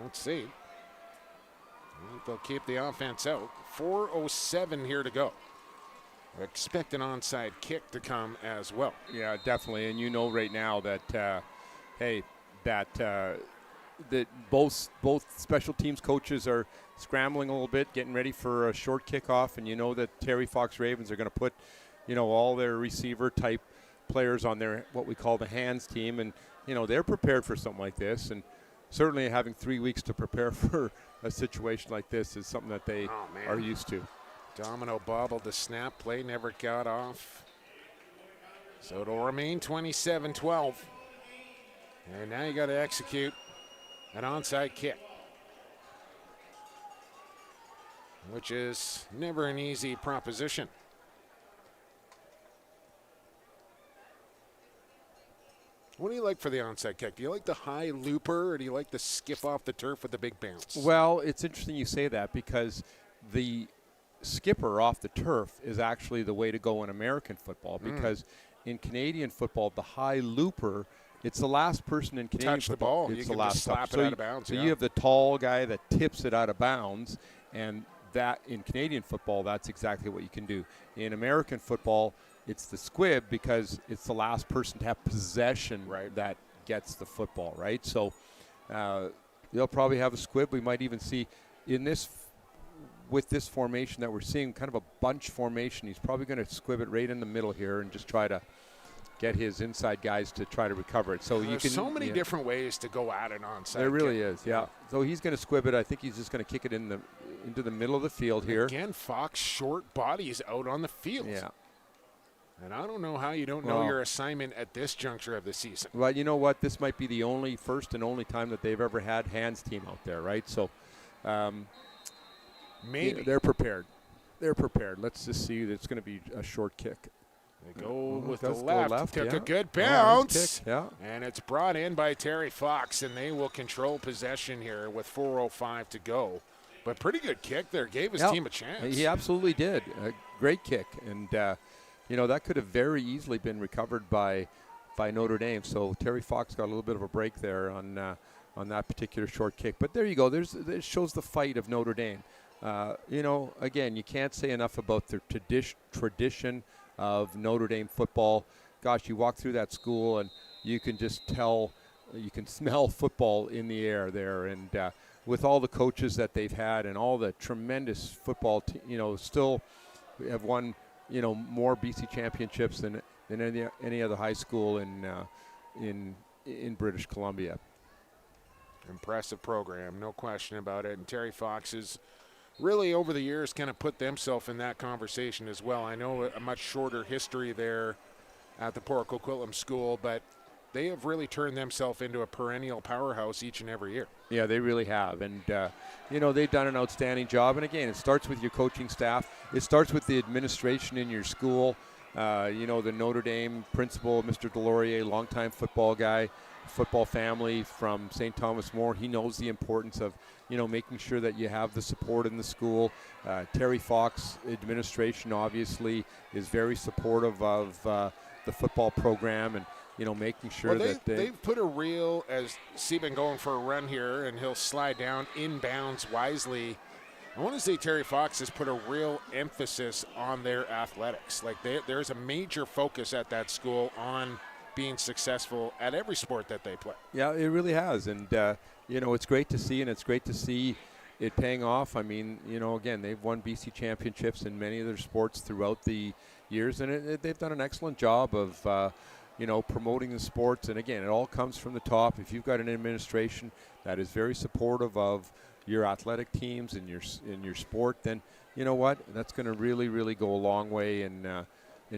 Let's see. I think they'll keep the offense out. 4:07 here to go. Expect an onside kick to come as well. Yeah, definitely. And you know right now that, that both special teams coaches are scrambling a little bit, getting ready for a short kickoff, and you know that Terry Fox Ravens are going to put, all their receiver-type players on their what we call the hands team, and, they're prepared for something like this, and certainly having 3 weeks to prepare for a situation like this is something that they are used to. Domino bobbled the snap play, never got off. So it'll remain 27-12. And now you got to execute an onside kick, which is never an easy proposition. What do you like for the onside kick? Do you like the high looper, or do you like the skip off the turf with the big bounce? Well, it's interesting you say that, because the skipper off the turf is actually the way to go in American football, because in Canadian football, the high looper, it's the last person in Canadian touch football. The ball. It's you the can last just slap touch. it out of bounds. So you have the tall guy that tips it out of bounds, and that in Canadian football, that's exactly what you can do. In American football, it's the squib, because it's the last person to have possession that gets the football, right? So they'll probably have a squib. We might even see in this, with this formation that we're seeing, kind of a bunch formation, he's probably going to squib it right in the middle here and just try to get his inside guys to try to recover it. So there's so many different ways to go at an onside. There really is, yeah. So he's going to squib it. I think he's just going to kick it into the middle of the field here. Again, Fox short bodies out on the field. Yeah. And I don't know how you don't know your assignment at this juncture of the season. Well, you know what? This might be the first and only time that they've ever had hands team out there, right? So maybe they're prepared. They're prepared. Let's just see. It's going to be a short kick. They go with the left. left. Took a good bounce. And it's brought in by Terry Fox, and they will control possession here with 4:05 to go. But pretty good kick there. Gave his team a chance. He absolutely did. A great kick. And, that could have very easily been recovered by Notre Dame. So Terry Fox got a little bit of a break there on that particular short kick. But there you go. It shows the fight of Notre Dame. Again, you can't say enough about the tradition of Notre Dame football. Gosh, you walk through that school and you can just tell, you can smell football in the air there. And with all the coaches that they've had and all the tremendous football, still have won, more BC championships than any other high school in British Columbia. Impressive program, no question about it. And Terry Fox is really, over the years, kind of put themselves in that conversation as well. I know a much shorter history there at the Port Coquitlam School, but they have really turned themselves into a perennial powerhouse each and every year. Yeah, they really have. And, they've done an outstanding job. And, again, it starts with your coaching staff. It starts with the administration in your school. The Notre Dame principal, Mr. Delorier, longtime football guy, football family from St. Thomas More. He knows the importance of, making sure that you have the support in the school. Terry Fox administration obviously is very supportive of the football program and, making sure that they've put a real, as Sebin going for a run here, and he'll slide down inbounds wisely. I want to say Terry Fox has put a real emphasis on their athletics. Like there's a major focus at that school on being successful at every sport that they play. Yeah, it really has. And, it's great to see, and it's great to see it paying off. I mean, again, they've won BC championships in many of their sports throughout the years, and they've done an excellent job of, promoting the sports. And again, it all comes from the top. If you've got an administration that is very supportive of your athletic teams and your sport, then you know what? That's going to really, really go a long way in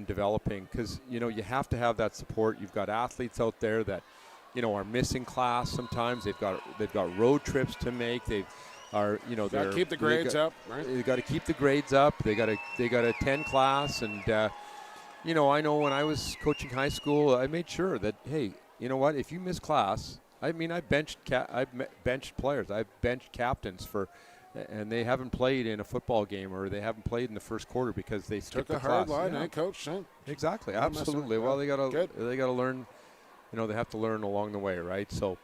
developing, because you have to have that support. You've got athletes out there that are missing class sometimes. They've got road trips to make. Got to keep the grades up, right? They got to keep the grades up. They got to attend class, and I know when I was coaching high school, I made sure that, hey, you know what? If you miss class, I benched players. I've benched captains and they haven't played in a football game, or they haven't played in the first quarter because they skipped the class. Took a hard line, coach. Exactly, absolutely. Well, they got to learn. They have to learn along the way, right? So,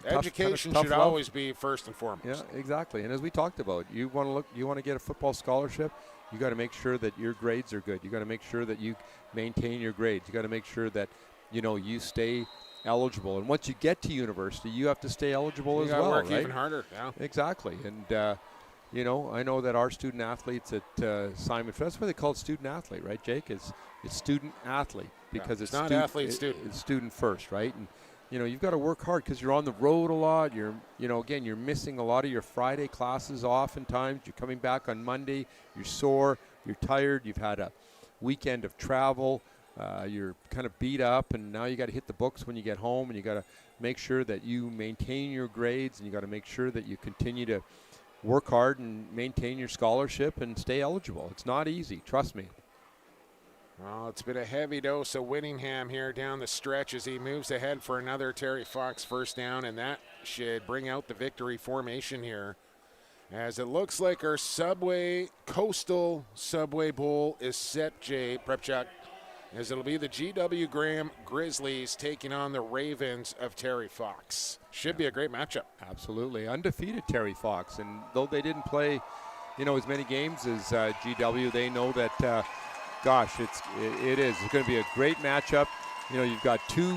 education tough should love. always be first and foremost. Yeah, exactly. And as we talked about, you want to get a football scholarship, you got to make sure that your grades are good. You got to make sure that you maintain your grades. You got to make sure that you stay eligible. And once you get to university, you have to stay eligible as well. You got to work right? even harder. Yeah. Exactly. And I know that our student athletes at Simon, that's why they call it student athlete, right, Jake? It's student athlete because it's not athlete student. It's student first, right? And you've got to work hard because you're on the road a lot. You're missing a lot of your Friday classes oftentimes. You're coming back on Monday. You're sore. You're tired. You've had a weekend of travel. You're kind of beat up, and now you got to hit the books when you get home, and you got to make sure that you maintain your grades, and you got to make sure that you continue to work hard and maintain your scholarship and stay eligible. It's not easy. Trust me. Well, it's been a heavy dose of Whittingham here down the stretch as he moves ahead for another Terry Fox first down, and that should bring out the victory formation here, as it looks like our Coastal Subway Bowl is set, Jay Prepchuk, as it'll be the G.W. Graham Grizzlies taking on the Ravens of Terry Fox. Should be a great matchup. Absolutely. Undefeated Terry Fox, and though they didn't play, as many games as GW, they know that it is. It's going to be a great matchup. You've got two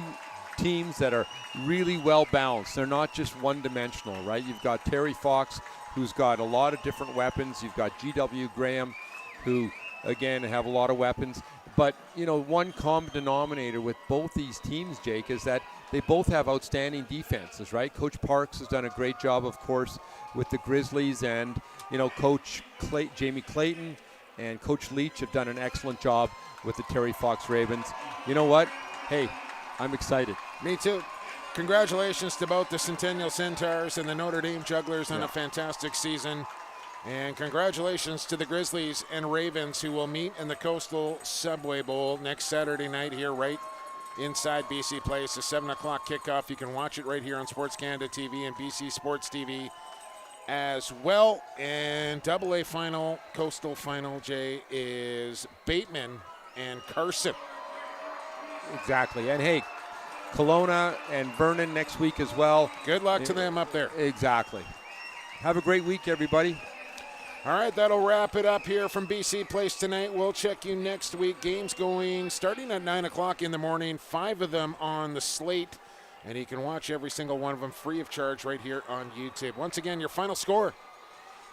teams that are really well balanced. They're not just one-dimensional, right? You've got Terry Fox, who's got a lot of different weapons. You've got G.W. Graham, who, again, have a lot of weapons. But, one common denominator with both these teams, Jake, is that they both have outstanding defenses, right? Coach Parks has done a great job, of course, with the Grizzlies, and, Coach Jamie Clayton and Coach Leach have done an excellent job with the Terry Fox Ravens. You know what? Hey, I'm excited. Me too. Congratulations to both the Centennial Centaurs and the Notre Dame Jugglers on a fantastic season. And congratulations to the Grizzlies and Ravens, who will meet in the Coastal Subway Bowl next Saturday night here right inside BC Place. A 7 o'clock kickoff. You can watch it right here on Sports Canada TV and BC Sports TV as well. And AA final, Coastal final, Jay, is Bateman and Carson. Exactly. And hey, Kelowna and Vernon next week as well. Good luck to them up there. Exactly. Have a great week, everybody. All right, that'll wrap it up here from BC Place tonight. We'll check you next week. Games going starting at 9 o'clock in the morning, 5 of them on the slate. And you can watch every single one of them free of charge right here on YouTube. Once again, your final score,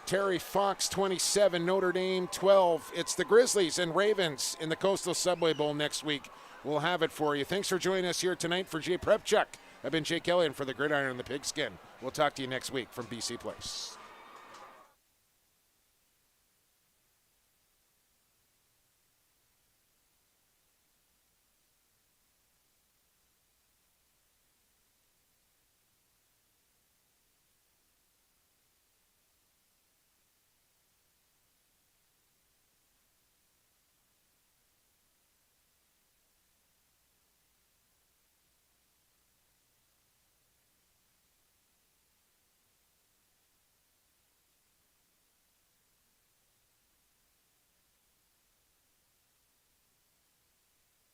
Terry Fox 27, Notre Dame 12. It's the Grizzlies and Ravens in the Coastal Subway Bowl next week. We'll have it for you. Thanks for joining us here tonight for Jay Prepchuk. I've been Jake Elliott for the Gridiron and the Pigskin. We'll talk to you next week from BC Place.